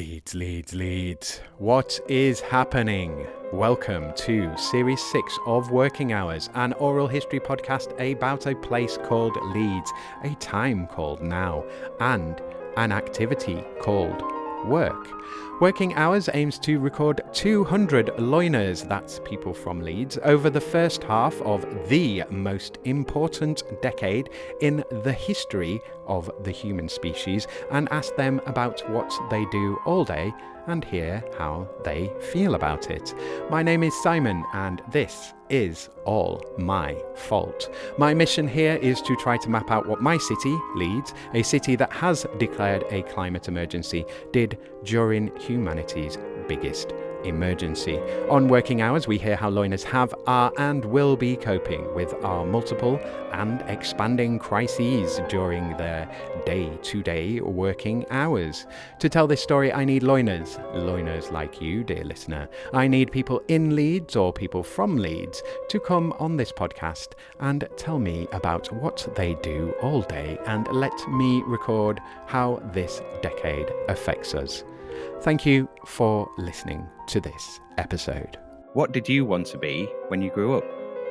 Leeds. What is happening? Welcome to Series 6 of Working Hours, an oral history podcast about a place called Leeds, a time called now, and an activity called work. Working Hours aims to record 200 loiners, that's people from Leeds, over the first half of the most important decade in the history of the human species, and ask them about what they do all day and hear how they feel about it. My name is Simon, and this is all my fault. My mission here is to try to map out what my city, Leeds, a city that has declared a climate emergency, did during humanity's biggest emergency. On Working Hours, we hear how loiners have, are, and will be coping with our multiple and expanding crises during their day-to-day working hours. To tell this story, I need loiners like you, dear listener. I need people in Leeds or people from Leeds to come on this podcast and tell me about what they do all day and let me record how this decade affects us. Thank you for listening to this episode. What did you want to be when you grew up?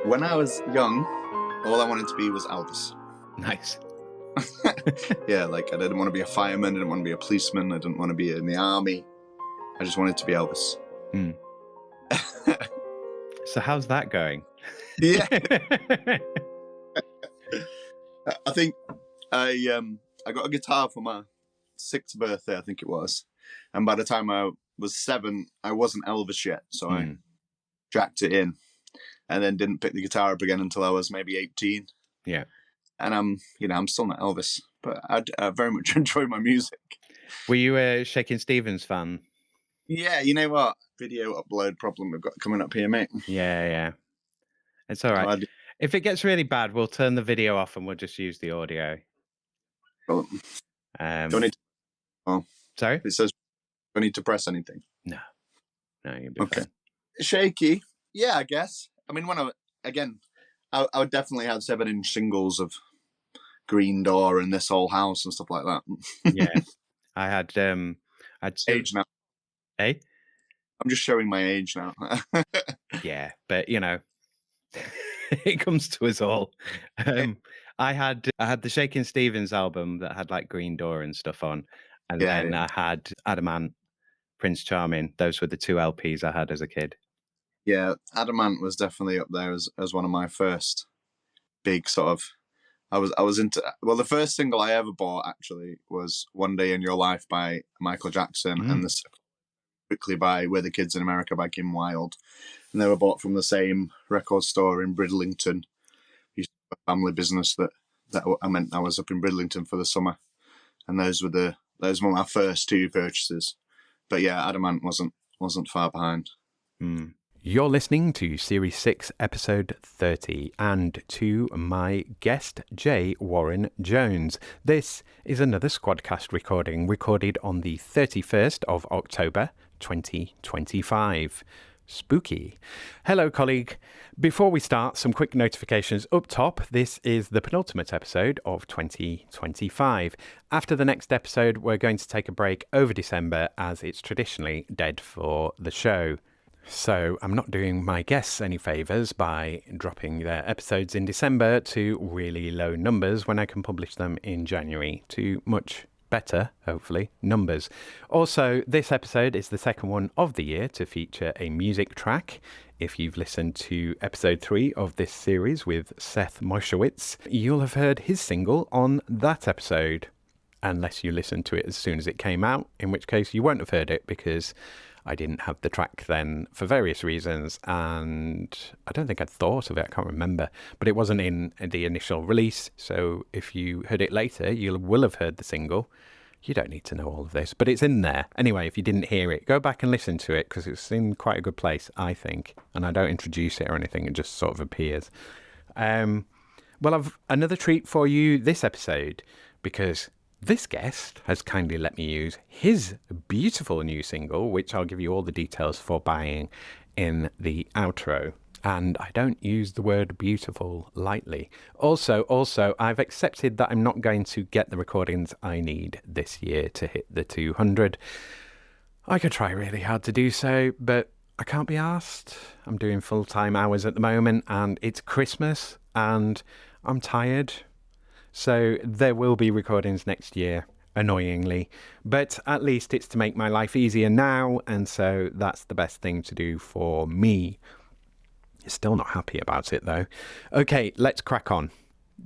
When I was young, all I wanted to be was Elvis. Nice. Yeah, like I didn't want to be a fireman, I didn't want to be a policeman, I didn't want to be in the army. I just wanted to be Elvis. So how's that going? Yeah. I think I got a guitar for my 6th birthday, I think it was. And by the time I was 7, I wasn't Elvis yet. So I jacked it in and then didn't pick the guitar up again until I was maybe 18. Yeah. And I'm still not Elvis, but I very much enjoy my music. Were you a Shakin' Stevens fan? Yeah, you know what? Video upload problem we've got coming up here, mate. Yeah. It's all right. If it gets really bad, we'll turn the video off and we'll just use the audio. Well, don't need to, sorry? It says don't need to press anything. No, you'll be fine. Shaky. Yeah, I guess. I mean, when I would definitely have 7-inch singles of Green Door and This Old House and stuff like that. Yeah. I had age now. Hey? I'm just showing my age now. Yeah, but you know, it comes to us all. I had the Shakin' Stevens album that had like Green Door and stuff on, and then I had Adamant, Prince Charming. Those were the 2 LPs I had as a kid. Yeah, Adamant was definitely up there as one of my first big sort of. I was into. Well, the first single I ever bought actually was "One Day in Your Life" by Michael Jackson, and the quickly by "We're the Kids in America" by Kim Wilde, and they were bought from the same record store in Bridlington. Used to have a family business that I meant I was up in Bridlington for the summer, and those were my first 2 purchases. But yeah, Adamant wasn't far behind. You're listening to Series 6, Episode 30, and to my guest, J. Warren Jones. This is another Squadcast recording, recorded on the 31st of October, 2025. Spooky. Hello, colleague. Before we start, some quick notifications up top. This is the penultimate episode of 2025. After the next episode, we're going to take a break over December, as it's traditionally dead for the show. So I'm not doing my guests any favours by dropping their episodes in December to really low numbers when I can publish them in January to much better, hopefully, numbers. Also, this episode is the second one of the year to feature a music track. If you've listened to episode 3 of this series with Seth Moshowitz, you'll have heard his single on that episode. Unless you listened to it as soon as it came out, in which case you won't have heard it because I didn't have the track then for various reasons, and I don't think I'd thought of it, I can't remember, but it wasn't in the initial release, so if you heard it later, you will have heard the single. You don't need to know all of this, but it's in there. Anyway, if you didn't hear it, go back and listen to it, because it's in quite a good place, I think, and I don't introduce it or anything, it just sort of appears. Well, I've another treat for you this episode, because this guest has kindly let me use his beautiful new single, which I'll give you all the details for buying in the outro. And I don't use the word beautiful lightly. Also, I've accepted that I'm not going to get the recordings I need this year to hit the 200. I could try really hard to do so, but I can't be asked. I'm doing full-time hours at the moment, and it's Christmas, and I'm tired. So there will be recordings next year, annoyingly. But at least it's to make my life easier now, and so that's the best thing to do for me. Still not happy about it, though. Okay, let's crack on.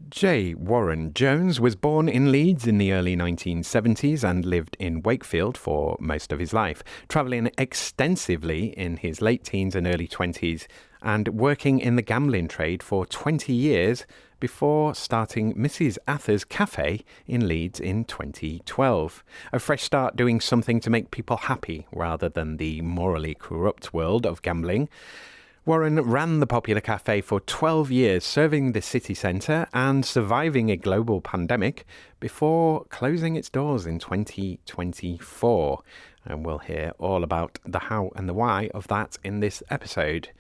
J. Warren Jones was born in Leeds in the early 1970s and lived in Wakefield for most of his life, travelling extensively in his late teens and early 20s and working in the gambling trade for 20 years before starting Mrs Atha's café in Leeds in 2012. A fresh start doing something to make people happy rather than the morally corrupt world of gambling. Warren ran the popular cafe for 12 years, serving the city centre and surviving a global pandemic before closing its doors in 2024. And we'll hear all about the how and the why of that in this episode.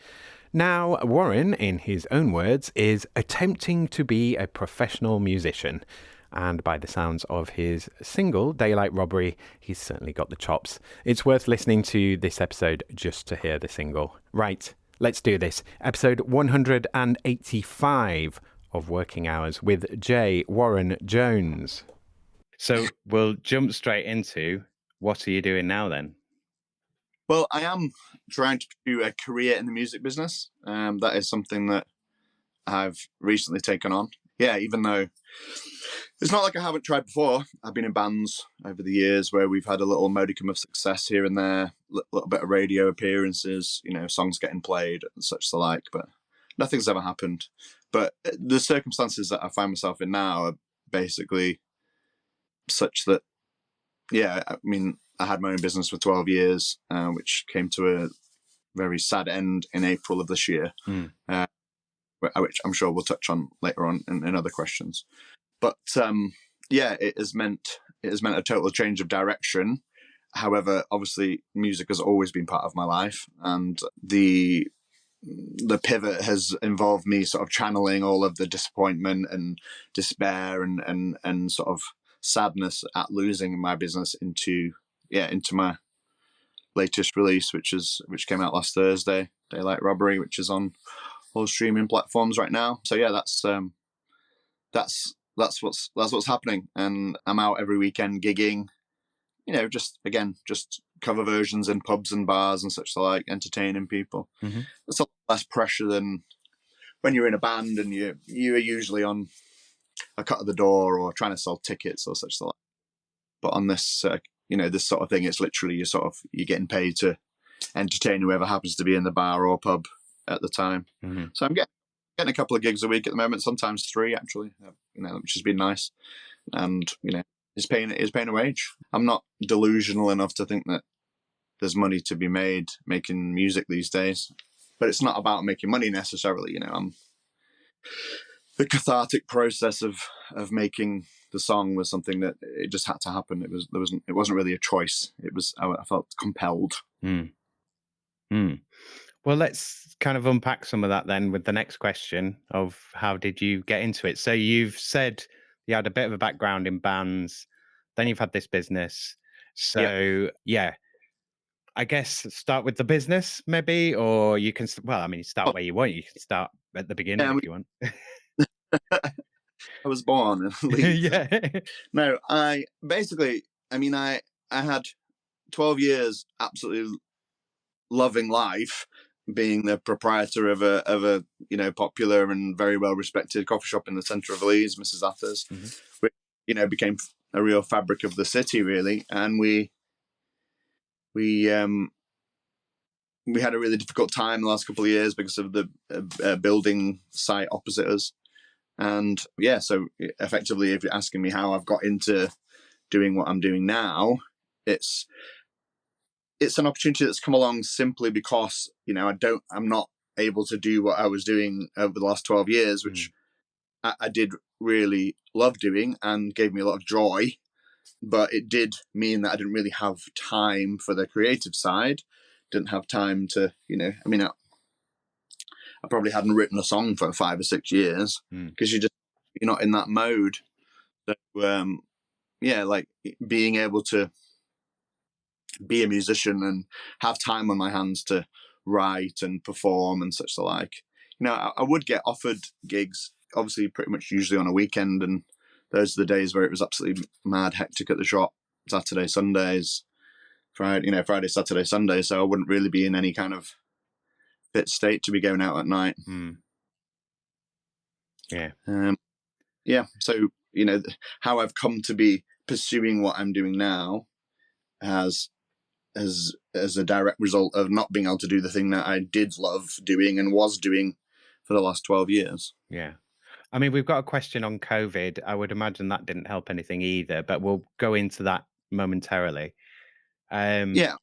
Now, Warren, in his own words, is attempting to be a professional musician. And by the sounds of his single, Daylight Robbery, he's certainly got the chops. It's worth listening to this episode just to hear the single. Right. Let's do this. Episode 185 of Working Hours with J. Warren Jones. So we'll jump straight into what are you doing now then? Well, I am trying to pursue a career in the music business. That is something that I've recently taken on. Yeah, even though it's not like I haven't tried before. I've been in bands over the years where we've had a little modicum of success here and there, little bit of radio appearances, songs getting played and such the like, but nothing's ever happened. But the circumstances that I find myself in now are basically such that, yeah, I mean, I had my own business for 12 years, which came to a very sad end in April of this year, which I'm sure we'll touch on later on in other questions. But yeah, it has meant a total change of direction. However, obviously, music has always been part of my life, and the pivot has involved me sort of channeling all of the disappointment and despair and sort of sadness at losing my business into my latest release, which came out last Thursday, Daylight Robbery, which is on all streaming platforms right now. So yeah, that's what's happening, and I'm out every weekend gigging, just cover versions in pubs and bars and such like, entertaining people. Mm-hmm. It's a lot less pressure than when you're in a band and you are usually on a cut of the door or trying to sell tickets or such like. But on this this sort of thing, it's literally you're getting paid to entertain whoever happens to be in the bar or pub at the time. Mm-hmm. So I'm getting a couple of gigs a week at the moment, sometimes 3 actually, which has been nice. And, it's paying a wage. I'm not delusional enough to think that there's money to be made making music these days, but it's not about making money necessarily. The cathartic process of making the song was something that it just had to happen. It wasn't really a choice. I felt compelled. Well, let's kind of unpack some of that then with the next question of how did you get into it? So you've said you had a bit of a background in bands, then you've had this business. So yeah, I guess start with the business maybe, or you can, start where you want. You can start at the beginning if you want. I was born in Leeds. Yeah. No, I had 12 years absolutely loving life, being the proprietor of a popular and very well respected coffee shop in the centre of Leeds, Mrs Atha's, which became a real fabric of the city really, and we had a really difficult time the last couple of years because of the building site opposite us, and yeah, so effectively, if you're asking me how I've got into doing what I'm doing now, it's an opportunity that's come along simply because I'm not able to do what I was doing over the last 12 years, which I did really love doing and gave me a lot of joy, but it did mean that I didn't really have time for the creative side. Didn't have time to, I probably hadn't written a song for 5 or 6 years because you're not in that mode. So, like being able to be a musician and have time on my hands to write and perform and such the like. You know, I would get offered gigs, obviously pretty much usually on a weekend, and those are the days where it was absolutely mad hectic at the shop. Saturday, Sundays, Friday, Saturday, Sunday. So I wouldn't really be in any kind of fit state to be going out at night. Yeah. Yeah. So, you know, how I've come to be pursuing what I'm doing now has as a direct result of not being able to do the thing that I did love doing and was doing for the last 12 years. Yeah. I mean, we've got a question on COVID. I would imagine that didn't help anything either, but we'll go into that momentarily. Yeah,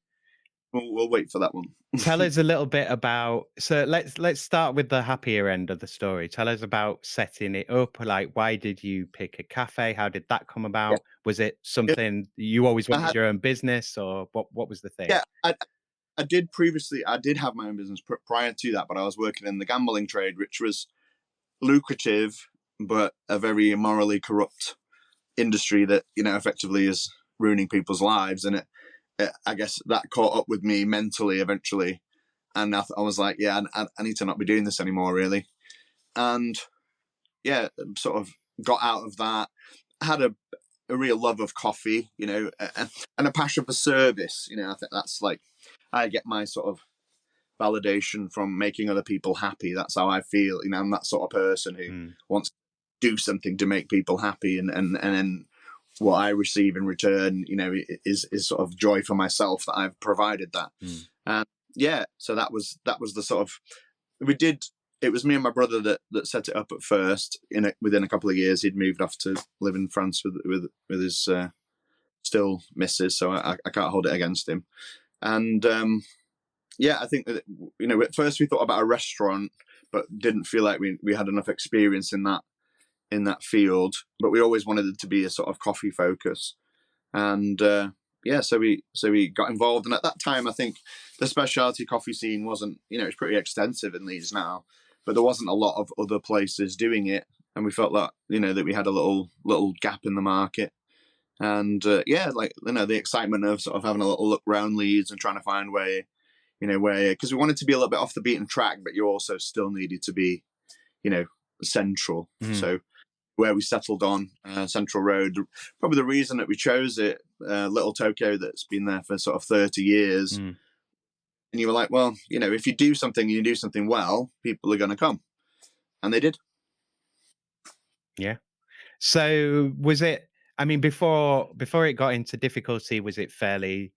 we'll wait for that one. Tell us a little bit about, so let's start with the happier end of the story. Tell us about setting it up. Like, why did you pick a cafe? How did that come Yeah. about? Was it something you always wanted your own business, or what was the thing? Yeah, I did previously. I did have my own business prior to that, but I was working in the gambling trade, which was lucrative, but a very morally corrupt industry that, you know, effectively is ruining people's lives. And I guess that caught up with me mentally eventually. And I was like, yeah, I need to not be doing this anymore, really. And yeah, sort of got out of that. I had a real love of coffee, you know, and a passion for service. You know, I think that's like, I get my sort of validation from making other people happy. That's how I feel. You know, I'm that sort of person who wants to do something to make people happy, and then what I receive in return, you know, is sort of joy for myself that I've provided that. And yeah, so that was the sort of, it was me and my brother that set it up at first. Within a couple of years, he'd moved off to live in France with his still missus, so I can't hold it against him. And yeah, I think that, you know, at first we thought about a restaurant, but didn't feel like we had enough experience in that field. But we always wanted it to be a sort of coffee focus. And yeah, so we got involved. And at that time, I think the specialty coffee scene wasn't, you know, it's pretty extensive in Leeds now, but there wasn't a lot of other places doing it. And we felt that, you know, that we had a little gap in the market. And yeah, like, you know, the excitement of sort of having a little look around Leeds and trying to find where, because we wanted to be a little bit off the beaten track, but you also still needed to be, you know, central. So where we settled on Central Road, probably the reason that we chose it, Little Tokyo, that's been there for sort of 30 years. And you were like, well, you know, if you do something, you do something well, people are going to come. And they did. Yeah. So was it, I mean, before it got into difficulty, was it fairly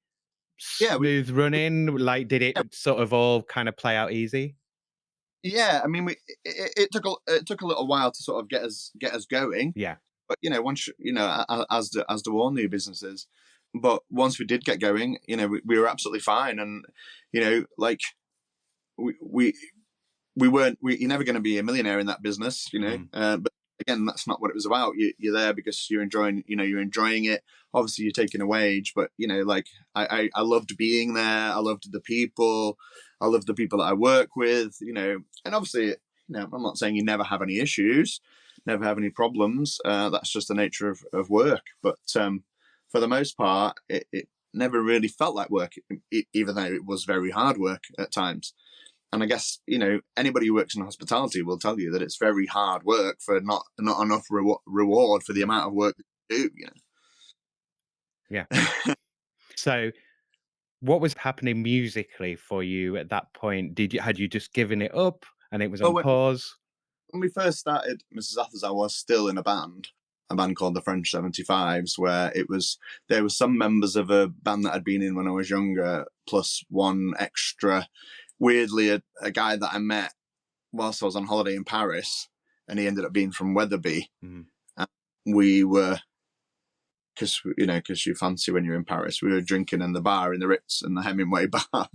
smooth running? Like, did it sort of all kind of play out easy? Yeah, I mean, it took a little while to sort of get us going. Yeah. But, you know, once, you know, as do all new businesses. But once we did get going, you know, we were absolutely fine. And, you know, like we weren't, you're never going to be a millionaire in that business, you know. But again, that's not what it was about. You're there because you're enjoying it. Obviously, you're taking a wage, but, you know, like I loved being there. I loved the people. I loved the people that I work with, you know. And obviously, you know, I'm not saying you never have any issues, never have any problems. That's just the nature of work. But for the most part, it never really felt like work, even though it was very hard work at times. And I guess, you know, anybody who works in hospitality will tell you that it's very hard work for not enough reward for the amount of work that you do, you know. Yeah. So what was happening musically for you at that point? Had you just given it up and it was on pause? When we first started Mrs Atha's, I was still in a band called the French 75s, where there were some members of a band that I'd been in when I was younger, plus one extra. Weirdly, a guy that I met whilst I was on holiday in Paris, and he ended up being from Wetherby. And we were, because you fancy when you're in Paris, we were drinking in the bar in the Ritz and the Hemingway bar,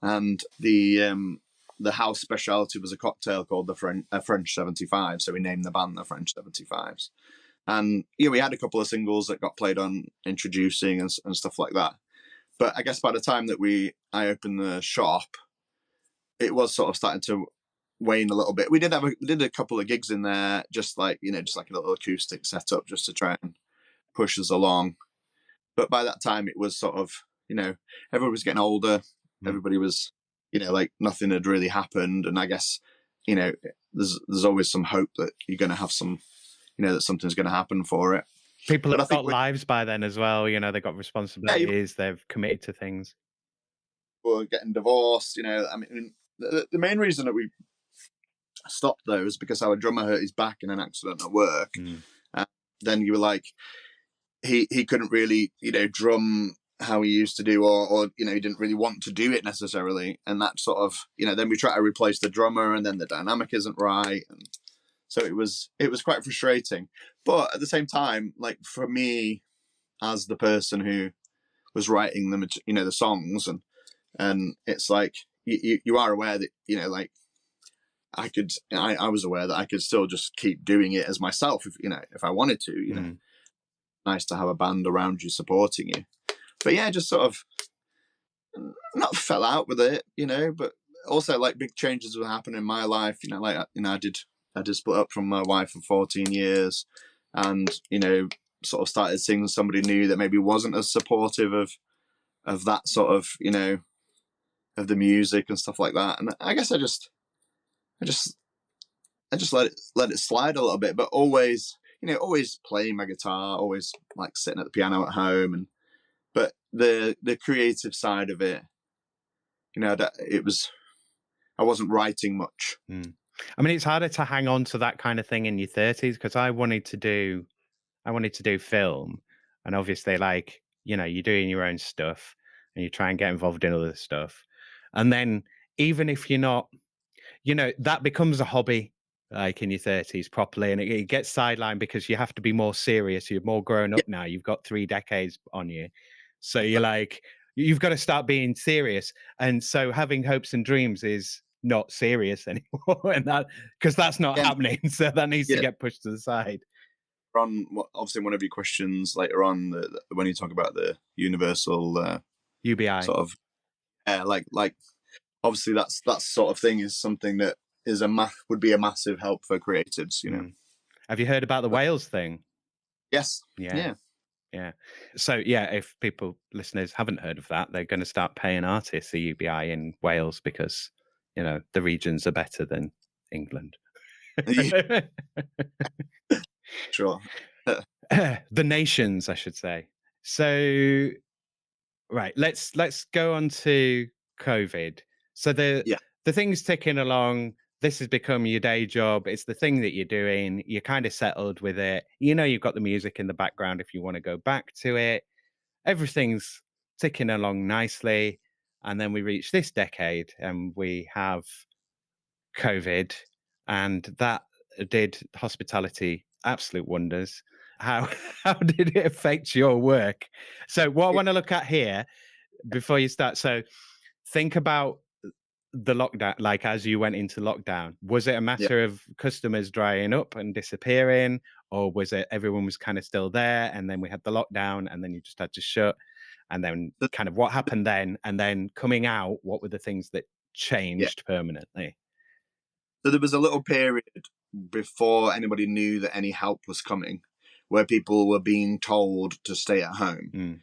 and the house speciality was a cocktail called the French 75. So we named the band the French 75s. And yeah, we had a couple of singles that got played on Introducing and stuff like that. But I guess by the time that I opened the shop, it was sort of starting to wane a little bit. We did a couple of gigs in there, just like a little acoustic setup, just to try and push us along. But by that time, it was sort of, everybody was getting older. Everybody was, like nothing had really happened. And I guess, there's always some hope that you're going to have some, that something's going to happen for it. People But I have think got lives by then as well. They've got responsibilities. They've committed to things. We're getting divorced. I mean, the main reason that we stopped though is because our drummer hurt his back in an accident at work. Then you were like, he couldn't really, drum how he used to do, or he didn't really want to do it necessarily. And that sort of, then we try to replace the drummer, and then the dynamic isn't right. And so it was quite frustrating. But at the same time, like for me, as the person who was writing the songs, and it's like you are aware that like I was aware that I could still just keep doing it as myself if I wanted to. Nice to have a band around you supporting you. But yeah, just sort of not fell out with it, but also like big changes were happening in my life. I did split up from my wife for 14 years, and sort of started seeing somebody new that maybe wasn't as supportive of that sort of of the music and stuff like that. And I guess I just let it slide a little bit, but always always playing my guitar, always like sitting at the piano at home, but the creative side of it, I wasn't writing much. I mean, it's harder to hang on to that kind of thing in your 30s, because I wanted to do film, and obviously, like, you're doing your own stuff and you try and get involved in other stuff, and then even if you're not, that becomes a hobby, like in your 30s properly, and it gets sidelined because you have to be more serious. You're more grown up now. You've got 3 decades on you, so you're like, you've got to start being serious. And so having hopes and dreams is not serious anymore, and because that's not happening. So that needs to get pushed to the side. On obviously one of your questions later on, when you talk about the universal UBI sort of, like obviously that's sort of thing is something that is would be a massive help for creatives. Have you heard about the Wales thing? Yes. Yeah. So yeah, if listeners haven't heard of that, they're going to start paying artists the UBI in Wales because the regions are better than England. Sure. The nations, I should say. So right, let's go on to COVID. So the thing's ticking along. This has become your day job. It's the thing that you're doing. You're kind of settled with it. You've got the music in the background if you want to go back to it. Everything's ticking along nicely. And then we reach this decade and we have COVID, and that did hospitality absolute wonders. How did it affect your work? So what I want to look at here before you start. So think about the lockdown, like as you went into lockdown, was it a matter of customers drying up and disappearing, or was it everyone was kind of still there and then we had the lockdown and then you just had to shut, and then kind of what happened then, and then coming out, what were the things that changed permanently? So there was a little period before anybody knew that any help was coming where people were being told to stay at home.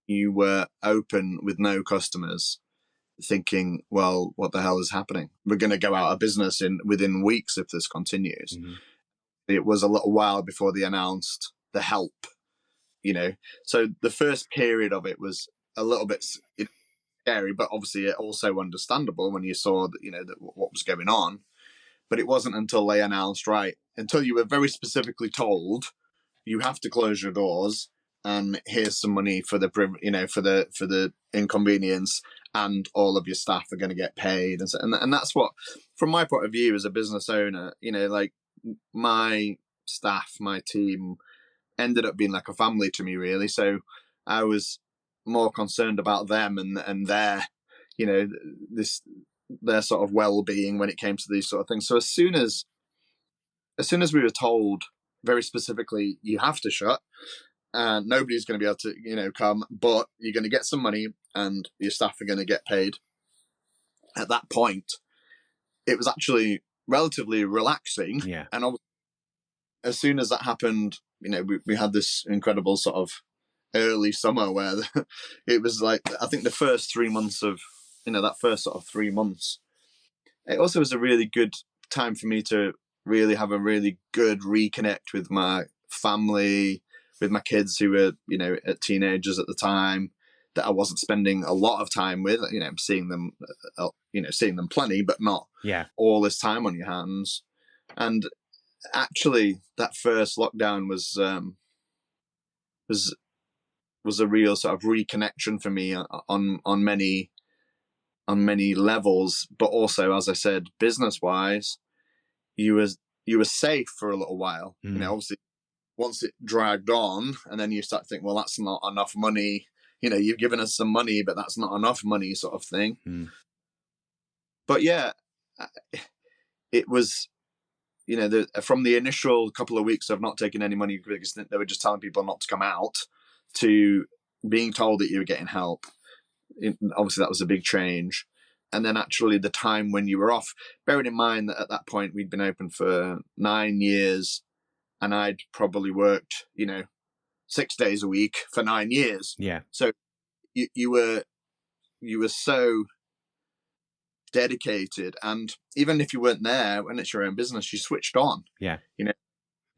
You were open with no customers, thinking, well, what the hell is happening? We're going to go out of business within weeks if this continues. It was a little while before they announced the help, So the first period of it was a little bit scary, but obviously also understandable when you saw that, what was going on. But it wasn't until they announced, until you were very specifically told, you have to close your doors, and here's some money for the for the inconvenience, and all of your staff are going to get paid, and that's what, from my point of view as a business owner, like my staff, my team ended up being like a family to me, really. So I was more concerned about them and their their sort of well-being when it came to these sort of things. So as soon as we were told very specifically, you have to shut, and nobody's going to be able to come, but you're going to get some money and your staff are going to get paid, at that point it was actually relatively relaxing. And as soon as that happened, we had this incredible sort of early summer where it was like, I think the first 3 months of, that first sort of 3 months, it also was a really good time for me to really have a really good reconnect with my family, with my kids who were, teenagers at the time, that I wasn't spending a lot of time with, seeing them, seeing them plenty, but not all this time on your hands. And actually, that first lockdown was a real sort of reconnection for me on many levels. But also, as I said, business wise, you were safe for a little while. Obviously, once it dragged on, and then you start to think, well, that's not enough money. You've given us some money, but that's not enough money, sort of thing. But yeah, it was, from the initial couple of weeks of not taking any money because they were just telling people not to come out, to being told that you were getting help. Obviously, that was a big change. And then actually the time when you were off, bearing in mind that at that point we'd been open for 9 years, and I'd probably worked, 6 days a week for 9 years. Yeah. So you were so dedicated, and even if you weren't there when it's your own business, you switched on. Yeah. You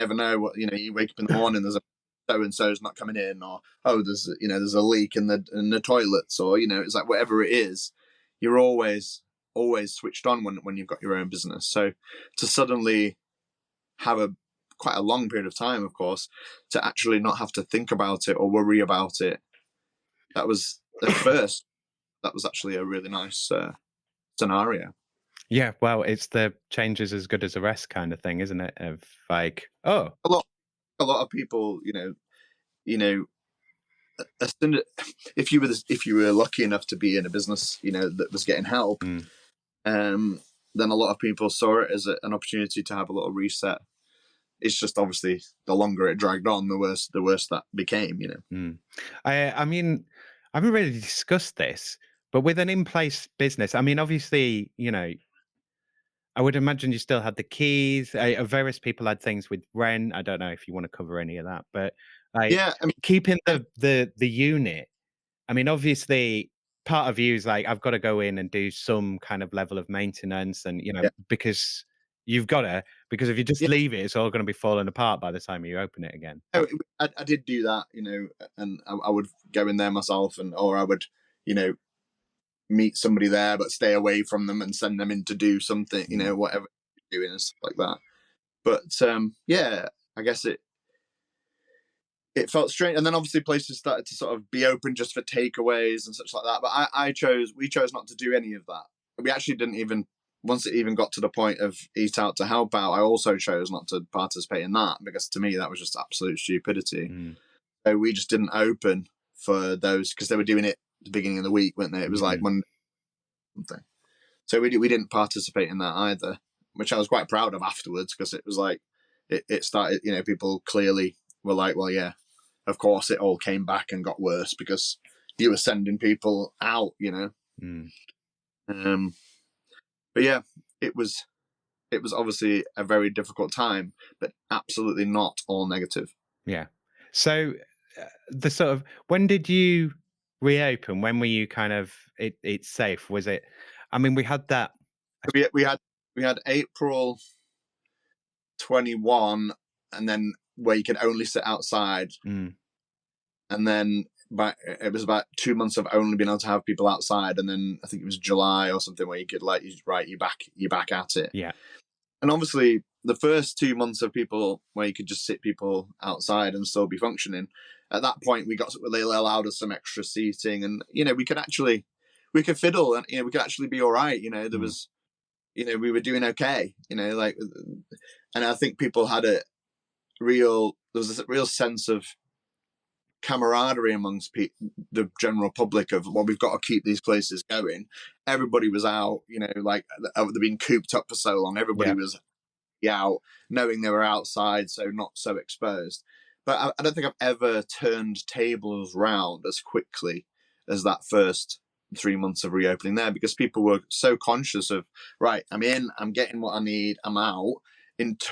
never know what, you wake up in the morning, there's a so and so's not coming in, or there's a leak in the toilets, or it's like whatever it is, you're always switched on when you've got your own business. So to suddenly have quite a long period of time, of course, to actually not have to think about it or worry about it, that was at first, that was actually a really nice scenario. Yeah, well, it's the change is as good as the rest kind of thing, isn't it? Of like, a lot of people, as soon if you were lucky enough to be in a business, that was getting help, then a lot of people saw it as an opportunity to have a little reset. It's just obviously the longer it dragged on, the worse that became. I mean, I haven't really discussed this, but with an in-place business, I mean, obviously, I would imagine you still had the keys. Various people had things with rent. I don't know if you want to cover any of that, but Yeah, I mean, keeping the unit. I mean, obviously, part of you is like, I've got to go in and do some kind of level of maintenance, and because you've got to, because if you just leave it, it's all going to be falling apart by the time you open it again. I did do that, and I would go in there myself, or I would, meet somebody there, but stay away from them and send them in to do something, whatever you're doing and stuff like that. But yeah, I guess it felt strange. And then obviously places started to sort of be open just for takeaways and such like that. But we chose not to do any of that. We actually didn't even, once it even got to the point of eat out to help out, I also chose not to participate in that, because to me that was just absolute stupidity. So we just didn't open for those, because they were doing it at the beginning of the week, weren't they? It was like Monday something. So we didn't participate in that either, which I was quite proud of afterwards, because it was like it started, people clearly were like, well, yeah, of course it all came back and got worse because you were sending people out, but yeah, it was obviously a very difficult time, but absolutely not all negative. Yeah. So the sort of, when did you reopen? When were you kind of it's safe? Was it? I mean, we had that. We had April 21, and then where you could only sit outside, and then it was about 2 months of only being able to have people outside, and then I think it was July or something where you could you're back at it. Yeah. And obviously the first 2 months of people where you could just sit people outside and still be functioning, at that point they allowed us some extra seating, and we could fiddle, and we could actually be all right. There was, we were doing okay. And I think people had there was a real sense of camaraderie amongst the general public of, well, we've got to keep these places going. Everybody was out, they've been cooped up for so long. Everybody was out, knowing they were outside, so not so exposed. But I don't think I've ever turned tables round as quickly as that first 3 months of reopening there, because people were so conscious of, right, I'm in, I'm getting what I need, I'm out,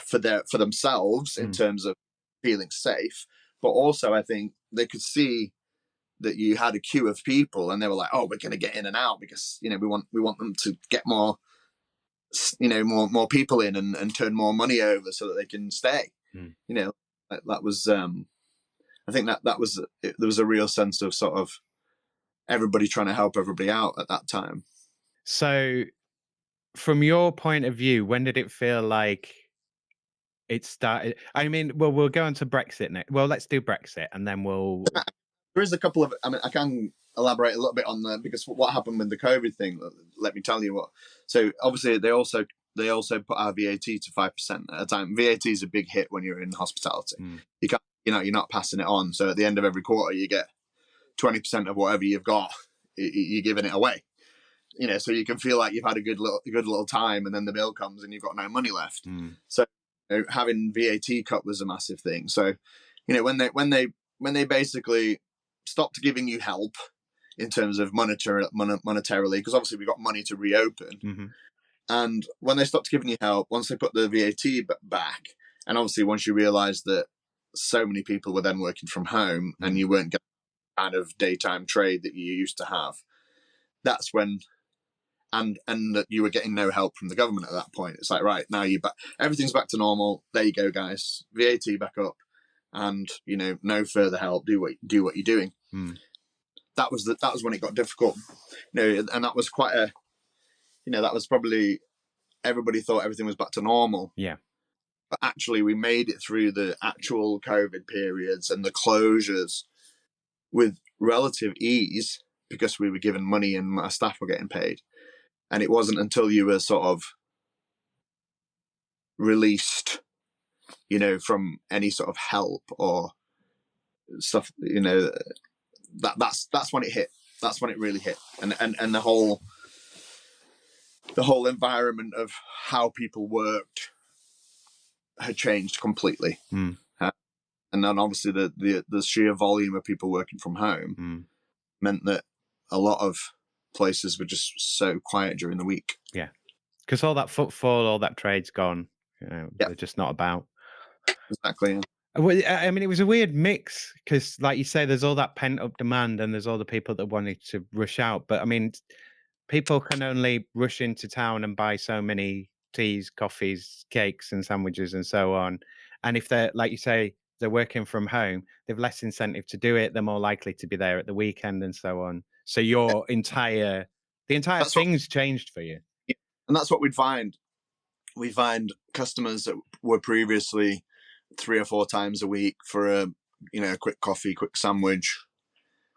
for themselves in terms of feeling safe. But also, I think they could see that you had a queue of people, and they were like, "Oh, we're going to get in and out because we want them to get more, more people in and turn more money over so that they can stay." That was I think that was there was a real sense of sort of everybody trying to help everybody out at that time. So, from your point of view, when did it feel like it started? I mean, well, we'll go on to Brexit next. Well, let's do Brexit, and then we'll. There is a couple of. I mean, I can elaborate a little bit on that because what happened with the COVID thing. Let me tell you what. So obviously they also put our VAT to 5% at a time. VAT is a big hit when you're in hospitality. You can't, you're not passing it on. So at the end of every quarter, you get 20% of whatever you've got. You're giving it away. So you can feel like you've had a good little time, and then the bill comes and you've got no money left. So having VAT cut was a massive thing. So when they basically stopped giving you help in terms of monetarily, because obviously we got money to reopen. And when they stopped giving you help, once they put the VAT back, and obviously once you realise that so many people were then working from home and you weren't getting the kind of daytime trade that you used to have, that's when, and that you were getting no help from the government at that point. It's like, right, now everything's back to normal. There you go, guys. VAT back up, and no further help. Do what you're doing. That was when it got difficult. And that was quite a, that was probably, everybody thought everything was back to normal. Yeah. But actually, we made it through the actual COVID periods and the closures with relative ease because we were given money and our staff were getting paid. And it wasn't until you were sort of released, from any sort of help or stuff, that's when it hit. That's when it really hit. And the whole environment of how people worked had changed completely. And then obviously the sheer volume of people working from home meant that a lot of places were just so quiet during the week. Yeah. Because all that footfall, all that trade's gone. They're just not about. Exactly. Yeah. Well, I mean, it was a weird mix because, like you say, there's all that pent up demand and there's all the people that wanted to rush out. But I mean, people can only rush into town and buy so many teas, coffees, cakes, and sandwiches and so on. And if they're, like you say, they're working from home, they've less incentive to do it. They're more likely to be there at the weekend and so on. So the entire thing's changed for you. And that's what we'd find. We find customers that were previously 3 or 4 times a week for a quick coffee, quick sandwich,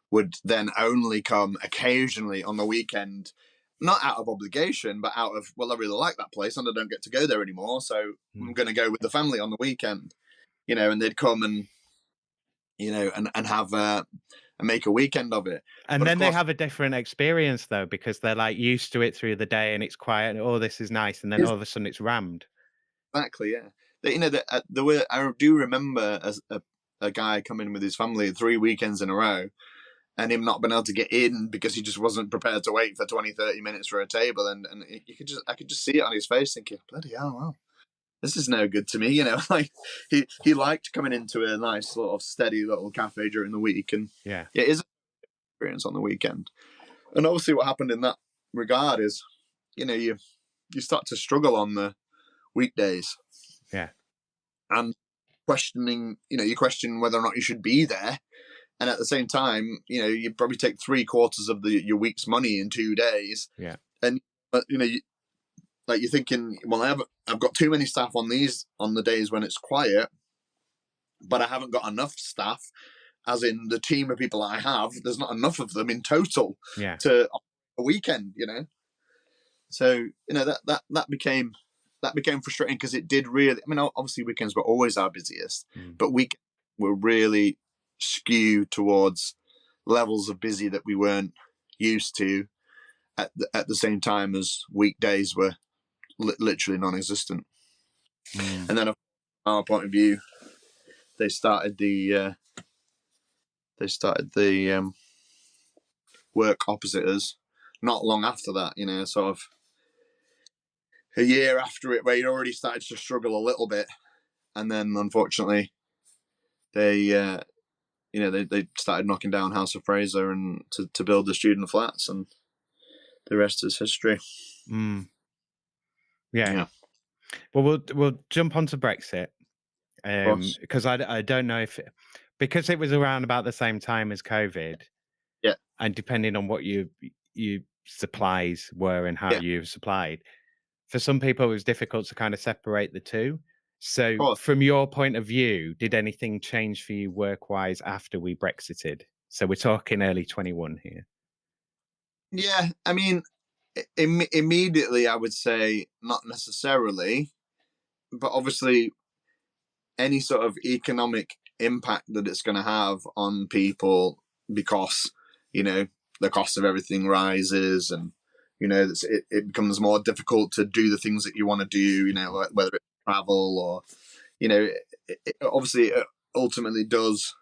would then only come occasionally on the weekend, not out of obligation, but out of, well, I really like that place and I don't get to go there anymore, so I'm going to go with the family on the weekend, and they'd come and have and make a weekend of it. And then they have a different experience though, because they're like used to it through the day and it's quiet and, oh, this is nice, and then all of a sudden it's rammed. Exactly, yeah. There were, I do remember a guy coming with his family 3 weekends in a row and him not being able to get in because he just wasn't prepared to wait for 20-30 minutes for a table, and I could just see it on his face thinking, bloody hell, wow, this is no good to me, like he liked coming into a nice sort of steady little cafe during the week, and it is an experience on the weekend. And obviously what happened in that regard is, you start to struggle on the weekdays. Yeah. And questioning, you question whether or not you should be there. And at the same time, you probably take 3/4 of your week's money in 2 days. Yeah. And, you're thinking, well, I've got too many staff on the days when it's quiet, but I haven't got enough staff, as in the team of people I have, there's not enough of them in total to a weekend, So, that became frustrating because it did really, I mean, obviously weekends were always our busiest, but weekends were really skewed towards levels of busy that we weren't used to at the same time as weekdays were literally non-existent. And then from our point of view, they started the work opposite us not long after that, sort of a year after it, where you'd already started to struggle a little bit. And then unfortunately they they started knocking down House of Fraser and to build the student flats, and the rest is history. Mm. Yeah. Yeah, Well, we'll jump onto Brexit, of course. because I don't know if because it was around about the same time as COVID, Yeah, and depending on what you supplies were and how yeah, of you supplied, for some people it was difficult to kind of separate the two. So, course. from your point of view, did anything change for you work wise after we Brexited? So we're talking early 21 here. Yeah, I mean, immediately I would say not necessarily, but obviously any sort of economic impact that it's going to have on people, because the cost of everything rises, and it becomes more difficult to do the things that you want to do, whether it's travel or obviously it ultimately does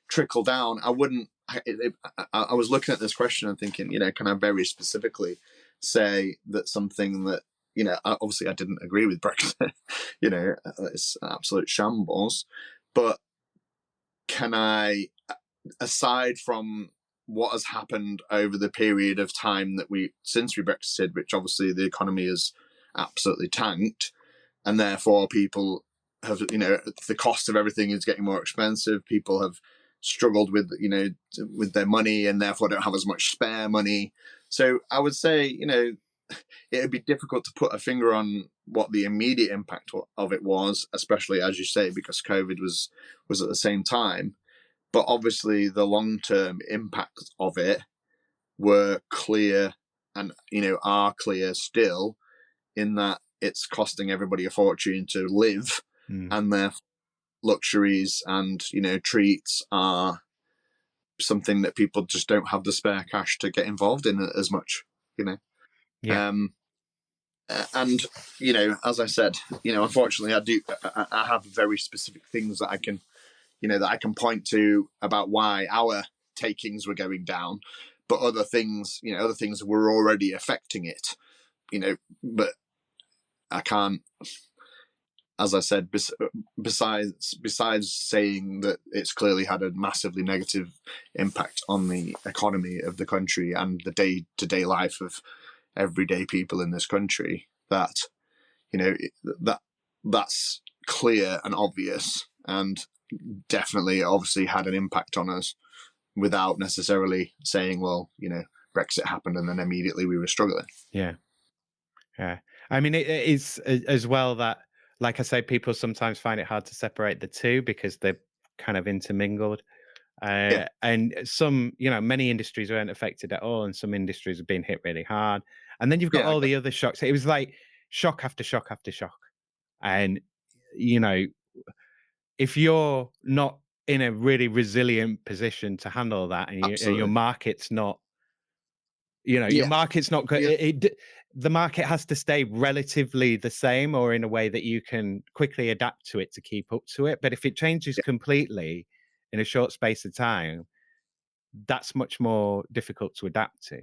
trickle down. I was looking at this question and thinking, can I very specifically say that something that, obviously I didn't agree with Brexit, it's an absolute shambles, but can I, aside from what has happened over the period of time since we Brexited, which obviously the economy has absolutely tanked, and therefore people have, the cost of everything is getting more expensive. People have struggled with their money, and therefore don't have as much spare money. So I would say, it would be difficult to put a finger on what the immediate impact of it was, especially as you say, because COVID was at the same time. But obviously the long-term impacts of it were clear, and are clear still, in that it's costing everybody a fortune to live, Mm. and their luxuries and treats are something that people just don't have the spare cash to get involved in as much. Yeah. Um, and as I said, unfortunately, I have very specific things that I can point to about why our takings were going down, but other things were already affecting it. But I can't, as I said, besides saying that it's clearly had a massively negative impact on the economy of the country and the day-to-day life of everyday people in this country, that that's clear and obvious, and definitely obviously had an impact on us, without necessarily saying, well, Brexit happened and then immediately we were struggling. Yeah. Yeah. I mean, it is as well that, like I say, people sometimes find it hard to separate the two because they're kind of intermingled. Yeah, And many industries weren't affected at all, and some industries have been hit really hard. And then you've got yeah, all the other shocks. It was like shock after shock after shock. And, you know, if you're not in a really resilient position to handle that, and your absolutely. market's not, your Yeah, market's not good. yeah, The market has to stay relatively the same, or in a way that you can quickly adapt to it to keep up to it. But if it changes yeah. completely in a short space of time, that's much more difficult to adapt to.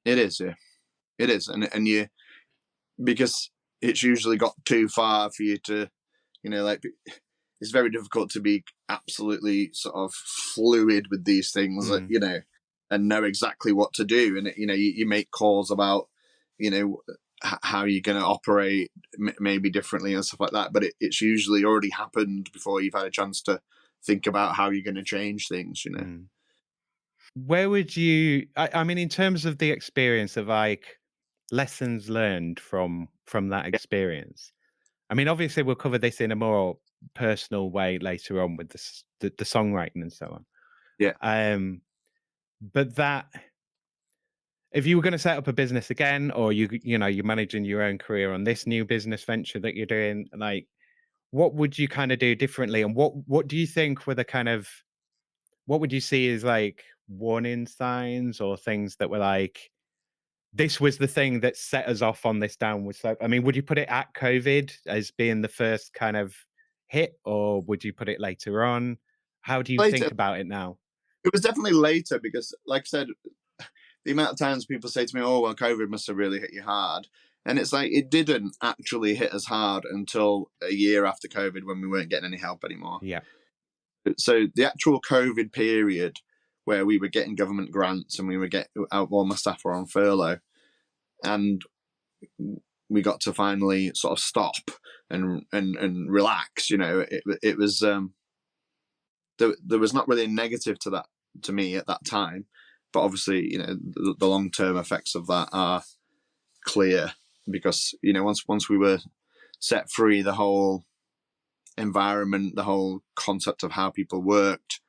It is. Yeah, it is, and you, because it's usually got too far for you to, like, it's very difficult to be absolutely sort of fluid with these things, Mm, and know exactly what to do. And you make calls about, how you're going to operate maybe differently and stuff like that. But it's usually already happened before you've had a chance to think about how you're going to change things. mm. Where would you? I mean, in terms of the experience of like lessons learned from that Yeah, experience. I mean, obviously, we'll cover this in a more personal way later on with the songwriting and so on. yeah, But that if you were going to set up a business again, or you're managing your own career on this new business venture that you're doing, like what would you kind of do differently, and what do you think were the kind of what would you see as like warning signs or things that were like this was the thing that set us off on this downward slope? I mean, would you put it at COVID as being the first kind of hit, or would you put it later on? How do you later. think about it now? It was definitely later because, like I said, the amount of times people say to me, "Oh, well, COVID must have really hit you hard," and it's like it didn't actually hit us hard until a year after COVID, when we weren't getting any help anymore. Yeah. So the actual COVID period where we were getting government grants and we were all my staff were on furlough, and we got to finally sort of stop and relax. It was there was not really a negative to that to me at that time, but obviously the long term effects of that are clear, because once we were set free, the whole environment, the whole concept of how people worked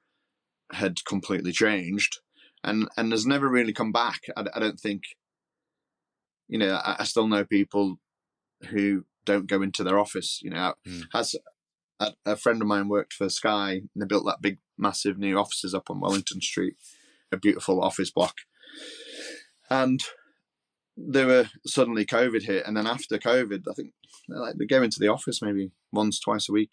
had completely changed, and has never really come back. I don't think. I still know people who don't go into their office. Has a friend of mine worked for Sky, and they built that big, massive new offices up on Wellington Street, a beautiful office block. And they were suddenly COVID hit, and then after COVID, I think they go into the office maybe once, twice a week,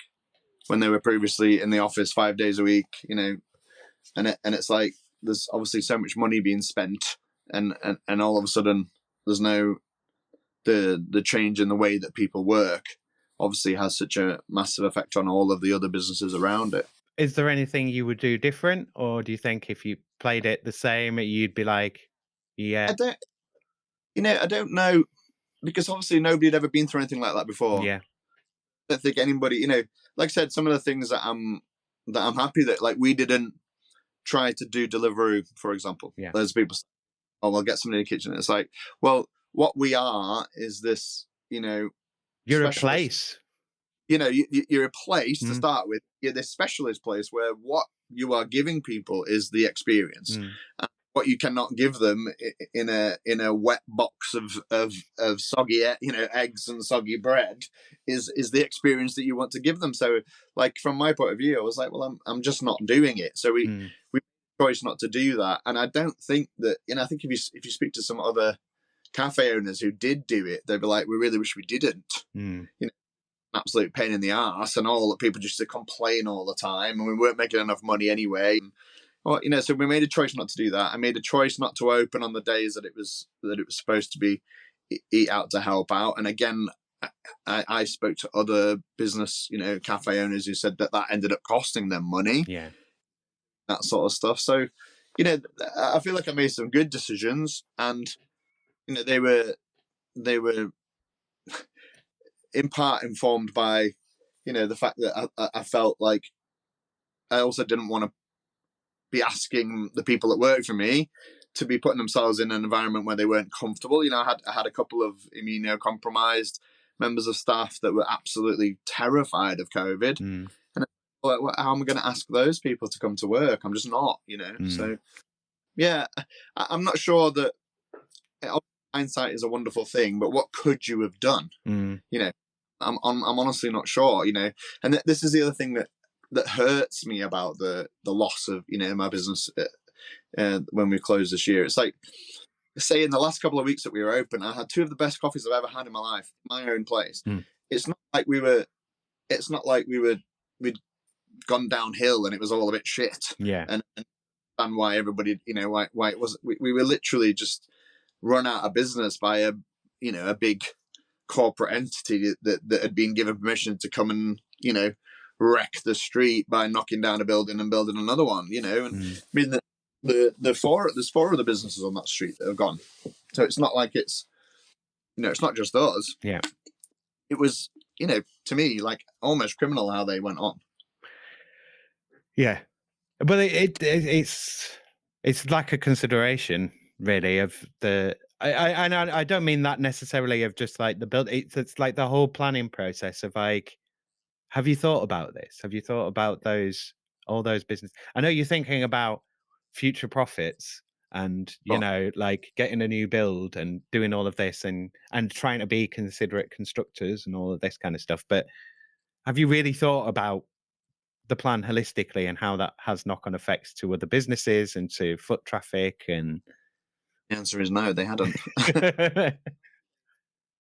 when they were previously in the office 5 days a week. And it's like there's obviously so much money being spent, and all of a sudden there's no the change in the way that people work. Obviously has such a massive effect on all of the other businesses around it. Is there anything you would do different, or do you think if you played it the same, you'd be like, yeah, I don't know, because obviously nobody had ever been through anything like that before. yeah, I don't think anybody, like I said, some of the things that I'm happy that, like, we didn't try to do delivery, for example. Yeah. There's people say, oh, we'll get somebody in the kitchen. It's like, well, what we are is this, you're a place. You're a place to start with. You're this specialist place where what you are giving people is the experience. And what you cannot give them in a wet box of soggy, eggs and soggy bread is the experience that you want to give them. So, like, from my point of view, I was like, well, I'm just not doing it. So we choice not to do that. And I don't think that, I think if you speak to some other cafe owners who did do it, they'd be like, we really wish we didn't. Absolute pain in the ass, and all the people just to complain all the time, and we weren't making enough money anyway. Well, so we made a choice not to do that. I made a choice not to open on the days that it was supposed to be eat out to help out. And again, I spoke to other business, cafe owners who said that ended up costing them money. Yeah, that sort of stuff. So, I feel like I made some good decisions, and they were in part informed by, the fact that I felt like I also didn't want to be asking the people that work for me to be putting themselves in an environment where they weren't comfortable. I had a couple of immunocompromised members of staff that were absolutely terrified of COVID. And how am I going to ask those people to come to work? I'm just not, So, yeah, I'm not sure that hindsight is a wonderful thing, but what could you have done? I'm honestly not sure, And this is the other thing that hurts me about the loss of, my business when we closed this year. It's like, say, in the last couple of weeks that we were open, I had two of the best coffees I've ever had in my life, my own place. It's not like we'd gone downhill and it was all a bit shit. Yeah. And why everybody, why it was, we were literally just run out of business by a big corporate entity that had been given permission to come and wreck the street by knocking down a building and building another one. And I mean, there's four of the businesses on that street that have gone. So it's not like it's it's not just us. Yeah, it was to me, like, almost criminal how they went on. Yeah, but it's like a consideration, really, of the. I don't mean that necessarily of just like the build. It's like the whole planning process of like, have you thought about this? Have you thought about all those business? I know you're thinking about future profits and like getting a new build and doing all of this and trying to be considerate constructors and all of this kind of stuff. But have you really thought about the plan holistically and how that has knock-on effects to other businesses and to foot traffic? And the answer is no, they hadn't.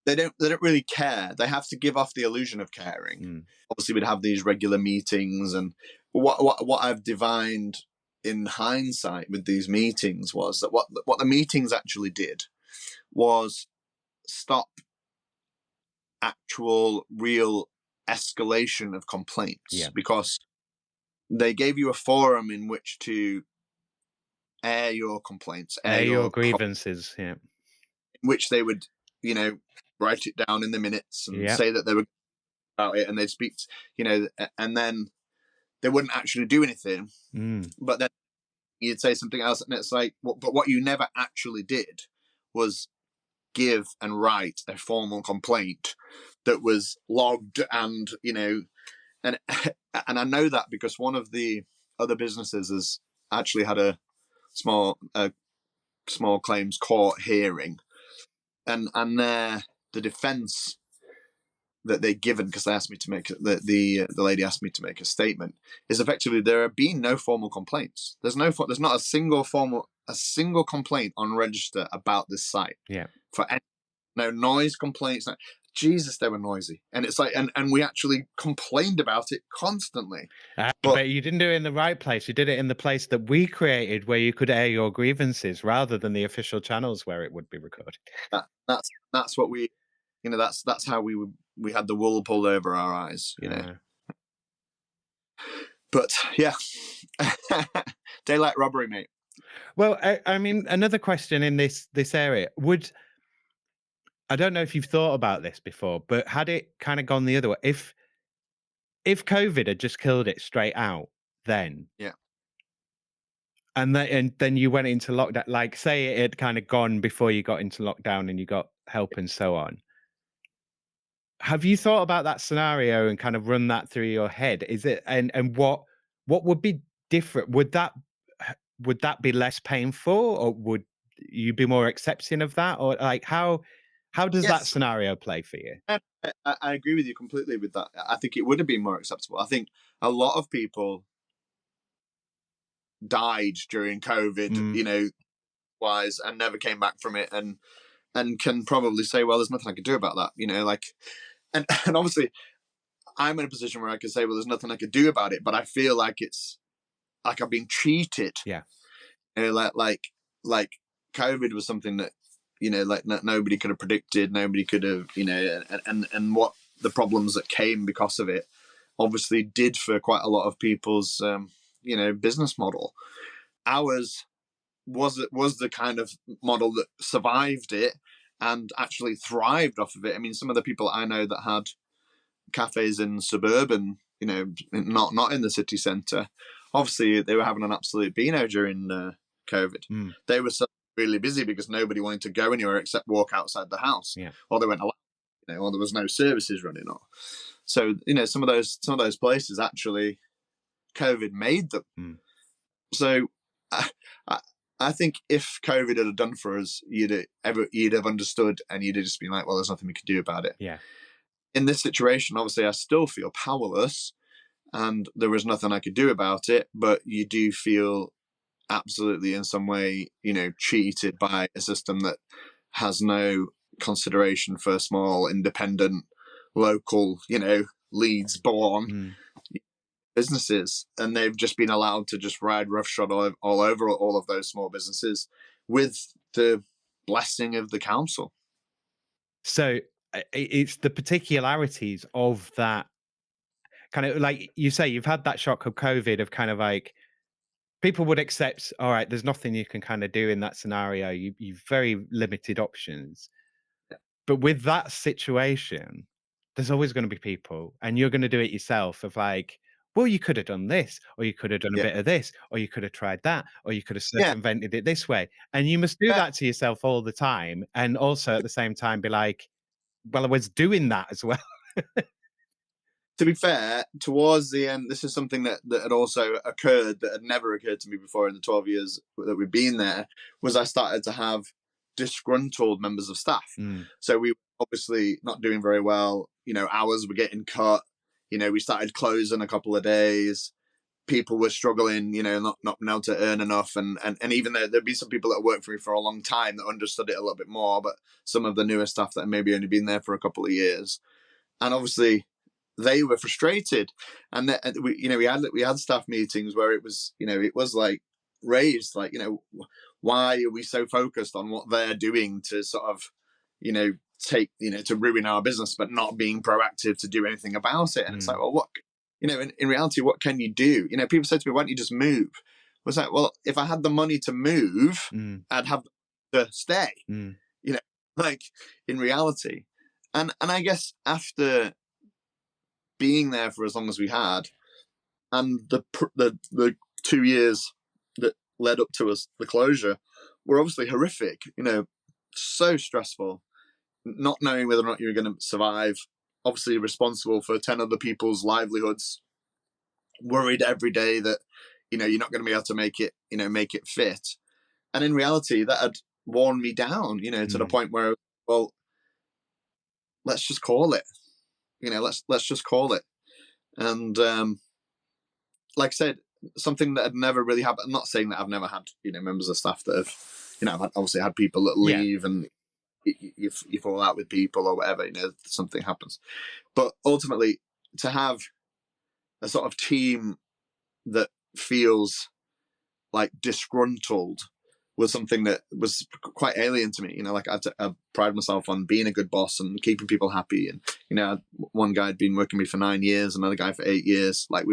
They don't really care. They have to give off the illusion of caring. Obviously, we'd have these regular meetings, and what I've divined in hindsight with these meetings was that what the meetings actually did was stop actual real escalation of complaints. Yeah. Because they gave you a forum in which to air your complaints, air your grievances, yeah. In which they would, write it down in the minutes and say that they were about it, and they'd speak, and then they wouldn't actually do anything. But then you'd say something else, and it's like, but what you never actually did was give and write a formal complaint that was logged, and and I know that because one of the other businesses has actually had a small claims court hearing, and the defence that they've given, because they asked me to make the lady asked me to make a statement, is effectively there have been no formal complaints. There's not a single complaint on register about this site. Yeah. For no noise complaints. No, Jesus, they were noisy, and it's like, and we actually complained about it constantly. But you didn't do it in the right place. You did it in the place that we created, where you could air your grievances, rather than the official channels where it would be recorded. That's what we, that's how we had the wool pulled over our eyes, But yeah, Daylight Robbery, mate. Well, I mean, another question in this area I don't know if you've thought about this before, but had it kind of gone the other way, if COVID had just killed it straight out, then yeah, and then you went into lockdown, like say it had kind of gone before you got into lockdown and you got help and so on. Have you thought about that scenario and kind of run that through your head? Is it and what would be different? Would that be less painful, or would you be more accepting of that, or like how does that scenario play for you? I agree with you completely with that. I think it would have been more acceptable. I think a lot of people died during COVID, wise, and never came back from it, and can probably say, well, there's nothing I could do about that, like, and obviously I'm in a position where I could say, well, there's nothing I could do about it, but I feel like it's like I've been cheated. Yeah. Like COVID was something that, like nobody could have predicted, nobody could have, and what the problems that came because of it obviously did for quite a lot of people's, business model. Ours was the kind of model that survived it and actually thrived off of it. I mean, some of the people I know that had cafes in suburban, not in the city centre, obviously they were having an absolute beano during COVID. They were so really busy because nobody wanted to go anywhere except walk outside the house, or they went, or there was no services running. Or so, some of those places actually COVID made them. So I think if COVID had done for us, you'd have understood, and you'd have just been like, well, there's nothing we can do about it. Yeah. In this situation, obviously, I still feel powerless, and there was nothing I could do about it. But you do feel absolutely, in some way, cheated by a system that has no consideration for small, independent, local, Leeds born businesses, and they've just been allowed to just ride roughshod all over all of those small businesses with the blessing of the council. So it's the particularities of that kind of, like you say, you've had that shock of COVID of kind of like people would accept, all right, there's nothing you can kind of do in that scenario. You've very limited options. Yeah. But with that situation, there's always going to be people, and you're going to do it yourself, of like, well, you could have done this, or you could have done a bit of this, or you could have tried that, or you could have circumvented it this way. And you must do that to yourself all the time. And also at the same time be like, well, I was doing that as well. To be fair, towards the end, this is something that had also occurred that had never occurred to me before in the 12 years that we've been there, was I started to have disgruntled members of staff. So we were obviously not doing very well. Hours were getting cut. We started closing a couple of days. People were struggling, not being able to earn enough. And even though there'd be some people that worked for me for a long time that understood it a little bit more, but some of the newer staff that had maybe only been there for a couple of years. And obviously they were frustrated. And we had staff meetings where it was, it was like raised, like, why are we so focused on what they're doing to sort of, take, to ruin our business, but not being proactive to do anything about it? And it's like, well, in reality, what can you do? People say to me, why don't you just move? I was like, well, if I had the money to move, I'd have to stay, like in reality. And I guess after being there for as long as we had, and the 2 years that led up to the closure were obviously horrific, so stressful, not knowing whether or not you're going to survive, obviously responsible for 10 other people's livelihoods, worried every day that, you're not going to be able to make it fit. And in reality, that had worn me down, to the point where, well, let's just call it, let's just call it. And like I said, something that had never really happened. I'm not saying that I've never had, members of staff that have, I've obviously had people that leave and you fall out with people or whatever, something happens. But ultimately, to have a sort of team that feels like disgruntled was something that was quite alien to me. Like I pride myself on being a good boss and keeping people happy. And, one guy had been working with me for 9 years, another guy for 8 years. Like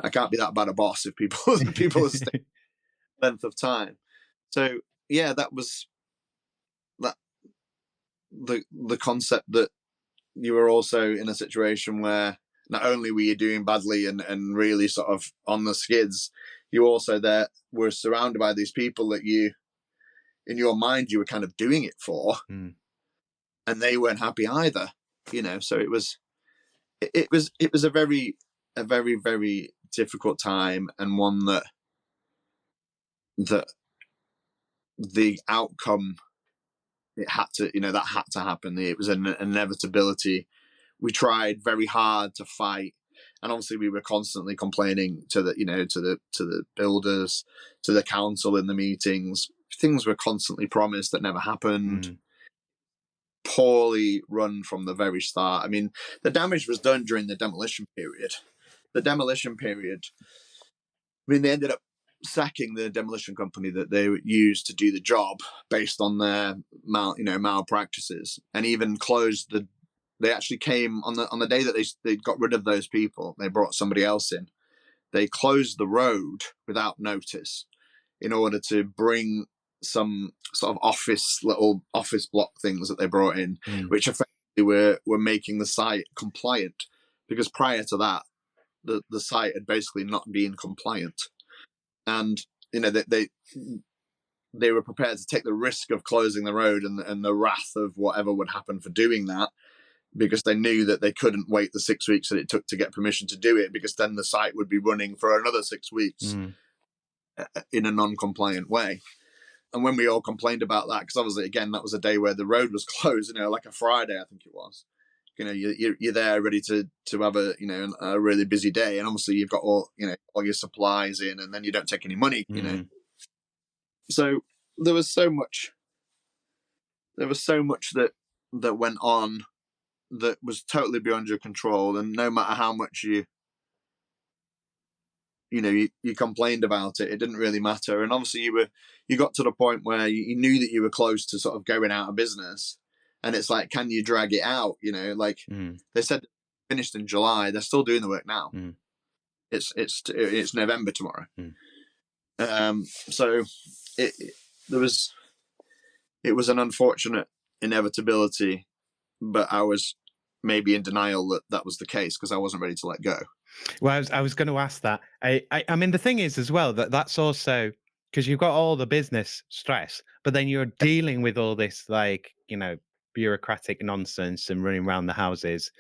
I can't be that bad a boss if people are staying length of time. So yeah, that was that the concept that you were also in a situation where not only were you doing badly and really sort of on the skids, you also there were surrounded by these people that you, in your mind, you were kind of doing it for, and they weren't happy either. So it was a very very difficult time, and one that the outcome, it had to, that had to happen. It was an inevitability. We tried very hard to fight, and obviously we were constantly complaining to the to the builders, to the council in the meetings. Things were constantly promised that never happened. Poorly run from the very start. I mean, the damage was done during the demolition period. The demolition period, I mean, they ended up sacking the demolition company that they used to do the job based on their malpractices, and even closed the. They actually came on the day that they got rid of those people. They brought somebody else in. They closed the road without notice in order to bring some sort of little office block things that they brought in, which effectively were making the site compliant, because prior to that, the site had basically not been compliant. And they were prepared to take the risk of closing the road and the wrath of whatever would happen for doing that, because they knew that they couldn't wait the 6 weeks that it took to get permission to do it, because then the site would be running for another 6 weeks in a non-compliant way. And when we all complained about that, because obviously, again, that was a day where the road was closed, like a Friday, I think it was. You're there ready to have a really busy day, and obviously you've got all your supplies in, and then you don't take any money, So there was so much that went on that was totally beyond your control, and no matter how much you complained about it, it didn't really matter. And obviously you got to the point where you knew that you were close to sort of going out of business. And it's like, can you drag it out? They said finished in July. They're still doing the work now. It's November tomorrow. So it was an unfortunate inevitability, but I was maybe in denial that was the case, because I wasn't ready to let go. Well, I was going to ask that. I mean, the thing is as well that's also because you've got all the business stress, but then you're dealing with all this bureaucratic nonsense and running around the houses,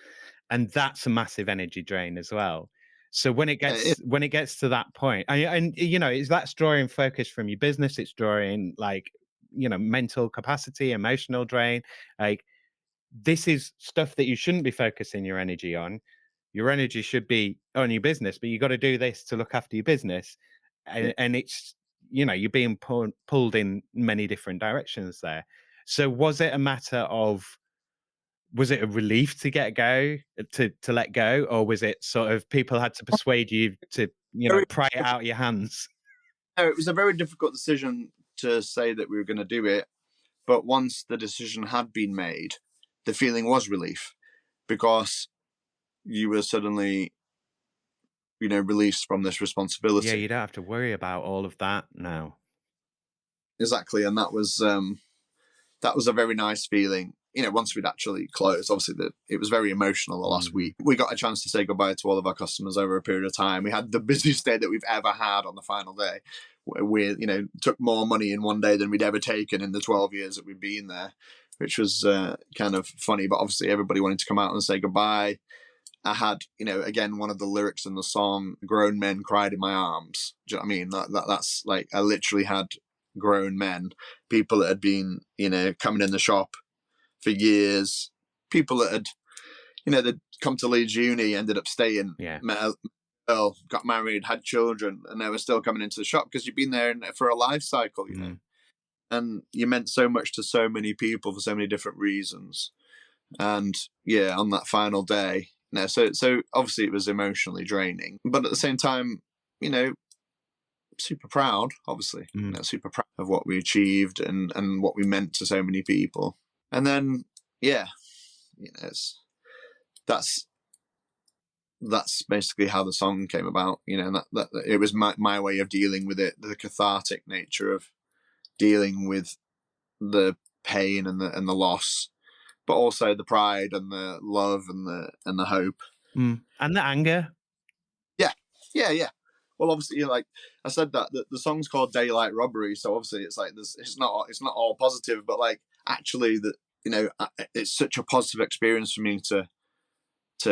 and that's a massive energy drain as well. So when it gets to that point, and that's drawing focus from your business, it's drawing mental capacity, emotional drain. Like, this is stuff that you shouldn't be focusing your energy on. Your energy should be on your business, but you got to do this to look after your business, and it's you're being pulled in many different directions there. So was it a relief to let go, or was it sort of people had to persuade you to pry it out of your hands? No, it was a very difficult decision to say that we were going to do it, but once the decision had been made, the feeling was relief, because you were suddenly released from this Yeah, responsibility. you don't have to worry about all of that now. Exactly, and that was a very nice feeling. Once we'd actually closed, obviously it was very emotional the last week. We got a chance to say goodbye to all of our customers over a period of time. We had the busiest day that we've ever had on the final day. We took more money in one day than we'd ever taken in the 12 years that we'd been there, which was kind of funny. But obviously everybody wanted to come out and say goodbye. I had, again, one of the lyrics in the song, "Grown men cried in my arms." Do you know what I mean? That's like, I literally had grown men, people that had been, coming in the shop for years, people that had, they'd come to Leeds Uni, ended up staying, met a girl, got married, had children, and they were still coming into the shop because you've been there for a life cycle, and you meant so much to so many people for so many different reasons. And yeah, on that final day, so obviously it was emotionally draining, but at the same time, super proud, obviously, super proud of what we achieved and what we meant to so many people. And then, yeah, that's basically how the song came about. That it was my way of dealing with it, the cathartic nature of dealing with the pain and the loss, but also the pride and the love and the hope and the anger. Yeah. Well, obviously, like I said, that the song's called "Daylight Robbery," so obviously it's like it's not all positive, but like actually that it's such a positive experience for me to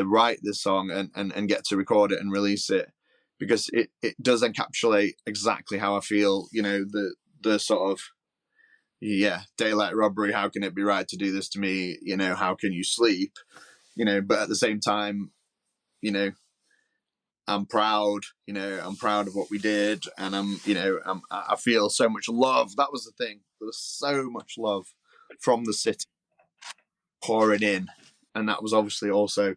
write this song and get to record it and release it, because it does encapsulate exactly how I feel. The sort of daylight robbery. How can it be right to do this to me? How can you sleep? But at the same time, I'm proud, I'm proud of what we did, and I feel so much love. That was the thing. There was so much love from the city pouring in, and that was obviously also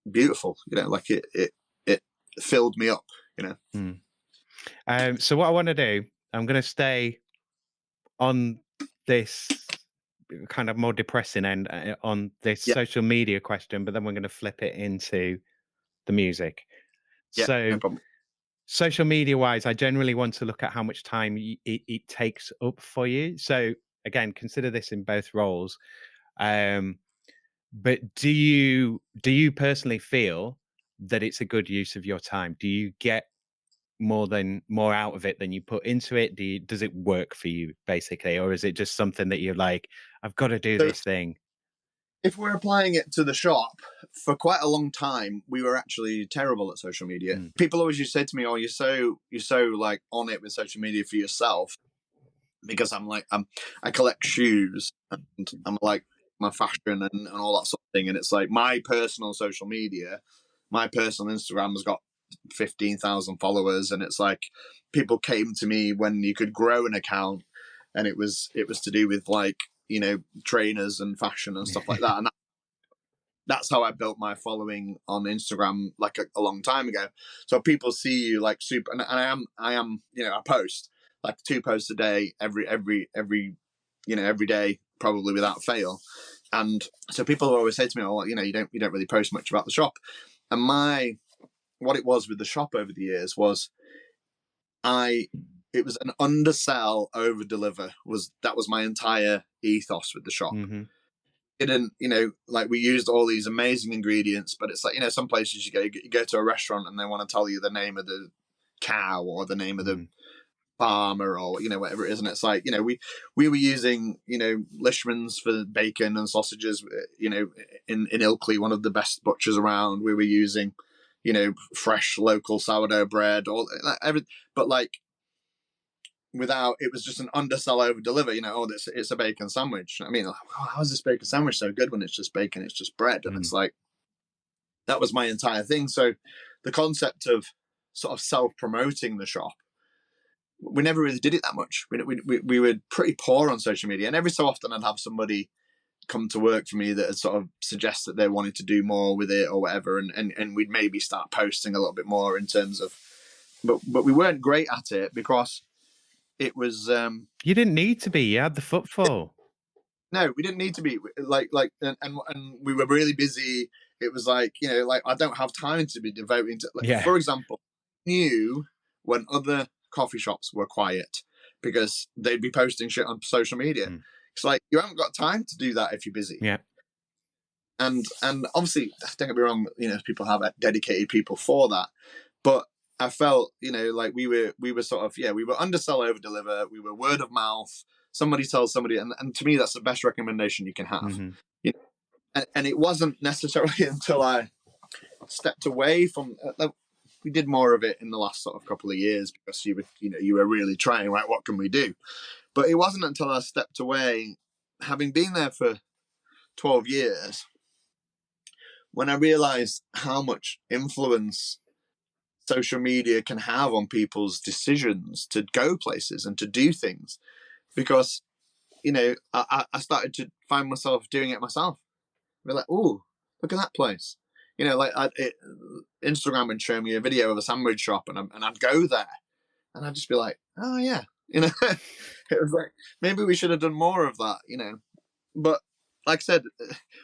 beautiful. Like it filled me up. So what I want to do, I'm going to stay on this kind of more depressing end on this Yeah, social media question, but then we're going to flip it into the music. yeah, So no problem. social media wise, I generally want to look at how much time it takes up for you. So again, consider this in both roles. But do you personally feel that it's a good use of your time? Do you get more out of it than you put into it? Does it work for you basically, or is it just something that you're like, I've got to do So this thing? if we're applying it to the shop, for quite a long time, we were actually terrible at social media. People always used to say to me, "Oh, you're so like on it with social media for yourself," because I collect shoes and I'm like my fashion and all that sort of thing. And it's like my personal social media, my personal Instagram has got 15,000 followers, and it's like people came to me when you could grow an account, and it was to do with like trainers and fashion and stuff like that. And that's how I built my following on Instagram like a long time ago. So people see you like super, and I am I post like 2 posts a day every day, probably without fail. And so people always say to me, "Oh, you don't really post much about the shop." And what it was with the shop over the years was it was an undersell, over deliver. That was my entire ethos with the shop. Didn't like, we used all these amazing ingredients, but it's like some places you go to a restaurant and they want to tell you the name of the cow or the name of the farmer or whatever it is, and it's like we were using Lishman's for bacon and sausages, in Ilkley, one of the best butchers around. We were using fresh local sourdough bread, all everything, but like without, it was just an undersell, over deliver. It's a bacon sandwich. I mean, like, how is this bacon sandwich so good when it's just bacon, it's just bread? And it's like, that was my entire thing. So the concept of sort of self-promoting the shop, we never really did it that much. We were pretty poor on social media, and every so often I'd have somebody come to work for me that had sort of suggest that they wanted to do more with it or whatever, and we'd maybe start posting a little bit more in terms of, but we weren't great at it because it was You didn't need to be. You had the footfall. no, we didn't need to be, and we were really busy. it was like, like I don't have time to be devoting to, like, Yeah. for example, knew when other coffee shops were quiet because they'd be posting shit on social media. Mm. It's like you haven't got time to do that if you're busy. Yeah. And obviously, don't get me wrong, people have dedicated people for that. But I felt, like we were sort of, we were undersell, over deliver. We were word of mouth. Somebody tells somebody, and to me, that's the best recommendation you can have. Mm-hmm. And it wasn't necessarily until I stepped away from. We did more of it in the last sort of couple of years because you were really trying. Right, what can we do? But it wasn't until I stepped away, having been there for 12 years, when I realized how much influence social media can have on people's decisions to go places and to do things. Because, I started to find myself doing it myself. We're like, oh, look at that place. Instagram would show me a video of a sandwich shop, and I'd go there, and I'd just be like, oh yeah, it was like maybe we should have done more of that, But like I said,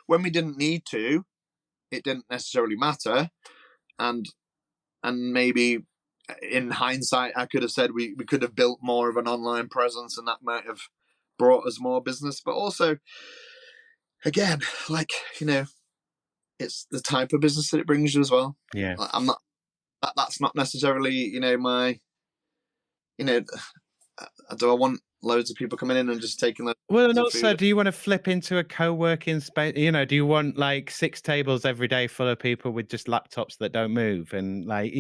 when we didn't need to, it didn't necessarily matter, and maybe in hindsight, I could have said we could have built more of an online presence, and that might have brought us more business. But also, again, like it's the type of business that it brings you as well. Yeah. Like, I'm not. That's not necessarily my. Do I want loads of people coming in and just taking the? Well, and also, do you want to flip into a co-working space? Do you want like 6 tables every day full of people with just laptops that don't move? And like,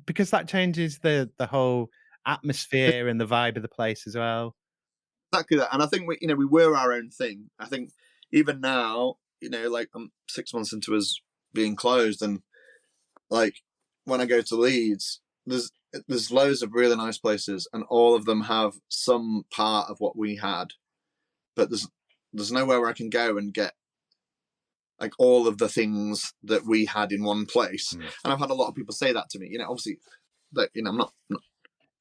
because that changes the whole atmosphere and the vibe of the place as well. Exactly that. And I think we were our own thing. I think even now, like I'm 6 months into us being closed, and like when I go to Leeds, there's loads of really nice places, and all of them have some part of what we had, but there's nowhere where I can go and get like all of the things that we had in one place. And I've had a lot of people say that to me. Obviously, that I'm not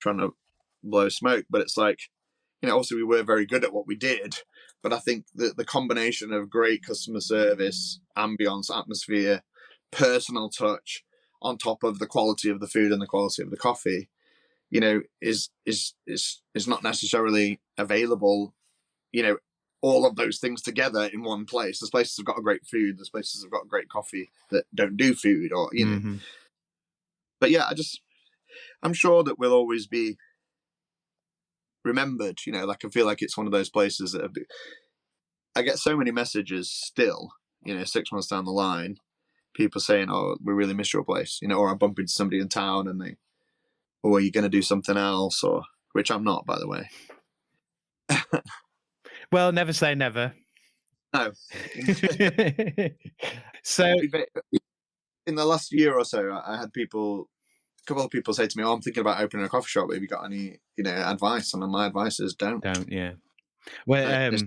trying to blow smoke, but it's like, obviously we were very good at what we did, but I think the combination of great customer service, ambience, atmosphere, personal touch, on top of the quality of the food and the quality of the coffee, is not necessarily available. All of those things together in one place. There's places have got a great food. There's places have got great coffee that don't do food, or But yeah, I'm sure that we'll always be remembered. Like I feel like it's one of those places that I get so many messages still. 6 months down the line, people saying, "Oh, we really miss your place," or I bump into somebody in town and they, "Oh, are you going to do something else?" Or which I'm not, by the way. Well, never say never. No. So in the last year or so, I had a couple of people say to me, "Oh, I'm thinking about opening a coffee shop. Have you got any, advice?" And my advice is don't. Yeah. Well, it's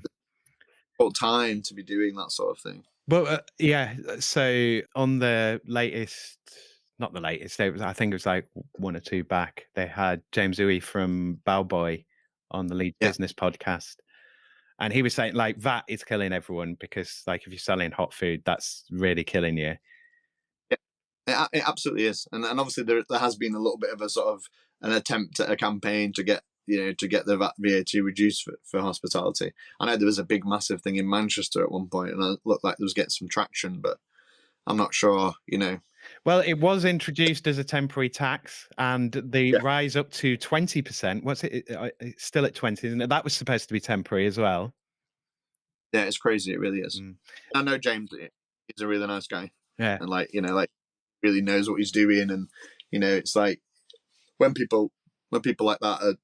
the time to be doing that sort of thing. Well, yeah. So on the latest, not the latest, I think it was like 1 or 2 back, they had James Uwe from Bowboy on the Leeds Business podcast. And he was saying like that is killing everyone because like if you're selling hot food, that's really killing you. Yeah, it absolutely is. And obviously there has been a little bit of a sort of an attempt at a campaign to get the VAT reduced for hospitality. I know there was a big massive thing in Manchester at one point, and it looked like there was getting some traction, but I'm not sure, Well, it was introduced as a temporary tax, and the rise up to 20%. What's it? It's still at 20, isn't it? That was supposed to be temporary as well. Yeah, it's crazy. It really is. I know James. He's a really nice guy. Yeah, and like really knows what he's doing, and it's like when people like that are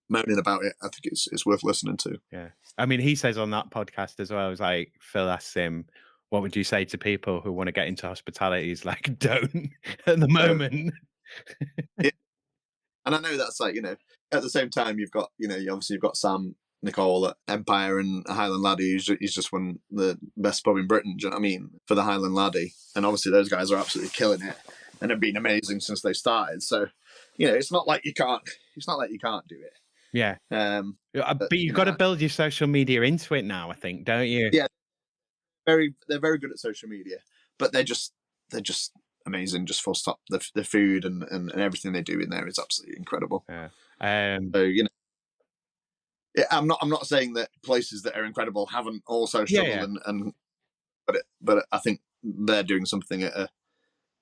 moaning about it, I think it's worth listening to. Yeah, I mean, he says on that podcast as well, it was like Phil asks him, what would you say to people who want to get into hospitality? He's like, don't at the moment. Yeah. And I know that's like, at the same time, you've got, obviously you've got Sam Nicole at Empire and Highland Laddie. He's just won the best pub in Britain. Do you know what I mean? For the Highland Laddie. And obviously those guys are absolutely killing it and have been amazing since they started. So, it's not like you can't do it. Yeah. But you've got to build your social media into it now, I think, don't you? Yeah. they're very good at social media, but they're just amazing, just full stop. The food and everything they do in there is absolutely incredible. Yeah. So, you know, yeah, I'm not saying that places that are incredible haven't also Yeah, struggled, yeah, and but I think they're doing something at a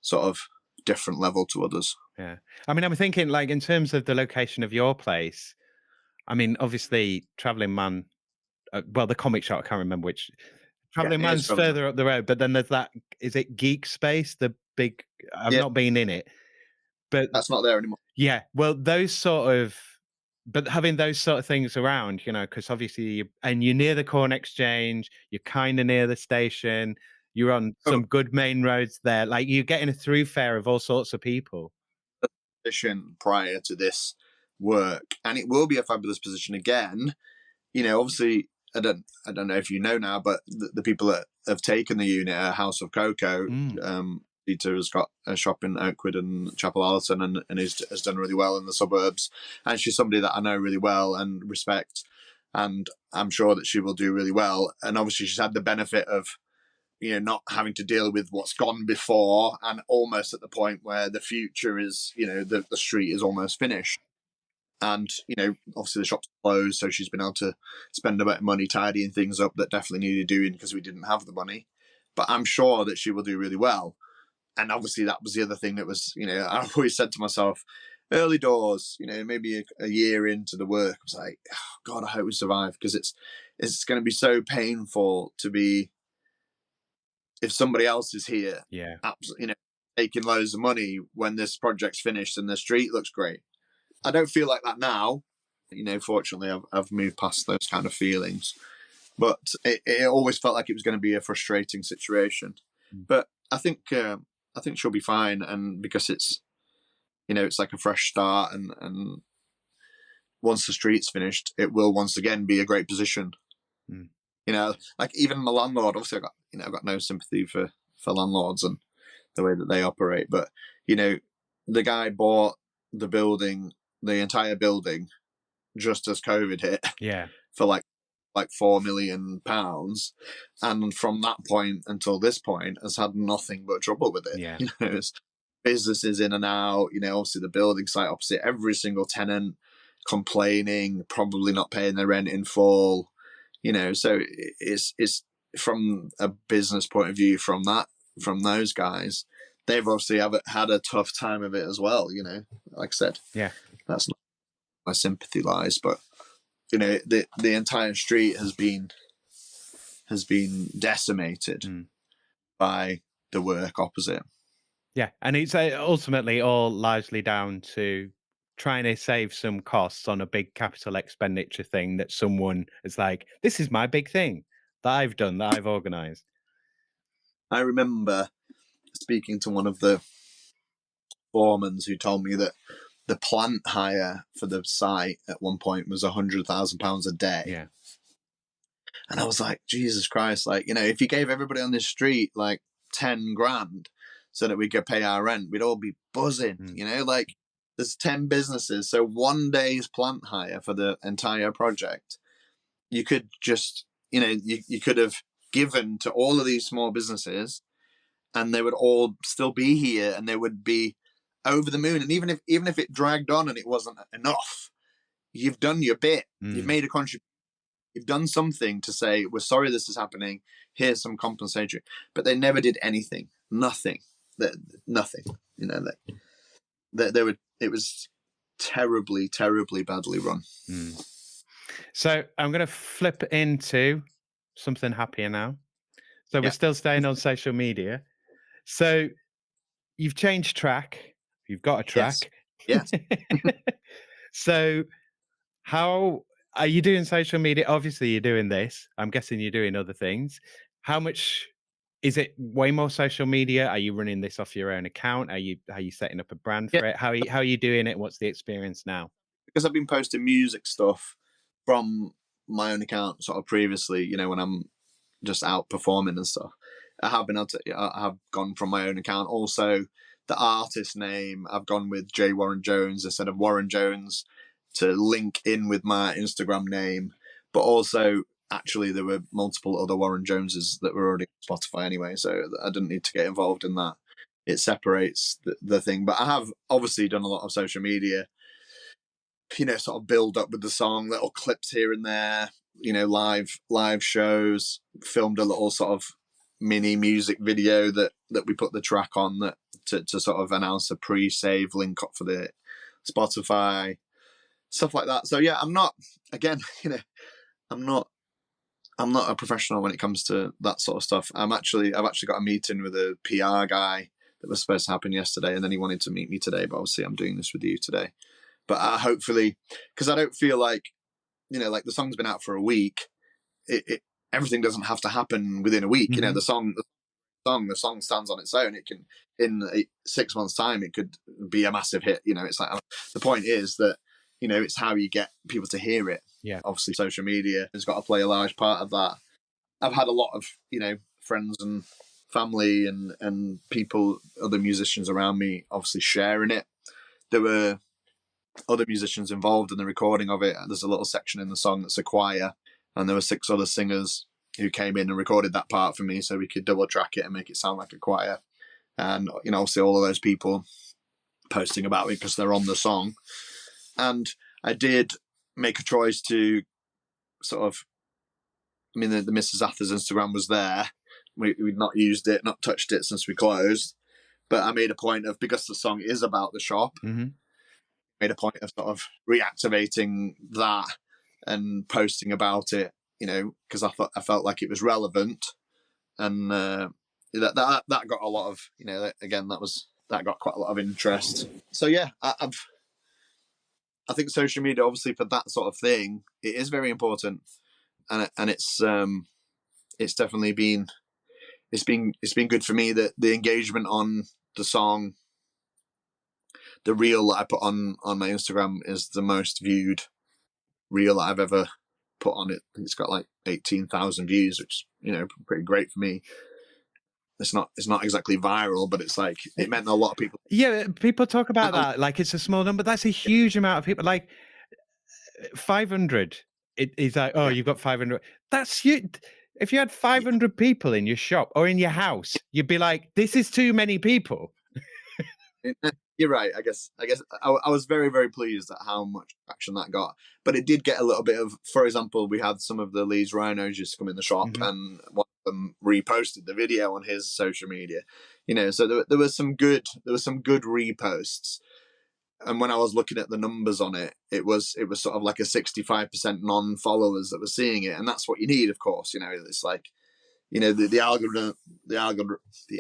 sort of different level to others. yeah. I mean, I'm thinking like in terms of the location of your place. I mean, obviously, Traveling Man. Well, the comic shop. I can't remember which. Yeah, Traveling it is Man's from further up the road, but then there's that. Is it Geek Space? The big. I've yeah, not been in it, but that's not there anymore. yeah. Well, those sort of. But having those sort of things around, because obviously, you're near the Corn Exchange, you're kind of near the station, you're on Oh, some good main roads there. Like you're getting a thoroughfare of all sorts of people. position prior to this work, and it will be a fabulous position again. You know, obviously, I don't know if you know now, but the people that have taken the unit are House of Cocoa. Mm, Peter has got a shop in Oakwood and Chapel Allerton, and has done really well in the suburbs. And she's somebody that I know really well and respect, and I'm sure that she will do really well. And obviously, she's had the benefit of, not having to deal with what's gone before, and almost at the point where the future is, the street is almost finished. And, obviously the shop's closed, so she's been able to spend a bit of money tidying things up that definitely needed doing because we didn't have the money. But I'm sure that she will do really well. And obviously that was the other thing that was, I always said to myself, early doors, maybe a year into the work, I was like, oh, God, I hope we survive, because it's going to be so painful to be, if somebody else is here, yeah. taking loads of money when this project's finished and the street looks great. I don't feel like that now. Fortunately, I've moved past those kind of feelings. But it always felt like it was going to be a frustrating situation. Mm. But I think she'll be fine, and because it's like a fresh start, and once the street's finished, it will once again be a great position. Mm. Like even my landlord. Obviously, I've got no sympathy for landlords and the way that they operate, but the guy bought the building, the entire building, just as COVID hit, Yeah. for like £4 million, and from that point until this point has had nothing but trouble with it. Yeah. It's businesses in and out. Obviously the building site opposite, every single tenant complaining, probably not paying their rent in full. So it's from a business point of view, from those guys, they've obviously had a tough time of it as well. Like I said, Yeah. that's not where my sympathy lies, but the entire street has been decimated by the work opposite. Yeah. And it's ultimately all largely down to trying to save some costs on a big capital expenditure thing that someone is like, this is my big thing that I've done, that I've organized. I remember speaking to one of the foremen who told me that the plant hire for the site at one point was £100,000 a day. Yeah. And I was like, Jesus Christ, like, if you gave everybody on this street like 10 grand so that we could pay our rent, we'd all be buzzing. Like, there's 10 businesses, so one day's plant hire for the entire project, you could just, you could have given to all of these small businesses, and they would all still be here, and they would be over the moon. And even if it dragged on and it wasn't enough, you've done your bit. You've made a contribution. You've done something to say, we're sorry this is happening, here's some compensatory. But they never did anything. Nothing. Nothing. It was terribly, terribly badly run. So I'm going to flip into something happier now. So we're still staying on social media. So you've changed track. You've got a track. Yes. So how are you doing social media? Obviously, you're doing this. I'm guessing you're doing other things. How much is it? Way more social media? Are you running this off your own account? Are you setting up a brand for it? How are you doing it? What's the experience now? Because I've been posting music stuff from my own account sort of previously, when I'm just out performing and stuff. I have gone from my own account. Also, the artist name, I've gone with J. Warren Jones instead of Warren Jones, to link in with my Instagram name. But also, actually there were multiple other Warren Joneses that were already on Spotify anyway, so I didn't need to get involved in that. It separates the thing. But I have obviously done a lot of social media, sort of build up with the song, little clips here and there, live shows, filmed a little sort of mini music video that we put the track on, that to sort of announce a pre-save link up for the Spotify, stuff like that. So yeah, I'm not, again, I'm not a professional when it comes to that sort of stuff. I've actually got a meeting with a PR guy that was supposed to happen yesterday, and then he wanted to meet me today, but obviously I'm doing this with you today. But hopefully, because I don't feel like, like the song's been out for a week, everything doesn't have to happen within a week. Mm-hmm. The song stands on its own. It can, in 6 months' time, it could be a massive hit. It's like, the point is that, it's how you get people to hear it. Yeah. Obviously, social media has got to play a large part of that. I've had a lot of, friends and family and people, other musicians around me, obviously sharing it. There were other musicians involved in the recording of it. There's a little section in the song that's a choir, and there were 6 other singers who came in and recorded that part for me, so we could double track it and make it sound like a choir. And obviously all of those people posting about it because they're on the song. And I did make a choice to sort of, the Mrs Atha's Instagram was there. We'd not used it, not touched it since we closed. But I made a point of, because the song is about the shop, Mm-hmm. made a point of sort of reactivating that and posting about it, because I felt like it was relevant, and that got a lot of, again, that got quite a lot of interest. So yeah, I think social media, obviously, for that sort of thing, it is very important, and it's definitely been good for me, that the engagement on the song, the reel that I put on my Instagram is the most viewed reel that I've ever put on it. I think it's got like 18,000 views, which is pretty great for me. It's not exactly viral, but it's like, it meant a lot of people. Yeah, people talk about that like it's a small number. That's a huge amount of people. Like 500. It's like, oh, you've got 500. That's huge. If you had 500 people in your shop or in your house, you'd be like, this is too many people. You're right. I guess I was very, very pleased at how much action that got. But it did get a little bit of, for example, we had some of the Leeds Rhinos just come in the shop, Mm-hmm. and one of them reposted the video on his social media. So there was some good reposts. And when I was looking at the numbers on it, it was sort of like a 65% non-followers that were seeing it, and that's what you need, of course. It's like, the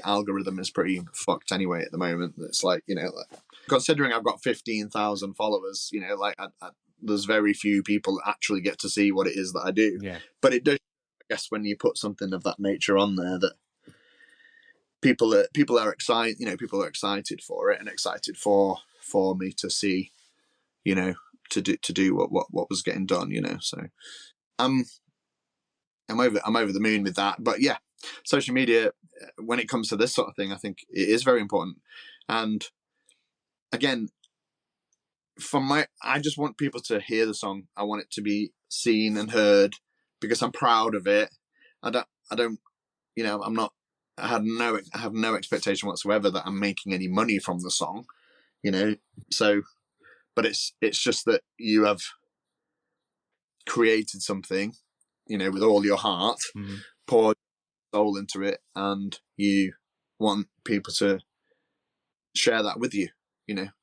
algorithm is pretty fucked anyway at the moment. It's like, considering I've got 15,000 followers, there's very few people that actually get to see what it is that I do. Yeah. But it does, I guess, when you put something of that nature on there, that people are excited. People are excited for it, and excited for me to see, to do what was getting done. So I'm over the moon with that. But yeah, social media, when it comes to this sort of thing, I think it is very important. And again, I just want people to hear the song. I want it to be seen and heard, because I'm proud of it. I don't, I'm not. I have no expectation whatsoever that I'm making any money from the song. So, but it's just that you have created something, with all your heart, Mm-hmm. poured soul into it, and you want people to share that with you,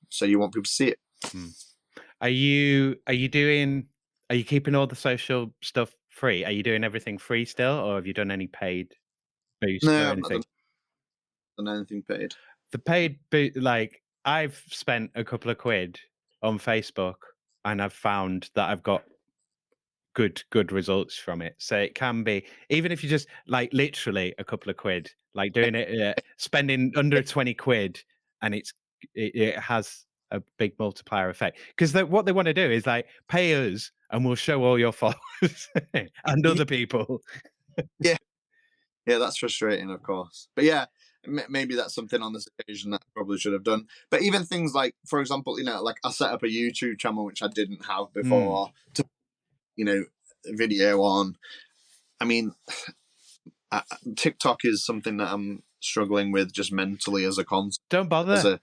so you want people to see it. Are you keeping all the social stuff free? Are you doing everything free still, or have you done any paid boost or No, I've not anything? done anything paid. The paid boot, like I've spent a couple of quid on Facebook, and I've found that I've got good results from it. So it can be, even if you just like literally a couple of quid, like doing it, spending under 20 quid, and it has a big multiplier effect. Because what they want to do is like pay us, and we'll show all your followers and other people. Yeah, that's frustrating, of course. But yeah, maybe that's something on this occasion that I probably should have done. But even things like, for example, like I set up a YouTube channel which I didn't have before, to video on. I mean, TikTok is something that I'm struggling with just mentally as a concept. Don't bother. As a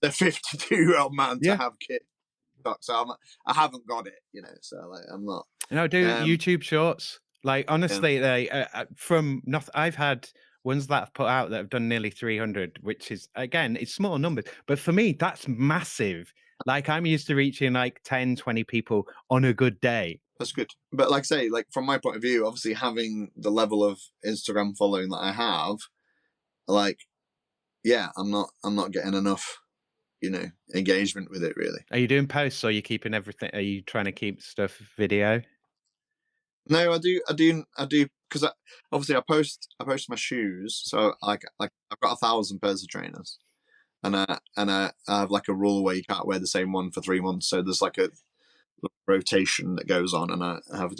52-year-old man to Yeah. have TikTok, so I haven't got it, So like, I'm not. No, do YouTube Shorts. Like honestly, they from nothing. I've had ones that I've put out that have done nearly 300, which is again, it's small numbers, but for me, that's massive. Like I'm used to reaching like 10, 20 people on a good day. That's good. But like I say, like from my point of view, obviously having the level of Instagram following that I have, like, yeah, I'm not getting enough, engagement with it really. Are you doing posts or are you keeping everything? Are you trying to keep stuff video? No, I do, because obviously I post my shoes. So like I've got 1,000 pairs of trainers, and I have like a rule where you can't wear the same one for 3 months. So there's like a rotation that goes on, and I have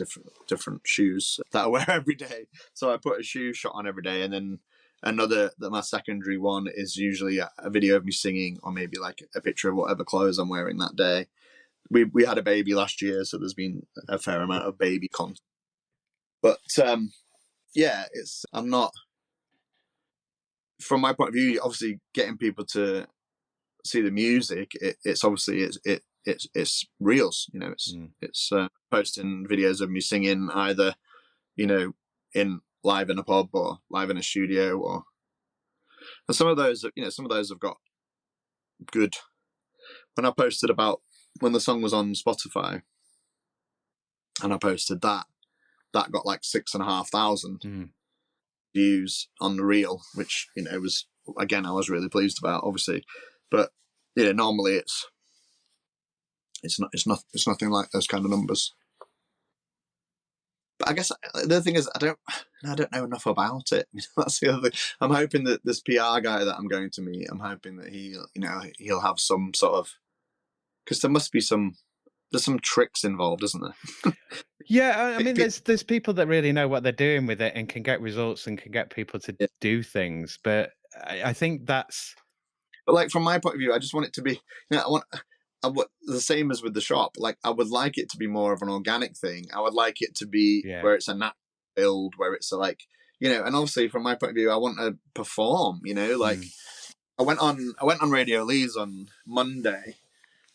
different shoes that I wear every day. So I put a shoe shot on every day, and then my secondary one is usually a video of me singing, or maybe like a picture of whatever clothes I'm wearing that day. We had a baby last year, so there's been a fair amount of baby content. But yeah, I'm not, from my point of view, obviously getting people to see the music. It's obviously it's reels, it's posting videos of me singing either, in live in a pub or live in a studio, and some of those have got good. When I posted about when the song was on Spotify, and I posted that got like 6,500 views on the reel, which was, again, I was really pleased about, obviously. But normally it's nothing like those kind of numbers. But I guess the other thing is I don't know enough about it. That's the other thing. I'm hoping that this PR guy that I'm going to meet, I'm hoping that he'll have some sort of, because there's some tricks involved, isn't there? Yeah, I mean, there's people that really know what they're doing with it and can get results and can get people to do things. But I think that's. But like from my point of view, I just want it to be. I want the same as with the shop. Like I would like it to be more of an organic thing. I would like it to be where it's a natural build, where it's like, and obviously from my point of view, I want to perform. Like I went on Radio Leeds on Monday,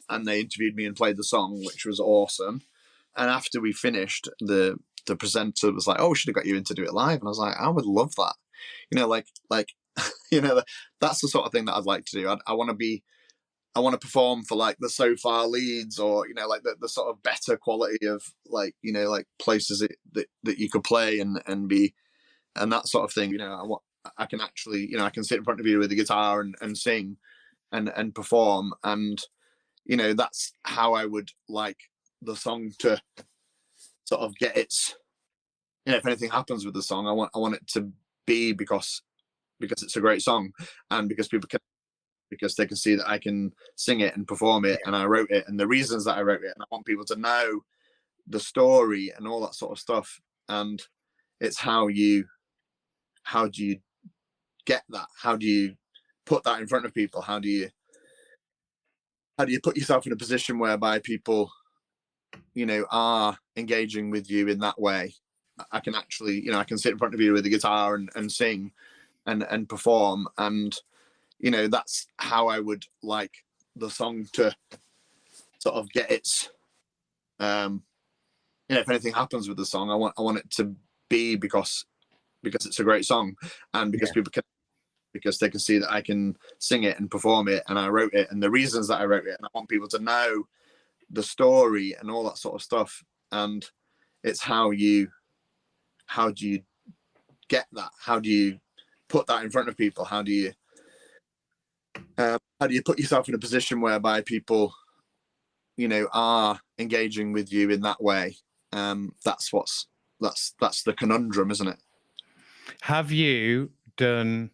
and they interviewed me and played the song, which was awesome. And after we finished, the presenter was like, "Oh, we should have got you in to do it live." And I was like, "I would love that." That's the sort of thing that I'd like to do. I want to perform for like the So Far Leeds, or like the sort of better quality of like places that you could play and be, and that sort of thing. I can actually, I can sit in front of you with a guitar and sing and perform, and that's how I would like the song to sort of get its, if anything happens with the song, I want it to be because it's a great song, and because they can see that I can sing it and perform it, and I wrote it, and the reasons that I wrote it, and I want people to know the story and all that sort of stuff. And it's how do you get that? How do you put that in front of people? How do you put yourself in a position whereby people, are engaging with you in that way? I can actually, I can sit in front of you with a guitar and sing and perform, and that's how I would like the song to sort of get its, if anything happens with the song, I want it to be because it's a great song, and because because they can see that I can sing it and perform it, and I wrote it, and the reasons that I wrote it, and I want people to know the story and all that sort of stuff. And it's how do you get that? How do you put that in front of people? How do you put yourself in a position whereby people, are engaging with you in that way? That's the conundrum, isn't it? Have you done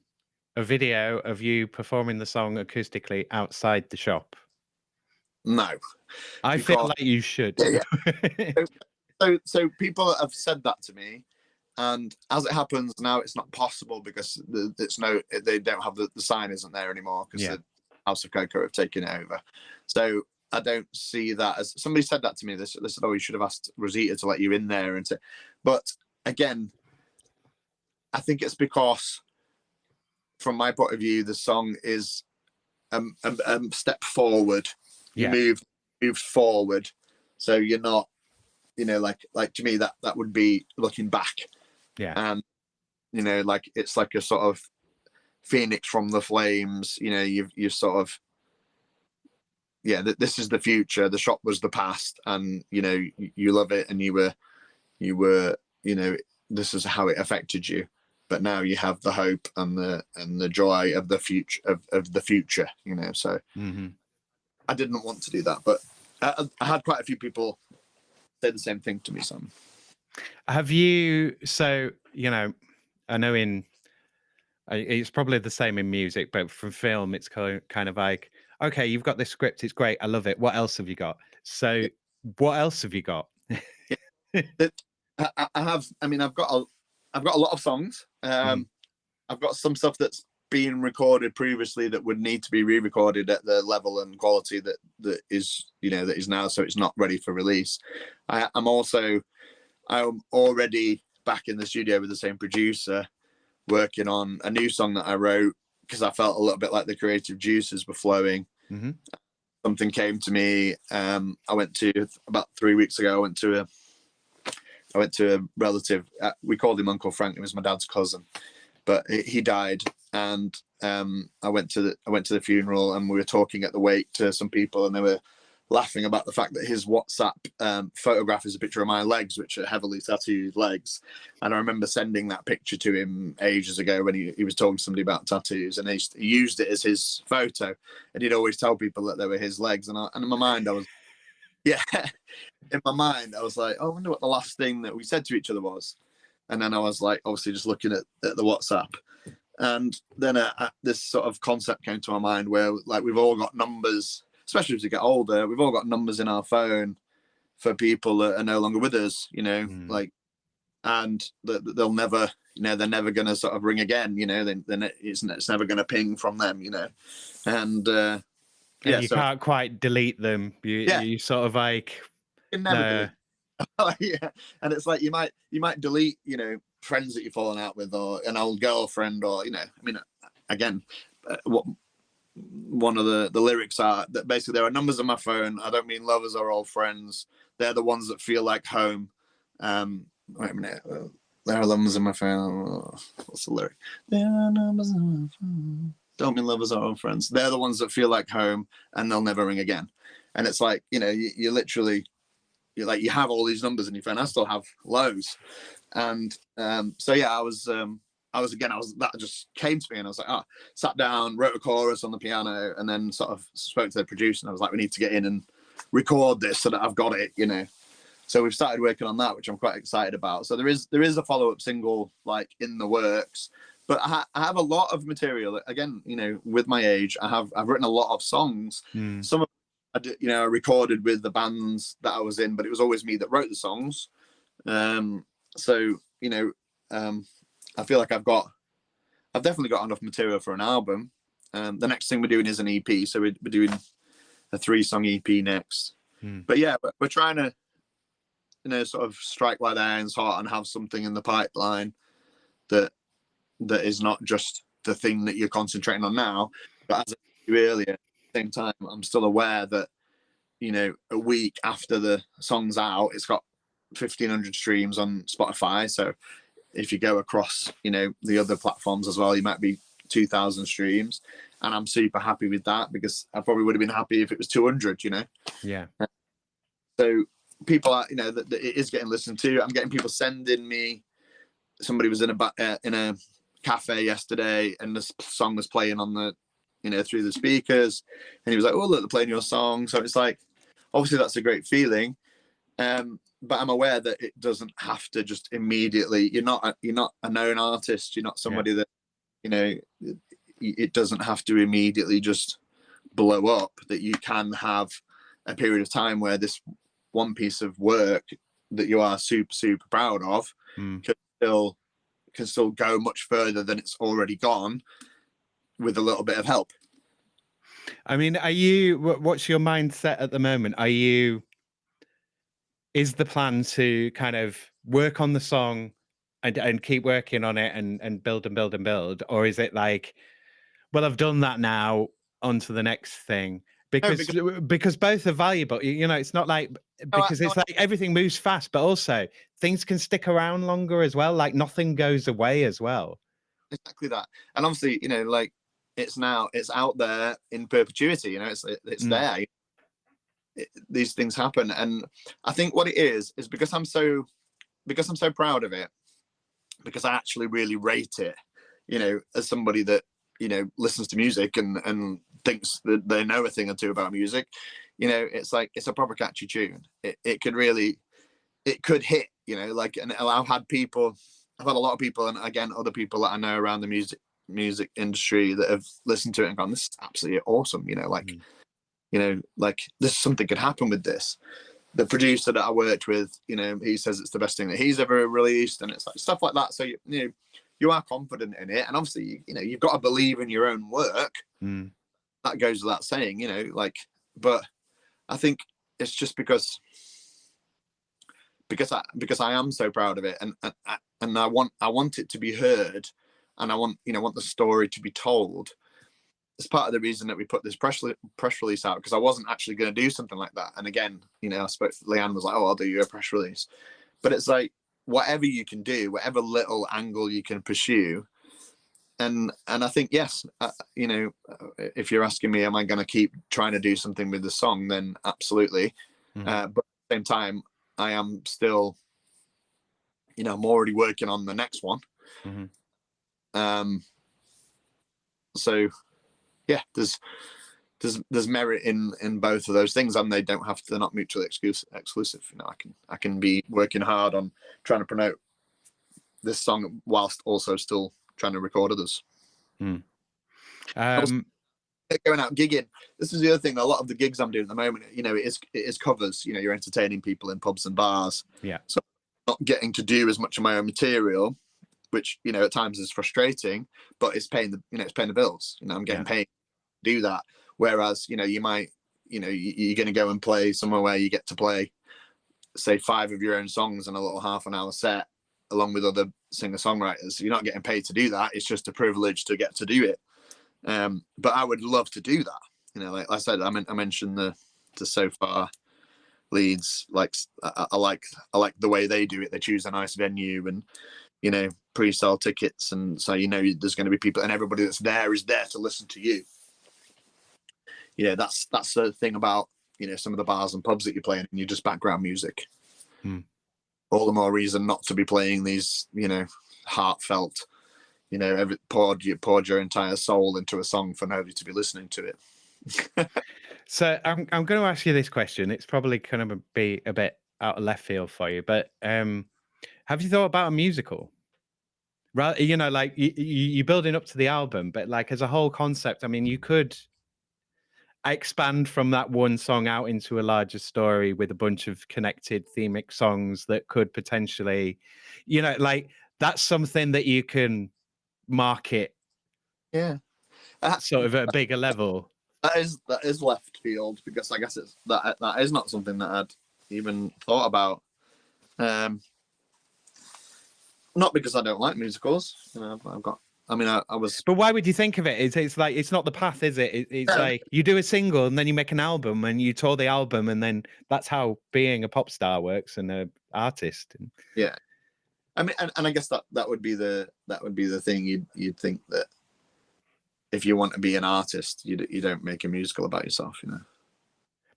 a video of you performing the song acoustically outside the shop? No. I feel like you should. Yeah. So people have said that to me, and as it happens now, it's not possible because they don't have the sign isn't there anymore, because the House of Cocoa have taken it over. So I don't see that as, somebody said that to me. They said, "Oh, you should have asked Rosita to let you in there," but again, I think it's because, from my point of view, the song is a step forward. You moved forward, so you're not, like to me that would be looking back. Yeah. And like it's like a sort of phoenix from the flames. You've sort of, this is the future. The shop was the past, and you love it, and you were this is how it affected you. But now you have the hope and the joy of the future of the future. So I didn't want to do that, but I had quite a few people say the same thing to me. Sam, have you? So I know it's probably the same in music, but from film, it's kind of like, okay, you've got this script, it's great, I love it. What else have you got? So, what else have you got? I have. I mean, I've got a lot of songs. I've got some stuff that's been recorded previously that would need to be re-recorded at the level and quality that is now, so it's not ready for release. I'm already back in the studio with the same producer, working on a new song that I wrote because I felt a little bit like the creative juices were flowing. Something came to me. I went to, about 3 weeks ago, I went to a relative. We called him Uncle Frank. It was my dad's cousin, but he died. And I went to the funeral, and we were talking at the wake to some people, and they were laughing about the fact that his WhatsApp photograph is a picture of my legs, which are heavily tattooed legs. And I remember sending that picture to him ages ago when he was talking to somebody about tattoos, and he used it as his photo, and he'd always tell people that they were his legs. And in my mind, I was, in my mind, I was like, oh, I wonder what the last thing that we said to each other was. And then I was like, obviously just looking at the WhatsApp. And then this sort of concept came to my mind where, like, we've all got numbers, especially as we get older, we've all got numbers in our phone for people that are no longer with us, like, and they'll never, they're never going to sort of ring again, then it's never going to ping from them, and you can't quite delete them. You sort of like, you can never delete. And it's like you might delete, friends that you've fallen out with, or an old girlfriend, or I mean, again, what one of the lyrics are that basically there are numbers on my phone. I don't mean lovers or old friends. They're the ones that feel like home. Wait a minute. There are numbers in my phone. What's the lyric? There are numbers in my phone. Don't mean lovers or old friends. They're the ones that feel like home, and they'll never ring again. And it's like, you literally, you have all these numbers in your phone. I still have loads. And so yeah, I was that just came to me, and I was like, sat down, wrote a chorus on the piano, and then sort of spoke to the producer, and I was like, we need to get in and record this so that I've got it, So we've started working on that, which I'm quite excited about. So there is a follow-up single like in the works, but I have a lot of material. Again, with my age, I've written a lot of songs. Some of I recorded with the bands that I was in, but it was always me that wrote the songs. So I feel like I've definitely got enough material for an album. The next thing we're doing is an EP, so we're doing a 3-song EP next. But yeah, we're trying to sort of strike while the iron's hot and have something in the pipeline that is not just the thing that you're concentrating on now, but as I said earlier, at the same time, I'm still aware that a week after the song's out, it's got 1,500 streams on Spotify. So if you go across, the other platforms as well, you might be 2,000 streams, and I'm super happy with that, because I probably would have been happy if it was 200. Yeah. So people are, that it is getting listened to. I'm getting people sending me. Somebody was in a cafe yesterday, and the song was playing on the, through the speakers, and he was like, "Oh, look, they're playing your song." So it's like, obviously that's a great feeling. But I'm aware that it doesn't have to just immediately. You're not a known artist. You're not somebody that, it doesn't have to immediately just blow up. That you can have a period of time where this one piece of work that you are super, super proud of can still go much further than it's already gone, with a little bit of help. I mean, what's your mindset at the moment? Is the plan to kind of work on the song, and keep working on it and build and build and build, or is it like, well, I've done that now, on to the next thing? No, Because both are valuable. You know, it's not like, because no, it's like everything moves fast, but also things can stick around longer as well. Like nothing goes away as well. exactly that. And obviously, you know, like it's out there in perpetuity. You know, it's Mm, there. These things happen, and I think what it is because I'm so proud of it, because I actually really rate it. You know, as somebody that, you know, listens to music and thinks that they know a thing or two about music. You know, it's like it's a proper catchy tune. It could really, it could hit. You know, like, and I've had a lot of people, and again other people that I know around the music industry that have listened to it and gone, "This is absolutely awesome." You know, like, mm, you know, like this something could happen with this. The producer that I worked with, you know, he says it's the best thing that he's ever released, and it's like stuff like that. So you know, you are confident in it, and obviously, you know, you've got to believe in your own work. mm, That goes without saying, you know, like, but I think it's just because I am so proud of it, and I want it to be heard, and I want, you know, want the story to be told. It's part of the reason that we put this press release out, because I wasn't actually going to do something like that. And again, you know, I spoke to Leanne, was like, "Oh, I'll do you a press release," but it's like whatever you can do, whatever little angle you can pursue. And I think, yes, you know, if you're asking me, am I going to keep trying to do something with the song? Then absolutely. mm. But at the same time, I am still, you know, I'm already working on the next one. Mm-hmm. So yeah, there's merit in both of those things, and they're not mutually exclusive. You know, I can be working hard on trying to promote this song whilst also still trying to record others. Mm. Going out gigging, this is the other thing. A lot of the gigs I'm doing at the moment, you know, it is covers. You know, you're entertaining people in pubs and bars. Yeah. So I'm not getting to do as much of my own material, which, you know, at times is frustrating, but it's paying the bills. You know, I'm getting paid to do that. Whereas, you know, you might, you know, you're going to go and play somewhere where you get to play, say, 5 of your own songs in a little half an hour set, along with other singer songwriters. You're not getting paid to do that. It's just a privilege to get to do it. But I would love to do that. You know, like I said, I mentioned the So Far Leeds. Like I like the way they do it. They choose a nice venue, and, you know, pre-sell tickets, and so, you know, there's going to be people, and everybody that's there is there to listen to you. You know, that's the thing about, you know, some of the bars and pubs that you're playing, and you're just background music. All the more reason not to be playing these, you know, heartfelt, you know, poured your entire soul into a song for nobody to be listening to it. So I'm going to ask you this question. It's probably going to be a bit out of left field for you, but have you thought about a musical? Right, you know, like you're building up to the album, but like as a whole concept, I mean, you could expand from that one song out into a larger story with a bunch of connected themic songs that could potentially, you know, like that's something that you can market Yeah, sort of at a bigger level. that is left field, because I guess it's that is not something that I'd even thought about. Not because I don't like musicals. You know, I've got. I mean, I was. But why would you think of it? It's like, it's not the path, is it? It's like you do a single and then you make an album and you tour the album, and then that's how being a pop star works and an artist. Yeah, I mean, and I guess that would be the thing. You'd think that if you want to be an artist, you don't make a musical about yourself, you know.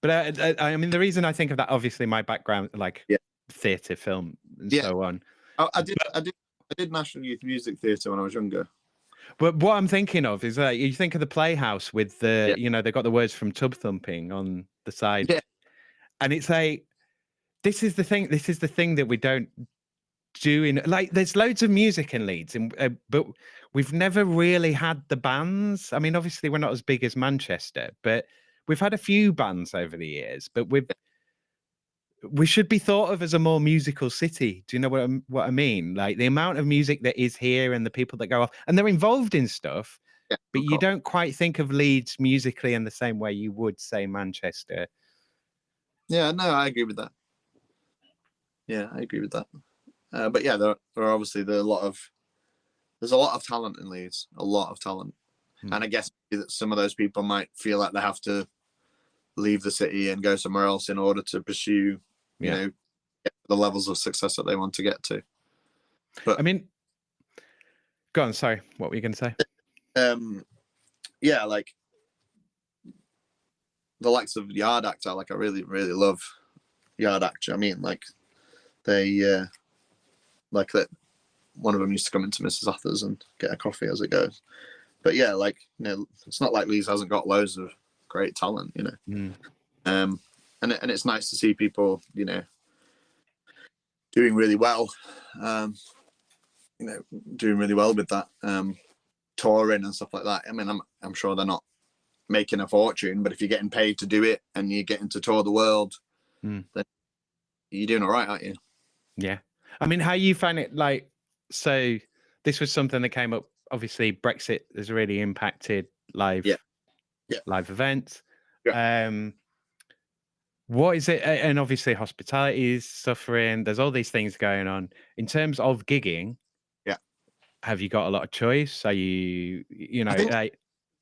But I mean, the reason I think of that, obviously, my background, like theatre, film, and so on. I did National Youth Music Theatre when I was younger. But what I'm thinking of is you think of the Playhouse with the, you know, they got the words from Tub Thumping on the side, and it's like, this is the thing that we don't do in, like, there's loads of music in Leeds, and but we've never really had the bands. I mean, obviously we're not as big as Manchester, but we've had a few bands over the years, but we should be thought of as a more musical city. Do you know what I mean? Like the amount of music that is here and the people that go off and they're involved in stuff, but you don't quite think of Leeds musically in the same way you would say Manchester. Yeah, no, I agree with that. Yeah, I agree with that. But yeah, there are obviously there's a lot of talent in Leeds, a lot of talent, and I guess that some of those people might feel like they have to leave the city and go somewhere else in order to pursue, you know, the levels of success that they want to get to. But I mean, go on. Sorry, what were you going to say? Yeah, like the likes of Yard Act, I really, really love Yard Act. I mean, like they, like that. One of them used to come into Mrs Atha's and get a coffee as it goes. But yeah, like, you know, it's not like Leeds hasn't got loads of great talent, you know. And it's nice to see people, you know, doing really well. You know, doing really well with that, touring and stuff like that. I mean, I'm sure they're not making a fortune, but if you're getting paid to do it and you're getting to tour the world, then you're doing all right, aren't you? Yeah. I mean, how you find it, like, so this was something that came up, obviously Brexit has really impacted live events. What is it? And obviously hospitality is suffering. There's all these things going on. In terms of gigging, have you got a lot of choice? Are you, you know, like,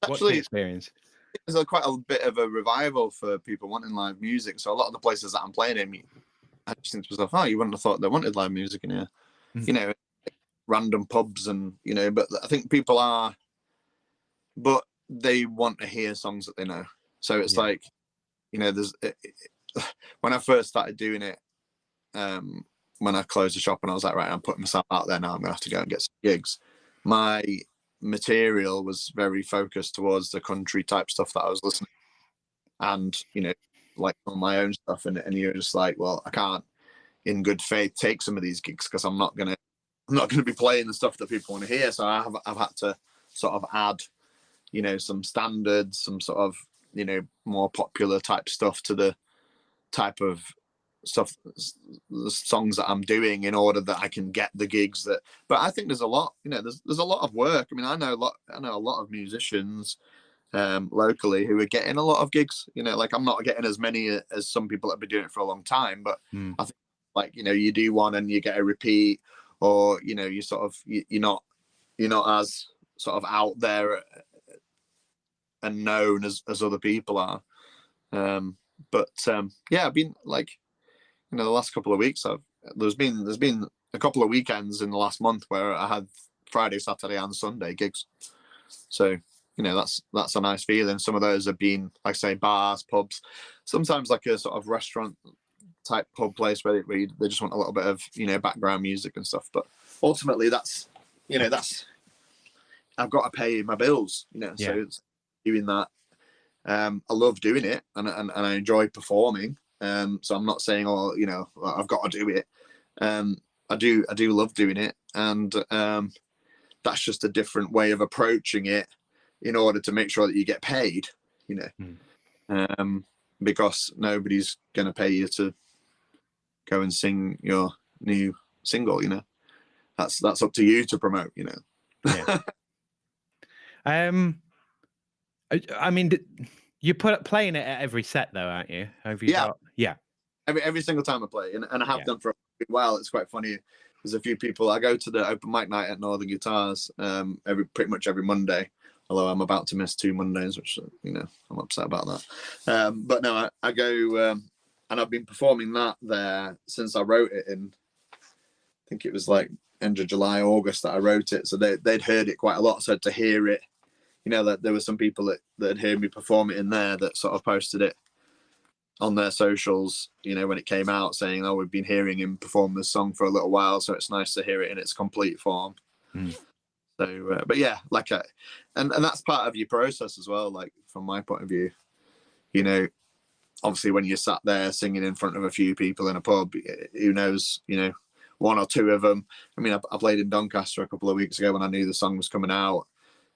what's the experience? There's quite a bit of a revival for people wanting live music. So a lot of the places that I'm playing in, I just think to myself, oh, you wouldn't have thought they wanted live music in here. You know, random pubs and, you know, but I think people are, but they want to hear songs that they know. So it's like, you know, when I first started doing it, when I closed the shop and I was like, right, I'm putting myself out there now, I'm going to have to go and get some gigs. My material was very focused towards the country type stuff that I was listening to. And, you know, like on my own stuff. And you're just like, well, I can't in good faith take some of these gigs because I'm not going to be playing the stuff that people want to hear. So I've had to sort of add, you know, some standards, some sort of, you know, more popular type stuff to the type of stuff, the songs that I'm doing in order that I can get the gigs that. But I think there's a lot, you know, there's a lot of work. I mean, I know a lot of musicians locally who are getting a lot of gigs. You know, like I'm not getting as many as some people that have been doing it for a long time, but I think, like, you know, you do one and you get a repeat, or, you know, you sort of you're not as sort of out there and known as other people are. But yeah, I've been, like, you know, the last couple of weeks there's been a couple of weekends in the last month where I had Friday, Saturday and Sunday gigs. So, you know, that's a nice feeling. Some of those have been, like I say, bars, pubs, sometimes like a sort of restaurant type pub place where they just want a little bit of, you know, background music and stuff. But ultimately that's I've got to pay my bills, you know. So it's doing that. I love doing it and I enjoy performing. So I'm not saying, oh, you know, I've got to do it. I do love doing it, and that's just a different way of approaching it in order to make sure that you get paid, you know. Because nobody's going to pay you to go and sing your new single, you know. That's up to you to promote, you know. I mean, you're playing it at every set though, aren't you? Have you got? Every single time I play, and I have done for a while. It's quite funny. There's a few people. I go to the open mic night at Northern Guitars pretty much every Monday. Although I'm about to miss 2 Mondays, which, you know, I'm upset about that. But no, I go and I've been performing that there since I wrote it in. I think it was like end of July, August that I wrote it. So they'd heard it quite a lot. So to hear it, you know, that there were some people that had heard me perform it in there that sort of posted it on their socials, you know, when it came out, saying, oh, we've been hearing him perform this song for a little while, so it's nice to hear it in its complete form. So, but yeah, like, and that's part of your process as well. Like, from my point of view, you know, obviously when you're sat there singing in front of a few people in a pub, who knows, you know, 1 or 2 of them. I mean, I played in Doncaster a couple of weeks ago when I knew the song was coming out,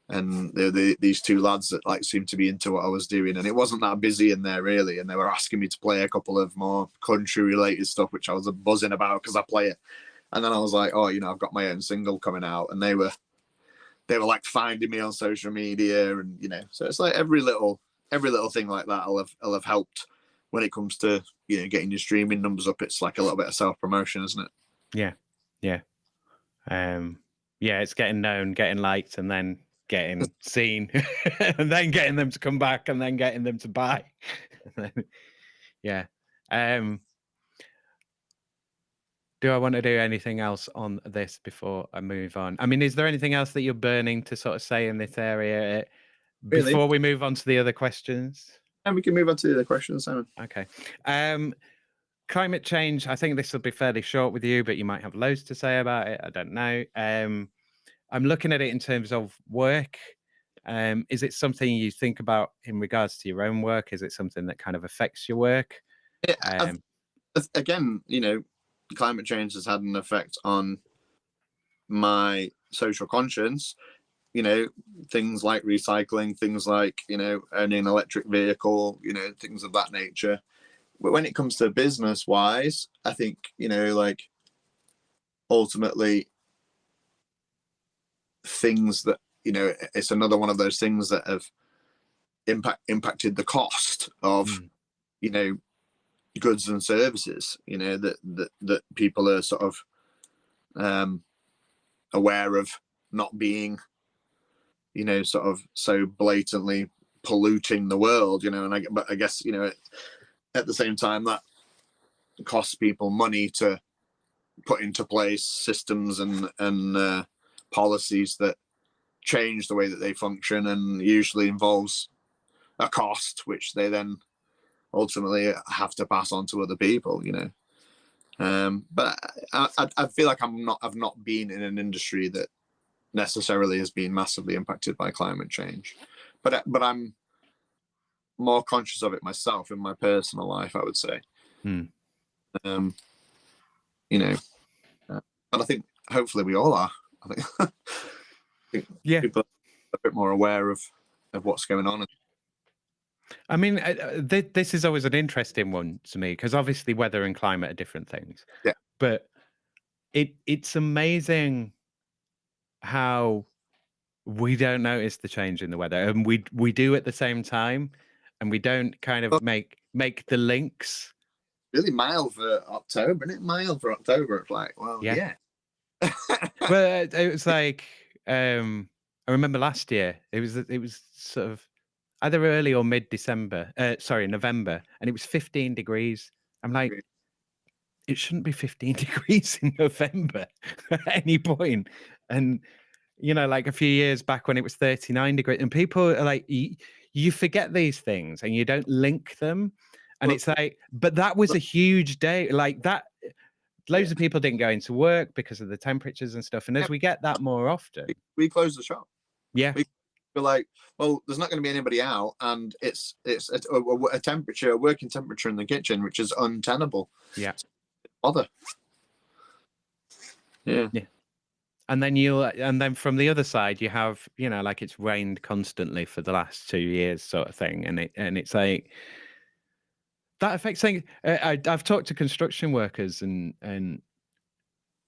and these 2 lads that, like, seemed to be into what I was doing, and it wasn't that busy in there really, and they were asking me to play a couple of more country related stuff, which I was buzzing about because I play it. And then I was like, oh, you know, I've got my own single coming out, and they were like finding me on social media, and, you know, so it's like every little thing like that will have helped when it comes to, you know, getting your streaming numbers up. It's like a little bit of self promotion, isn't it? Yeah. Yeah, it's getting known, getting liked, and then getting seen, and then getting them to come back, and then getting them to buy. Yeah. Do I want to do anything else on this before I move on? I mean, is there anything else that you're burning to sort of say in this area Really? before we move on to the other questions? And we can move on to the other questions, Simon. Okay. Climate change, I think this will be fairly short with you, but you might have loads to say about it. I don't know. I'm looking at it in terms of work. Is it something you think about in regards to your own work? Is it something that kind of affects your work? Yeah, again, climate change has had an effect on my social conscience. Things like recycling, things like owning an electric vehicle, things of that nature. But when it comes to business wise, I think like ultimately things that it's another one of those things that have impacted the cost of goods and services that people are sort of aware of not being sort of so blatantly polluting the world, but I guess at the same time that costs people money to put into place systems and policies that change the way that they function, and usually involves a cost which they then ultimately have to pass on to other people. But I feel like I've not been in an industry that necessarily has been massively impacted by climate change, but I'm more conscious of it myself in my personal life, I would say. But I think hopefully we all are. I think Yeah, people are a bit more aware of what's going on. I mean, this is always an interesting one to me because obviously weather and climate are different things. Yeah. But it's amazing how we don't notice the change in the weather, and we do at the same time, and we don't kind of make the links. Really mild for October, isn't it? Mild for October. It's like, well, yeah. Well, it was like I remember last year. It was sort of either early or mid-December. November, and it was 15 degrees. I'm like, it shouldn't be 15 degrees in November at any point. And like a few years back when it was 39 degrees, and people are like, you forget these things and you don't link them. And it's like, but that was a huge day like that. Loads of people didn't go into work because of the temperatures and stuff. And as we get that more often, we close the shop. Yeah. We're like, well, there's not going to be anybody out, and it's a temperature, a working temperature in the kitchen, which is untenable. Yeah. Bother. Yeah. And then from the other side, you have, like it's rained constantly for the last 2 years sort of thing. And it's like, that affects things. I've talked to construction workers and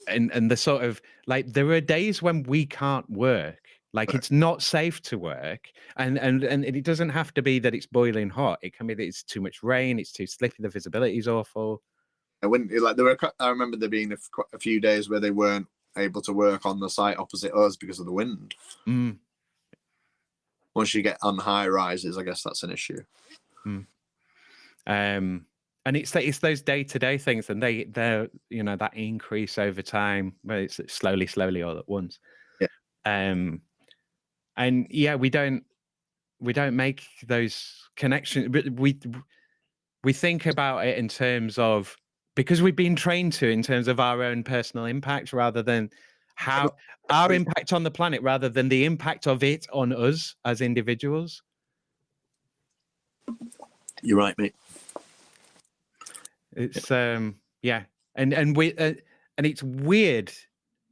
the sort of like, there are days when we can't work. Like it's not safe to work, and it doesn't have to be that it's boiling hot. It can be that it's too much rain, it's too slippy, the visibility is awful. I remember there being a few days where they weren't able to work on the site opposite us because of the wind. Once you get on high rises, I guess that's an issue. And it's those day-to-day things, and they're that increase over time, where it's slowly all at once. And yeah, we don't make those connections, but we think about it in terms of, because we've been trained to, in terms of our own personal impact, rather than how our impact on the planet, rather than the impact of it on us as individuals. You're right, mate. It's yeah, and we and it's weird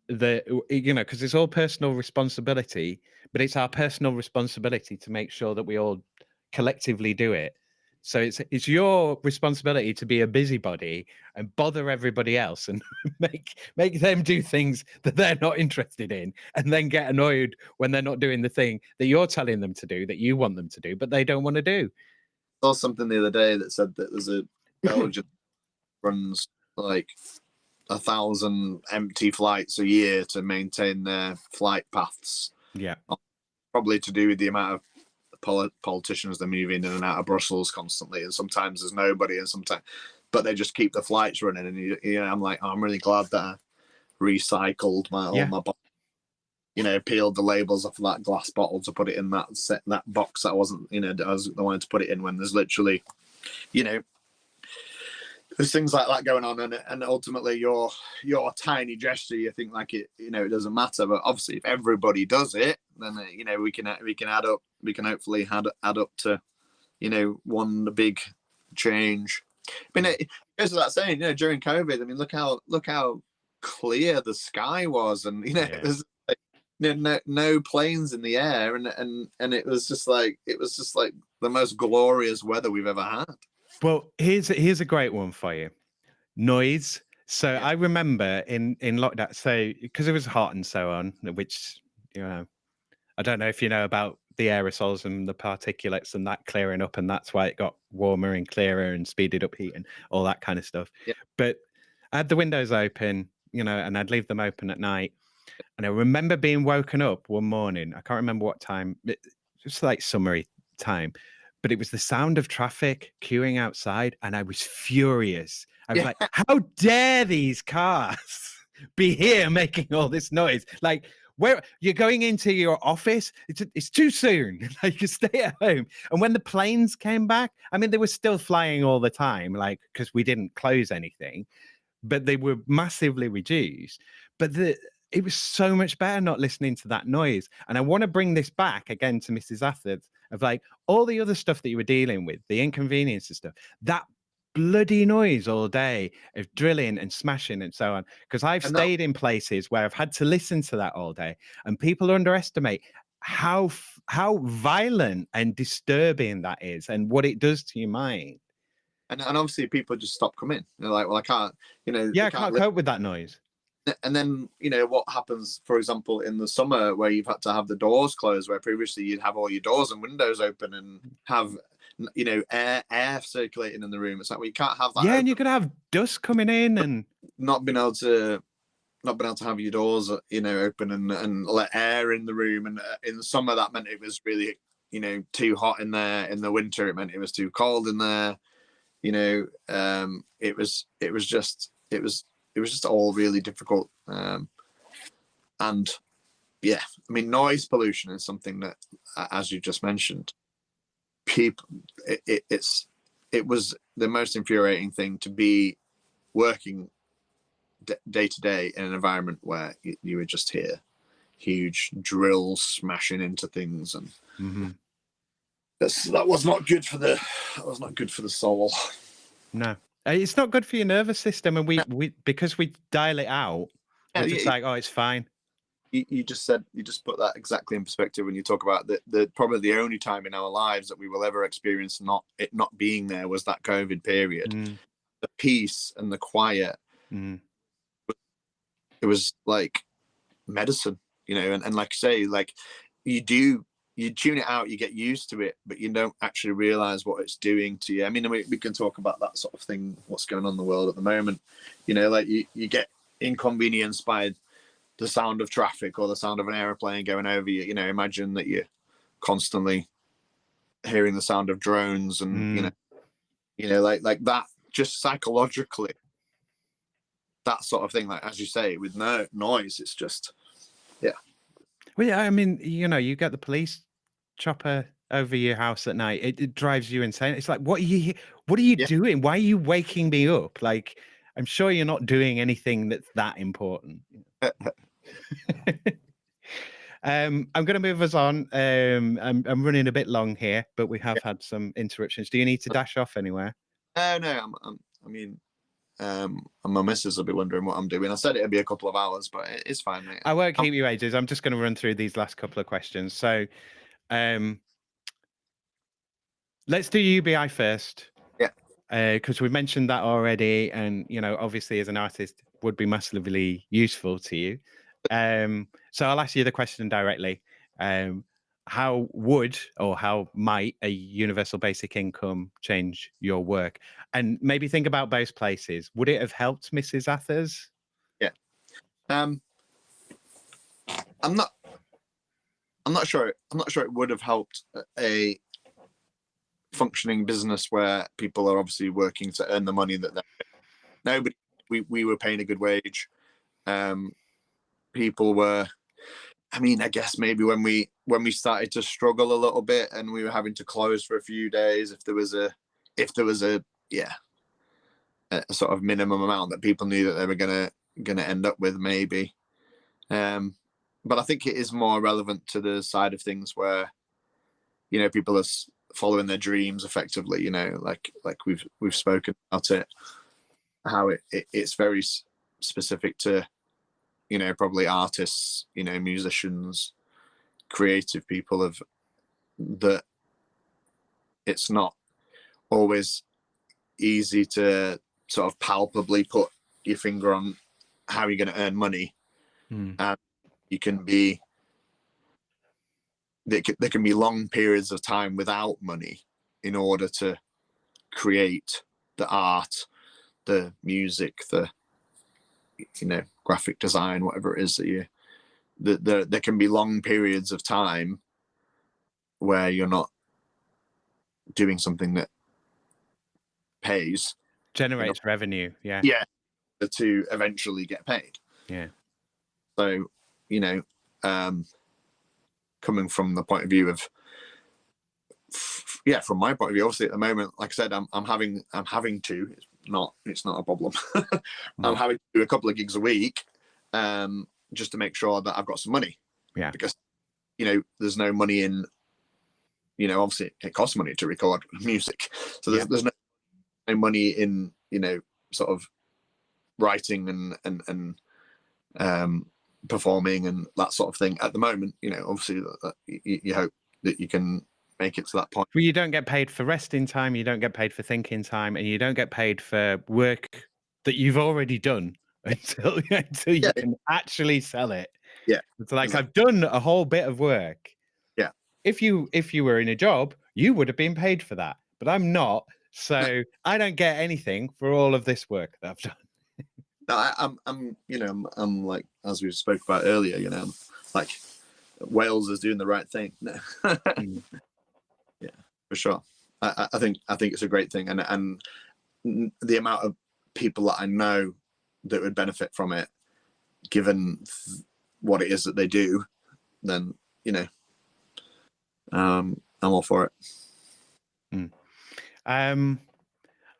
that because it's all personal responsibility, but it's our personal responsibility to make sure that we all collectively do it. So it's your responsibility to be a busybody and bother everybody else and make them do things that they're not interested in, and then get annoyed when they're not doing the thing that you're telling them to do, that you want them to do, but they don't want to do. I saw something the other day that said that there's a Belgian runs like 1,000 empty flights a year to maintain their flight paths. Yeah. Probably to do with the amount of politicians that move in and out of Brussels constantly, and sometimes there's nobody, and sometimes, but they just keep the flights running. And I'm like, oh, I'm really glad that I recycled all my, peeled the labels off of that glass bottle to put it in that box that I wasn't, I wanted to put it in, when there's literally, there's things like that going on, and ultimately your tiny gesture, you think like it doesn't matter, but obviously if everybody does it, then we can add up, we can hopefully add up to one big change. I mean, it goes without saying, during COVID, I mean, look how clear the sky was, and there's like, no planes in the air, and it was just like the most glorious weather we've ever had. Well, here's a great one for you. Noise. So I remember in lockdown, so because it was hot and so on, which, I don't know if you know about the aerosols and the particulates and that clearing up, and that's why it got warmer and clearer and speeded up heat and all that kind of stuff. Yeah. But I had the windows open, and I'd leave them open at night. And I remember being woken up one morning. I can't remember what time. It was like summery time. But it was the sound of traffic queuing outside, and I was furious. I was like, how dare these cars be here making all this noise? Like, where you're going into your office, it's too soon. Like, you stay at home. And when the planes came back, I mean, they were still flying all the time, like, because we didn't close anything, but they were massively reduced. But it was so much better not listening to that noise. And I want to bring this back again to Mrs Atha, of like all the other stuff that you were dealing with, the inconvenience and stuff, that bloody noise all day of drilling and smashing and so on. Because I've stayed in places where I've had to listen to that all day, and people underestimate how violent and disturbing that is and what it does to your mind. And obviously people just stop coming. They're like, well, I can't, I can't cope with that noise. And then, what happens, for example, in the summer where you've had to have the doors closed, where previously you'd have all your doors and windows open and have, air circulating in the room. It's like, well, you can't have that. Yeah, open. and you're going to have dust coming in and not being able to have your doors, open and let air in the room. And in the summer, that meant it was really, too hot in there. In the winter, it meant it was too cold in there. It was just all really difficult. And yeah, I mean, noise pollution is something that, as you just mentioned, people, it was the most infuriating thing to be working day to day in an environment where you would just hear huge drills smashing into things, and that was not good for the soul. No. It's not good for your nervous system, and we because we dial it out, we're just like, oh, it's fine. You just put that exactly in perspective when you talk about the probably the only time in our lives that we will ever experience it not being there was that COVID period. The peace and the quiet, it was like medicine, and like you say, like you tune it out, you get used to it, but you don't actually realize what it's doing to you. I mean, we can talk about that sort of thing, what's going on in the world at the moment. Like you get inconvenienced by the sound of traffic or the sound of an airplane going over you. Imagine that you're constantly hearing the sound of drones and like that, just psychologically, that sort of thing. Like, as you say, with no noise, it's just, yeah. Well, yeah, I mean, you get the police chopper over your house at night. It drives you insane. It's like, what are you doing? Why are you waking me up? Like, I'm sure you're not doing anything that's that important. I'm going to move us on. I'm running a bit long here, but we have had some interruptions. Do you need to dash off anywhere? No, my missus will be wondering what I'm doing. I said it'd be a couple of hours, but it's fine, mate. I won't keep you ages. I'm just going to run through these last couple of questions. So, let's do UBI first. Yeah. Because we mentioned that already, and obviously as an artist would be massively useful to you. So I'll ask you the question directly. How would or how might a universal basic income change your work? And maybe think about both places. Would it have helped Mrs Atha's Um, I'm not. I'm not sure. I'm not sure it would have helped a functioning business where people are obviously working to earn the money that they're. Nobody. We were paying a good wage. People were. I mean, I guess maybe when we started to struggle a little bit and we were having to close for a few days, if there was a sort of minimum amount that people knew that they were gonna end up with, maybe. But I think it is more relevant to the side of things where, you know, people are following their dreams effectively. You know, like we've spoken about it, how it's very specific to, you know, probably artists, you know, musicians, creative people of that. It's not always easy to sort of palpably put your finger on how you're going to earn money. And you can be, there can be long periods of time without money in order to create the art, the music, the, you know, graphic design, whatever it is that you, there can be long periods of time where you're not doing something that pays, generates revenue. Yeah. To eventually get paid. Yeah. So, you know, coming from the point of view of, from my point of view, obviously at the moment, like I said, I'm having to, it's not a problem. I'm having to do a couple of gigs a week, just to make sure that I've got some money. Yeah. Because, you know, there's no money in, you know, obviously it costs money to record music. So there's no money in, you know, sort of writing and performing and that sort of thing at the moment. You know, obviously you hope that you can make it to that point. Well, you don't get paid for resting time, you don't get paid for thinking time, and you don't get paid for work that you've already done until you can actually sell it. Yeah. It's like, exactly. I've done a whole bit of work. Yeah. If you were in a job, you would have been paid for that. But I'm not, so I don't get anything for all of this work that I've done. No, I'm you know, I'm like, as we spoke about earlier, you know, like Wales is doing the right thing. Yeah, for sure. I think it's a great thing, and the amount of people that I know that would benefit from it, given what it is that they do, then, you know, I'm all for it. I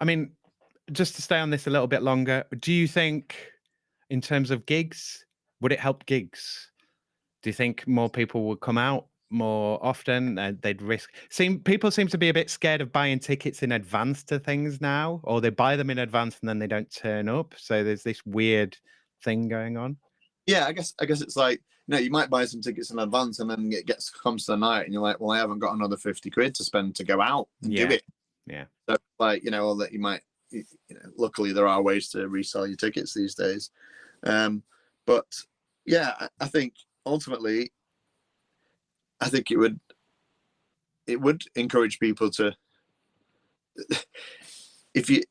mean, just to stay on this a little bit longer, do you think, in terms of gigs, would it help gigs? Do you think more people would come out more often? They'd risk. People seem to be a bit scared of buying tickets in advance to things now, or they buy them in advance and then they don't turn up. So there's this weird thing going on. Yeah, I guess it's like, you know, you might buy some tickets in advance and then it comes to the night and you're like, well, I haven't got another 50 quid to spend to go out and do it. Yeah. So, like, you know, or that you might, you know, luckily there are ways to resell your tickets these days. But yeah, I think ultimately, I think it would encourage people to, if you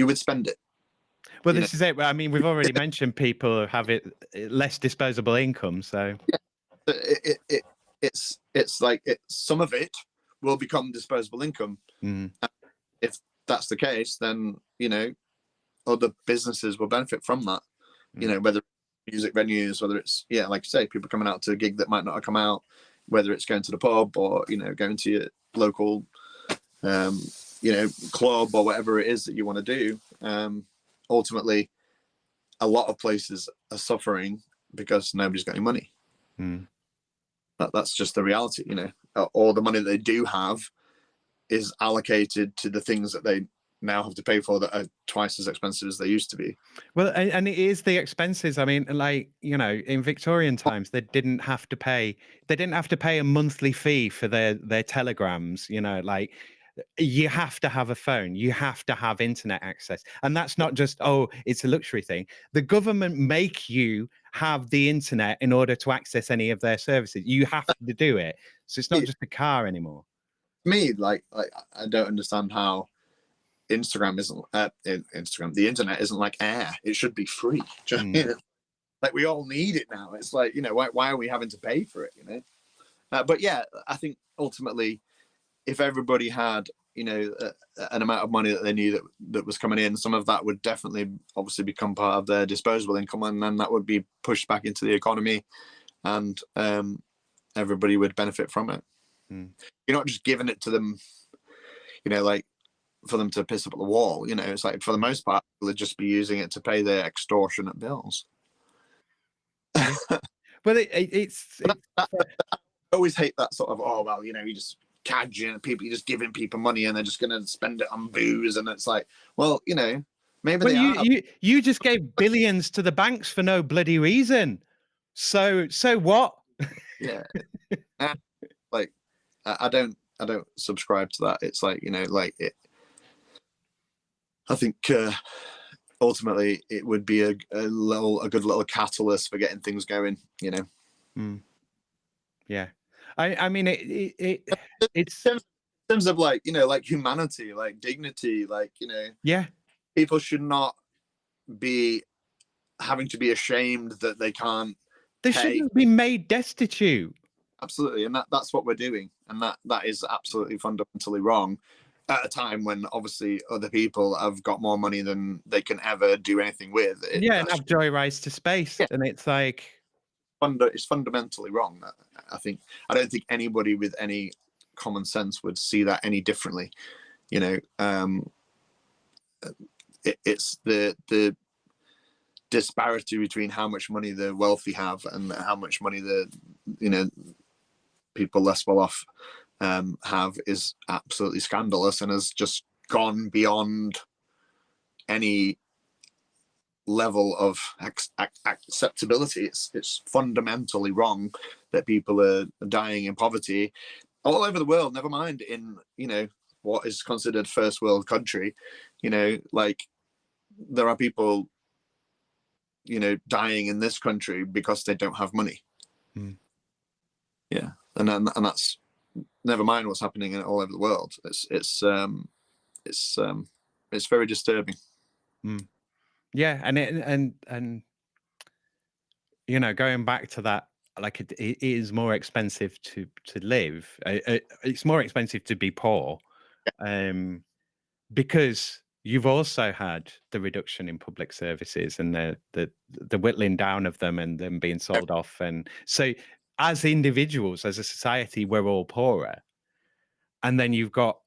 would spend it. Well, this is it. I mean, we've already mentioned people have less disposable income, so it's like some of it will become disposable income. If that's the case, then, you know, other businesses will benefit from that. You know, whether music venues, whether it's, like you say, people coming out to a gig that might not have come out, whether it's going to the pub or, you know, going to your local you know, club or whatever it is that you want to do. Ultimately, a lot of places are suffering because nobody's got any money. That's just the reality. You know, all the money that they do have is allocated to the things that they now have to pay for that are twice as expensive as they used to be. Well, and it is the expenses. I mean, like, you know, in Victorian times, they didn't have to pay a monthly fee for their telegrams. You know, like, you have to have a phone, you have to have internet access, and that's not just, it's a luxury thing. The government make you have the internet in order to access any of their services. You have to do it, so it's not just a car anymore. Me, like I don't understand how Instagram isn't the internet isn't like air. It should be free. Like we all need it now. It's like, why are we having to pay for it? But yeah, I think ultimately, if everybody had, an amount of money that they knew that was coming in, some of that would definitely obviously become part of their disposable income, and then that would be pushed back into the economy, and everybody would benefit from it. You're not just giving it to them, like for them to piss up at the wall. It's like, for the most part, they'll just be using it to pay their extortionate bills. Yeah. Well, it's I always hate that sort of, oh well, you just cadging people, you're just giving people money and they're just going to spend it on booze, and it's like, well, maybe well, they are. you just gave billions to the banks for no bloody reason. So what? Yeah. Like I don't subscribe to that. It's like, I think ultimately it would be a good little catalyst for getting things going. Yeah, I mean it's in terms of like humanity, like dignity, like yeah, people should not be having to be ashamed that they can't. They shouldn't be made destitute. Absolutely, and that's what we're doing, and that is absolutely fundamentally wrong. At a time when obviously other people have got more money than they can ever do anything with. And have joyrides to space, and it's like it's fundamentally wrong. I don't think anybody with any common sense would see that any differently. It's the disparity between how much money the wealthy have and how much money the people less well off have is absolutely scandalous, and has just gone beyond any level of acceptability. It's fundamentally wrong that people are dying in poverty all over the world, never mind in what is considered first world country. Like there are people dying in this country because they don't have money. Yeah, and that's, never mind what's happening all over the world. It's very disturbing. Yeah, and going back to that, like it is more expensive to live. It's more expensive to be poor, because you've also had the reduction in public services and the whittling down of them and them being sold off, and so as individuals, as a society, we're all poorer, and then you've got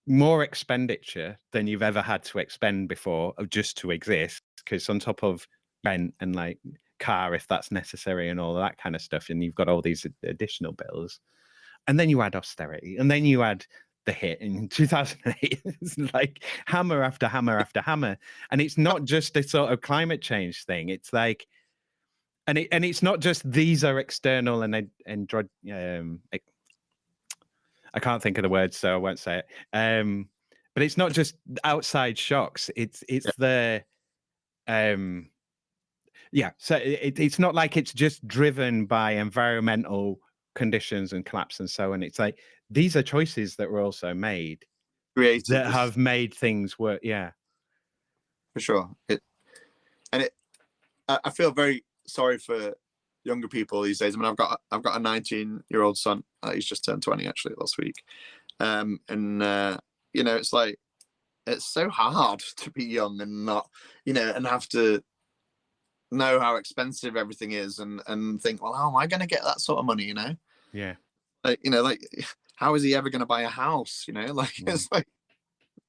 more expenditure than you've ever had to expend before just to exist, because on top of rent and like car if that's necessary and all of that kind of stuff, and you've got all these additional bills, and then you add austerity, and then you add the hit in 2008. It's like hammer after hammer after hammer, and it's not just a sort of climate change thing. It's like, and it's not just these are external and I can't think of the words, so I won't say it. But it's not just outside shocks. It's the So it's not like it's just driven by environmental conditions and collapse and so on. It's like these are choices that were also made, that have made things work. Yeah, for sure. I feel very sorry for younger people these days. I mean, I've got a 19-year-old son. He's just turned 20 actually last week, and it's like, it's so hard to be young and not, and have to know how expensive everything is, and think, well, how am I going to get that sort of money? Yeah. Like how is he ever going to buy a house? It's like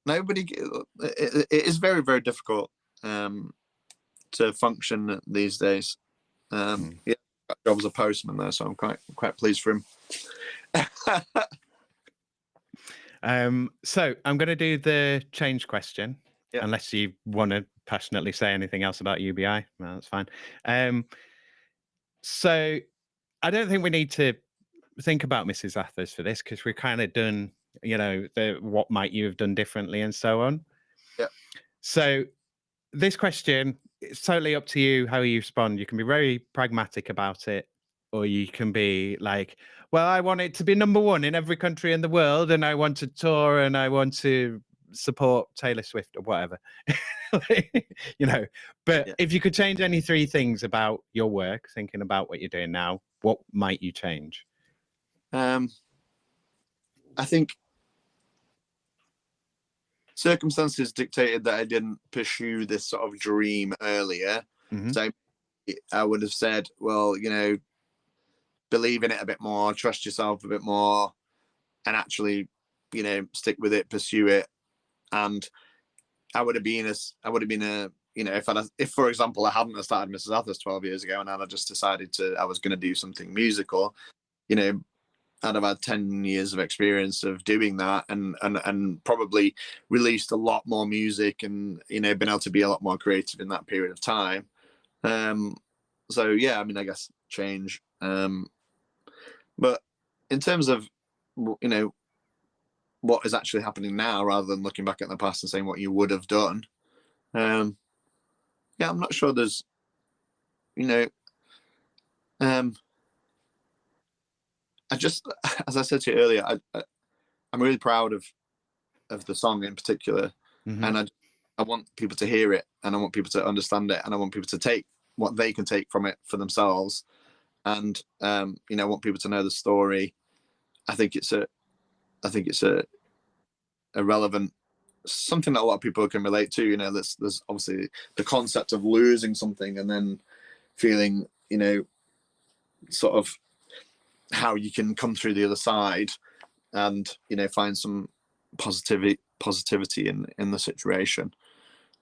nobody. It is very, very difficult to function these days. Yeah, job as a postman there, so I'm quite pleased for him. So I'm going to do the change question, unless you want to passionately say anything else about UBI. Well, that's fine. So I don't think we need to think about Mrs Atha's for this, because we've kind of done, the what might you have done differently and so on. Yeah. So this question, it's totally up to you how you respond. You can be very pragmatic about it, or you can be like, well, I want it to be number one in every country in the world, and I want to tour, and I want to support Taylor Swift or whatever. You know, but Yeah. if you could change any 3 things about your work, thinking about what you're doing now, what might you change? I think circumstances dictated that I didn't pursue this sort of dream earlier. So I would have said, well, you know, believe in it a bit more, trust yourself a bit more, and actually, you know, stick with it, pursue it. And I would have been a, you know, if for example I hadn't started Mrs Atha 12 years ago and I just decided I was going to do something musical, you know, I'd have had 10 years of experience of doing that, and probably released a lot more music, and, you know, been able to be a lot more creative in that period of time. So yeah, I mean, I guess change. But in terms of, you know, what is actually happening now, rather than looking back at the past and saying what you would have done, yeah, I'm not sure there's, you know, I just, as I said to you earlier, I'm really proud of the song in particular, and I want people to hear it, and I want people to understand it, and I want people to take what they can take from it for themselves, and you know, I want people to know the story. I think it's a relevant, something that a lot of people can relate to. You know, there's obviously the concept of losing something and then feeling, you know, sort of how you can come through the other side, and, you know, find some positivity in the situation.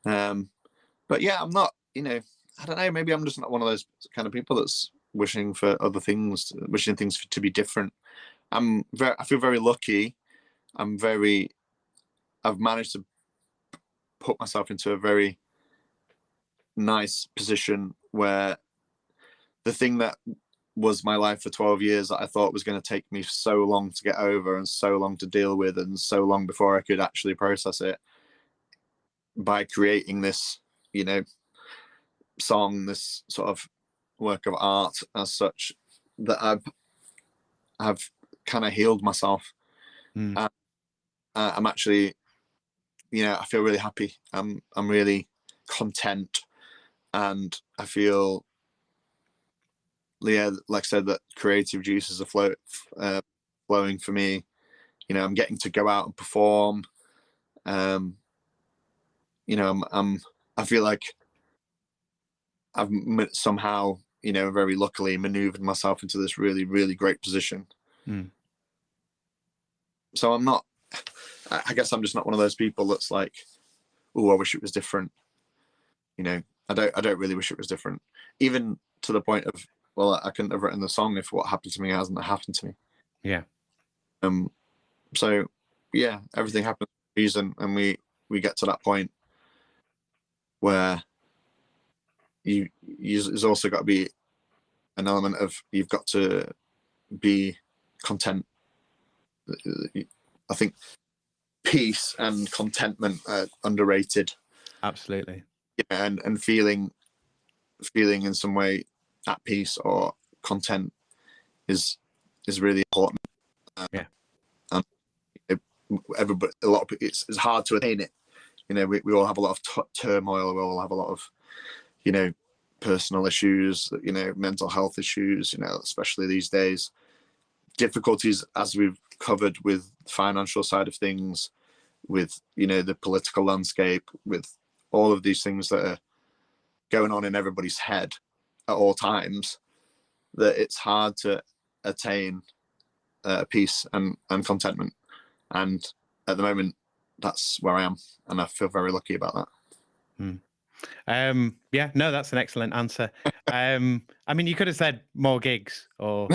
But yeah, I'm not, you know, I don't know, maybe I'm just not one of those kind of people that's wishing for other things, wishing things to be different. I feel very lucky. I've managed to put myself into a very nice position where the thing that was my life for 12 years that I thought was going to take me so long to get over, and so long to deal with, and so long before I could actually process it, by creating this, you know, song, this sort of work of art as such, that I've kind of healed myself. I'm actually, you know, I feel really happy. I'm really content, and I feel, yeah, like I said, that creative juices are flowing for me. You know, I'm getting to go out and perform. You know, I feel like I've somehow, you know, very luckily maneuvered myself into this really, really great position. So I'm not, I guess I'm just not one of those people that's like, oh, I wish it was different. You know, I don't really wish it was different, even to the point of, well, I couldn't have written the song if what happened to me hasn't happened to me. Yeah. So yeah, everything happens for a reason, and we get to that point where there's also got to be an element of, you've got to be content. I think peace and contentment are underrated. Absolutely. Yeah, and feeling in some way at peace or content is really important. Yeah. And everybody, a lot of it's hard to attain it. You know, we all have a lot of turmoil. We all have a lot of, you know, personal issues, you know, mental health issues, you know, especially these days. Difficulties, as we've covered, with the financial side of things, with, you know, the political landscape, with all of these things that are going on in everybody's head at all times, that it's hard to attain peace and contentment. And at the moment, that's where I am, and I feel very lucky about that. Yeah, no, that's an excellent answer. I mean, you could have said more gigs, or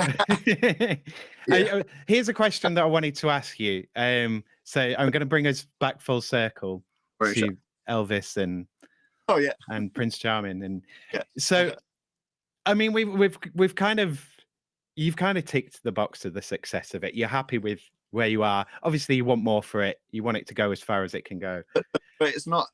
here's a question that I wanted to ask you. So I'm going to bring us back full circle to Elvis and and Prince Charming, and so I mean, we've kind of, you've kind of ticked the box of the success of it. You're happy with where you are. Obviously, you want more for it. You want it to go as far as it can go. But it's not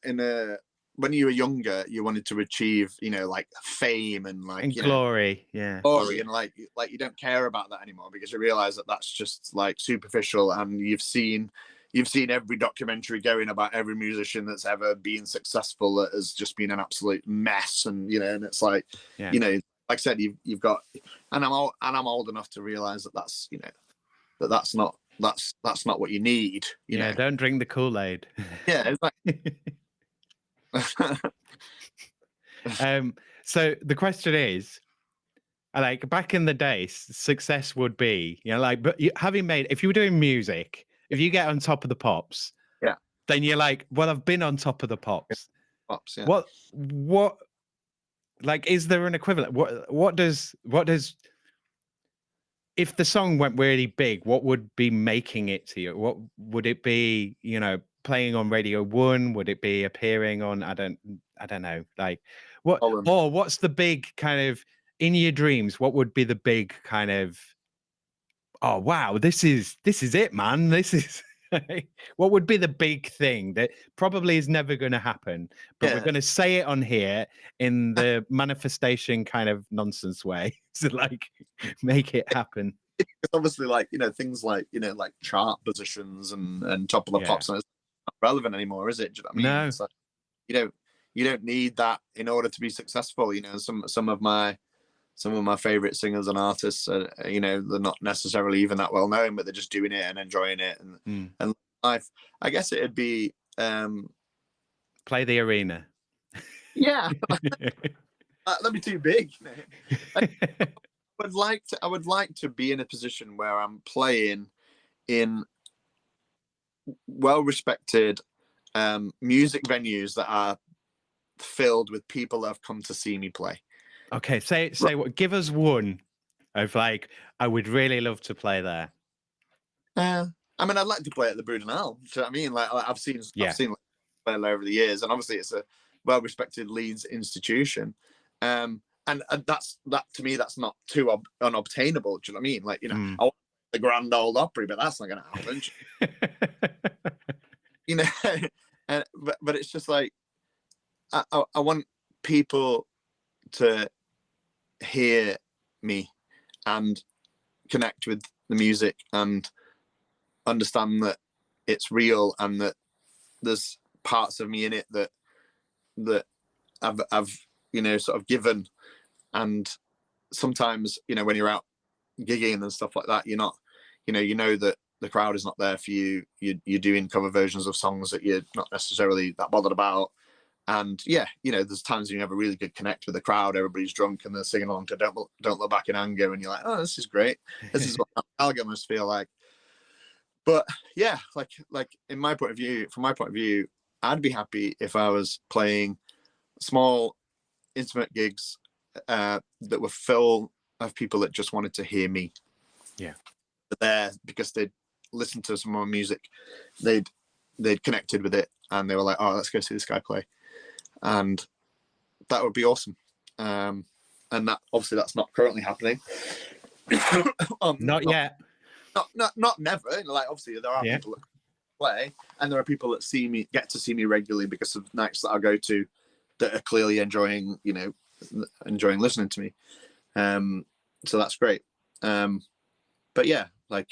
in a, when you were younger, you wanted to achieve, you know, like fame and like, and you glory, glory, and like you don't care about that anymore, because you realize that that's just like superficial, and you've seen, you've seen every documentary going about every musician that's ever been successful that has just been an absolute mess, and and it's like, like I said, you've got, and I'm old enough to realize that that's not what you need. You know? Don't drink the Kool-Aid. Yeah, so the question is, like, back in the day, success would be, like, but having made, if you were doing music, if you get on top of the pops, then you're like, well, I've been on top of the pops. Yeah. What, like, is there an equivalent? What does, if the song went really big, what would be making it to you? What would it be, playing on Radio 1? Would it be appearing on, I don't know, like, what, or what's the big kind of, in your dreams, what would be the big kind of, oh, wow, this is it, man. This is, what would be the big thing that probably is never going to happen, but we're going to say it on here in the manifestation kind of nonsense way to like make it happen. It's obviously like, things like, like chart positions and top of the pops, and it's not relevant anymore, is it? Do you know what I mean? No. It's like, you don't need that in order to be successful. Some of my favorite singers and artists are, they're not necessarily even that well known, but they're just doing it and enjoying it, and life. I guess it'd be play the arena. Yeah. That'd be too big. I would like to be in a position where I'm playing in well-respected music venues that are filled with people that have come to see me play. Okay, say what? Give us one of like, I would really love to play there. I mean, I'd like to play at the Brudenell. Do you know what I mean? Like, I've seen play over the years, and obviously it's a well-respected Leeds institution. And that to me, that's not too unobtainable. Do you know what I mean? Like, I want the Grand Old Opry, but that's not going to happen. But it's just like, I want people to hear me and connect with the music and understand that it's real, and that there's parts of me in it that I've sort of given. And sometimes when you're out gigging and stuff like that, you're not that the crowd is not there for you. You're doing cover versions of songs that you're not necessarily that bothered about. And there's times when you have a really good connect with the crowd. Everybody's drunk and they're singing along to "Don't Look Back in Anger," and you're like, oh, this is great. This is what Alga must feel like. But yeah, like from my point of view, I'd be happy if I was playing small, intimate gigs that were full of people that just wanted to hear me. Yeah, there because they'd listened to some of my music, they'd connected with it, and they were like, oh, let's go see this guy play. And that would be awesome. And that obviously that's not currently happening. Not yet. Not never. Like, obviously there are people that play, and there are people that get to see me regularly because of nights that I go to that are clearly enjoying listening to me. So that's great. But yeah, like,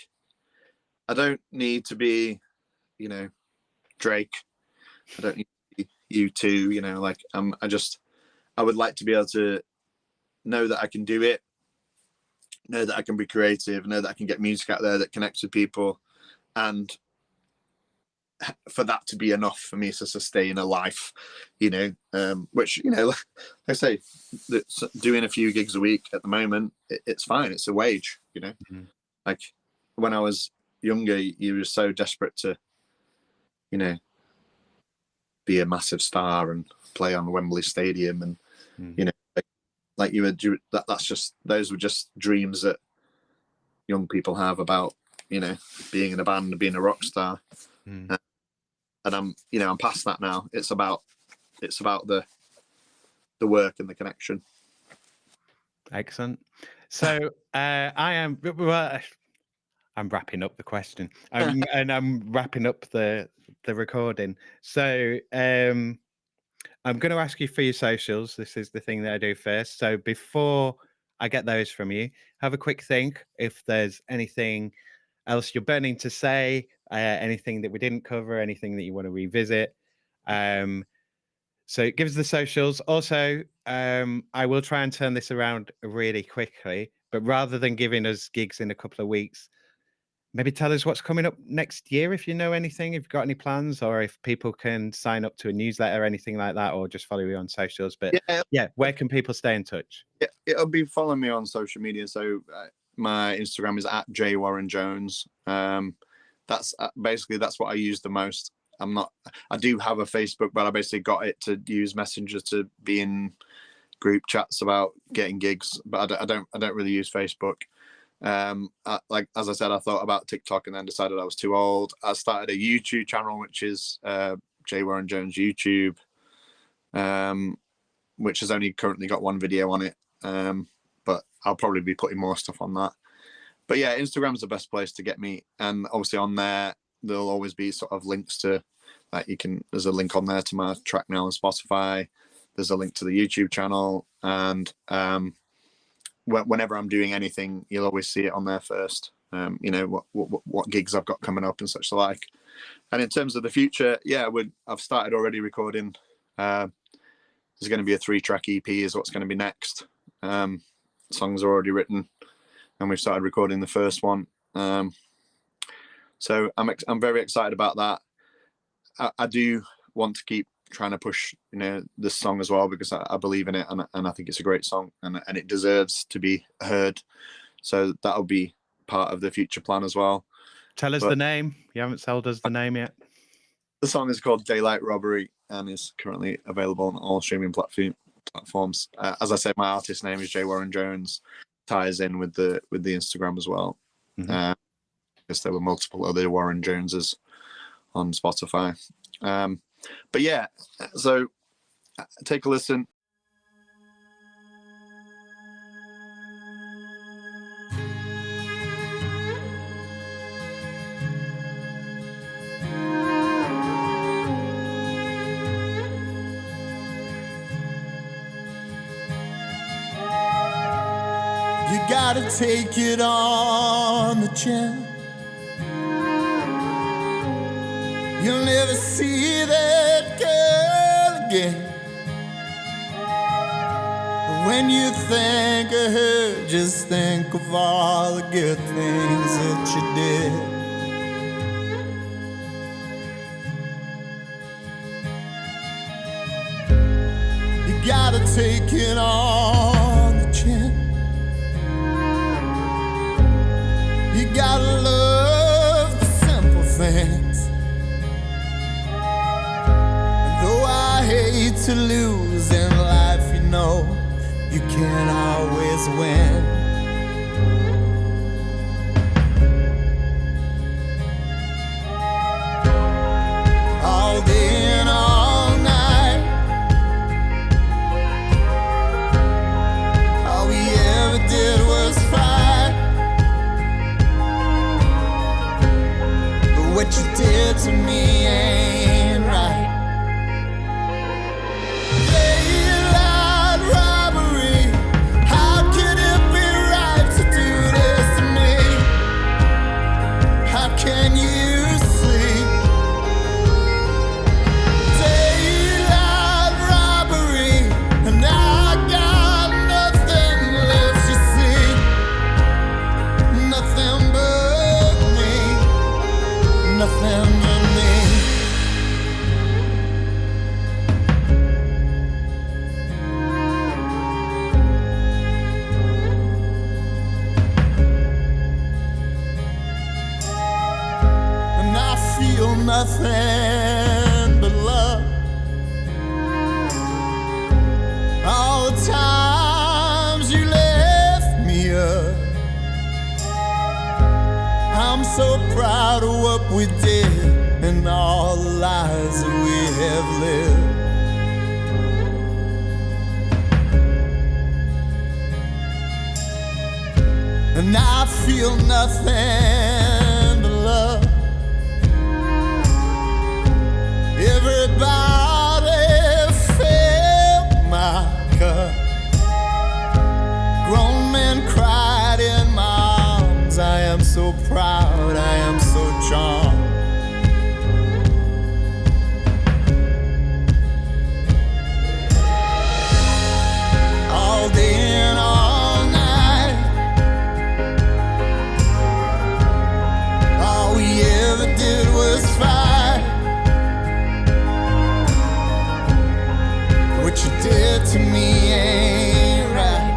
I don't need to be, Drake. I don't need to be U2, like, I would like to be able to know that I can do it, know that I can be creative, know that I can get music out there that connects with people, and for that to be enough for me to sustain a life, which, like I say, doing a few gigs a week at the moment, it's fine. It's a wage, Mm-hmm. Like, when I was younger, you were so desperate to, be a massive star and play on Wembley Stadium, and like you were. Those were just dreams that young people have about, being in a band and being a rock star. And I'm past that now. It's about the work and the connection. Excellent. So I'm wrapping up the question, and I'm wrapping up the recording. So I'm going to ask you for your socials. This is the thing that I do first. So before I get those from you, have a quick think if there's anything else you're burning to say, anything that we didn't cover, anything that you want to revisit. So give us the socials. Also, I will try and turn this around really quickly, but rather than giving us gigs in a couple of weeks, maybe tell us what's coming up next year, if you know anything, if you've got any plans, or if people can sign up to a newsletter or anything like that, or just follow you on socials. But yeah, where can people stay in touch? Yeah, it'll be following me on social media. So my Instagram is at jwarrenjones. That's basically, that's what I use the most. I do have a Facebook, but I basically got it to use Messenger to be in group chats about getting gigs, but I don't really use Facebook. Like, as I said, I thought about TikTok and then decided I was too old. I started a YouTube channel, which is J Warren Jones YouTube, which has only currently got one video on it, but I'll probably be putting more stuff on that. But yeah, Instagram's the best place to get me, and obviously on there there'll always be sort of links to, like, there's a link on there to my track now on Spotify. There's a link to the YouTube channel, and whenever I'm doing anything, you'll always see it on there first. You know, what gigs I've got coming up and such like. And in terms of the future, yeah, I've started already recording. There's going to be a 3-track EP is what's going to be next. Songs are already written, and we've started recording the first one. So I'm very excited about that. I do want to keep trying to push, you know, this song as well, because I believe in it, and I think it's a great song, and it deserves to be heard. So that'll be part of the future plan as well. Tell us the name. You haven't told us the name yet. The song is called Daylight Robbery and is currently available on all streaming platforms. As I said, my artist name is J Warren Jones. Ties in with the Instagram as well. Mm-hmm. Because there were multiple other Warren Joneses on Spotify. But yeah, so take a listen. You gotta take it on the chin. You'll never see that girl again. But when you think of her, just think of all the good things that you did. You gotta take it on the chin. You gotta love the simple things. And though I hate to lose in life, you know, you can't always win. All day and all night, all we ever did was fight. What you did to me ain't right. Daylight robbery, how could it be right to do this to me? How can you see? Daylight robbery, and I got nothing left to see. Nothing but me. Nothing but me. And I feel nothing but love. All the times you left me up, I'm so proud of what we did and all the lives that we have lived. And I feel nothing but love. Everybody filled my cup. Grown men cried in my arms. I am so so proud, I am so charmed. All day and all night, all we ever did was fight. What you did to me ain't right.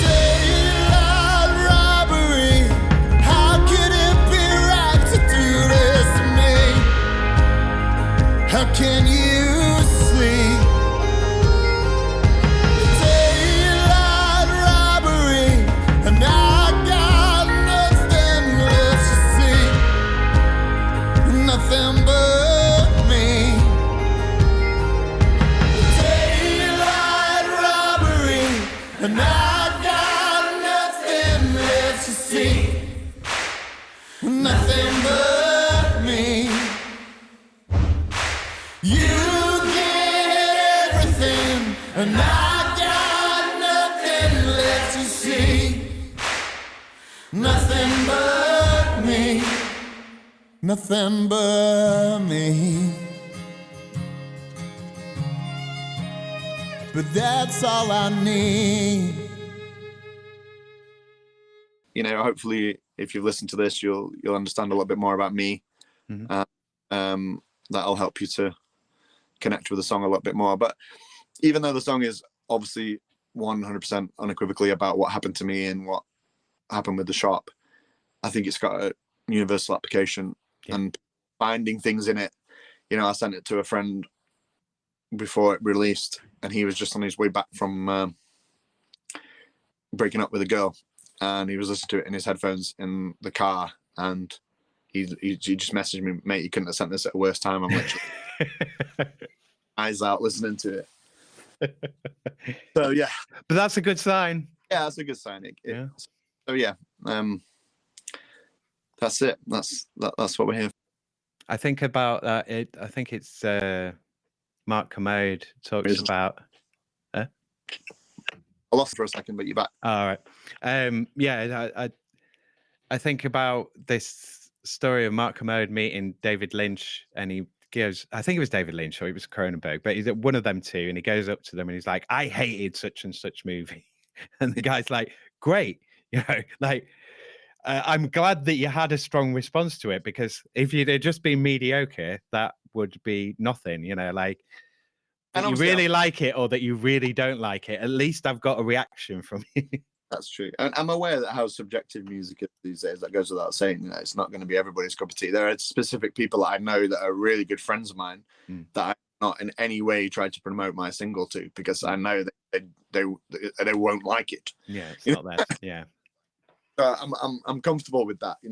Daylight robbery, how could it be right to do this to me? How can you see? Daylight robbery, and I got nothing left to see. Nothing but me. Daylight robbery, and I got nothing left to see. Nothing but me. You get everything, and I got nothing left to see. Nothing but me. Nothing but me. But that's all I need. You know, hopefully, if you've listened to this, you'll understand a little bit more about me. That'll help you to connect with the song a little bit more. But even though the song is obviously 100% unequivocally about what happened to me and what happened with the shop, I think it's got a universal application. And finding things in it. You know, I sent it to a friend before it released, and he was just on his way back from breaking up with a girl, and he was listening to it in his headphones in the car, and he just messaged me, mate, you couldn't have sent this at a worse time. I'm literally eyes out listening to it. So yeah, but that's a good sign. Yeah, that's a good sign. So yeah, that's it. That's what we're here for. I think about that. I think it's Mark Commode talks about. I lost for a second, but you're back. All right. I think about this story of Mark Commode meeting David Lynch, and he goes, I think it was David Lynch or it was Cronenberg, but he's at one of them two, and he goes up to them and he's like, I hated such and such movie. And the guy's like, great. You know, like, I'm glad that you had a strong response to it, because if you'd have just been mediocre, that would be nothing, you know, like, that you really like it or that you really don't like it. At least I've got a reaction from you. That's true. And I'm aware that how subjective music is these days. That goes without saying. You know, it's not going to be everybody's cup of tea. There are specific people that I know that are really good friends of mine that I've not in any way tried to promote my single to, because I know that they won't like it. Yeah, it's not that. Yeah. So I'm comfortable with that, you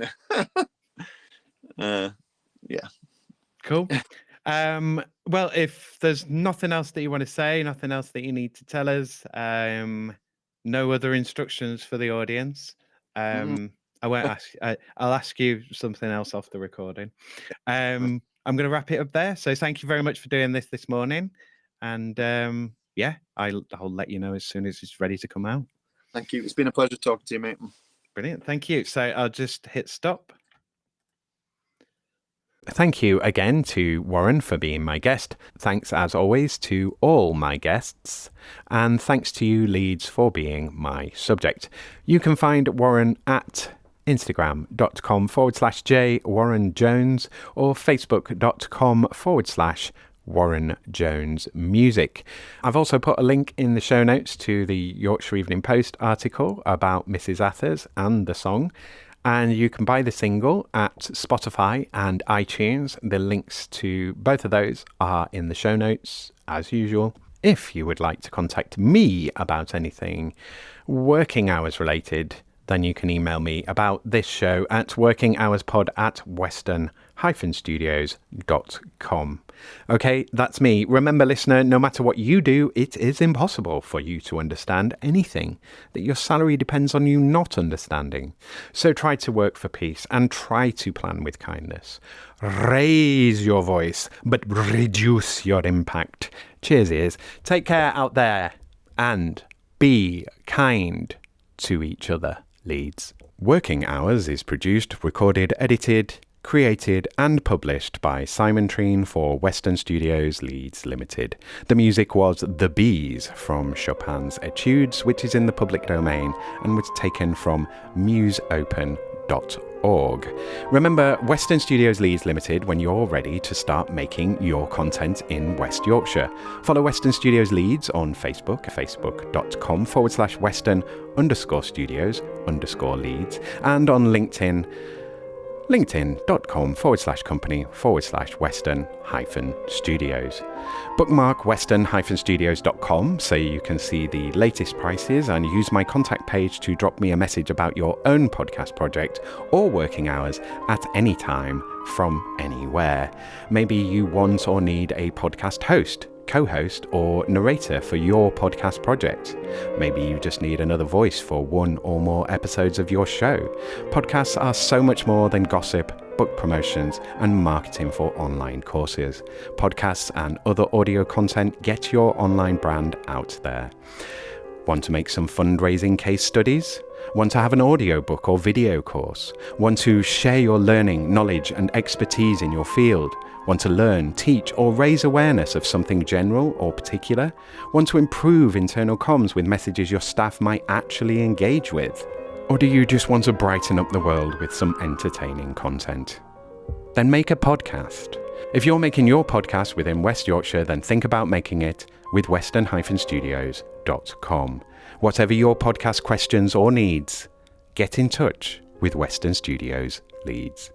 know. Yeah. Cool. Well, if there's nothing else that you want to say, nothing else that you need to tell us, no other instructions for the audience. I won't ask. I'll ask you something else off the recording. I'm going to wrap it up there. So thank you very much for doing this morning, and I'll let you know as soon as it's ready to come out. Thank you. It's been a pleasure talking to you, mate. Brilliant. Thank you. So I'll just hit stop. Thank you again to Warren for being my guest. Thanks, as always, to all my guests. And thanks to you, Leeds, for being my subject. You can find Warren at instagram.com/J Warren Jones or facebook.com/Warren Jones Music. I've also put a link in the show notes to the Yorkshire Evening Post article about Mrs Atha's and the song. And you can buy the single at Spotify and iTunes. The links to both of those are in the show notes, as usual. If you would like to contact me about anything working hours related, then you can email me about this show at workinghourspod@western-studios.com. Okay, that's me. Remember, listener, no matter what you do, it is impossible for you to understand anything that your salary depends on you not understanding. So try to work for peace and try to plan with kindness. Raise your voice, but reduce your impact. Cheers, ears. Take care out there and be kind to each other. Leeds. Working Hours is produced, recorded, edited, created and published by Simon Treen for Western Studios Leeds Limited. The music was The Bees from Chopin's Etudes, which is in the public domain and was taken from museopen.org. Remember, Western Studios Leeds Limited when you're ready to start making your content in West Yorkshire. Follow Western Studios Leeds on Facebook, facebook.com/western_studios_Leeds, and on LinkedIn, linkedin.com/company/western-studios. Bookmark western-studios.com so you can see the latest prices and use my contact page to drop me a message about your own podcast project or working hours at any time from anywhere. Maybe you want or need a podcast host, co-host or narrator for your podcast project. Maybe you just need another voice for one or more episodes of your show. Podcasts are so much more than gossip, book promotions and marketing for online courses. Podcasts and other audio content get your online brand out there. Want to make some fundraising case studies? Want to have an audiobook or video course? Want to share your learning, knowledge and expertise in your field? Want to learn, teach or raise awareness of something general or particular? Want to improve internal comms with messages your staff might actually engage with? Or do you just want to brighten up the world with some entertaining content? Then make a podcast. If you're making your podcast within West Yorkshire, then think about making it with western-studios.com. Whatever your podcast questions or needs, get in touch with Western Studios Leeds.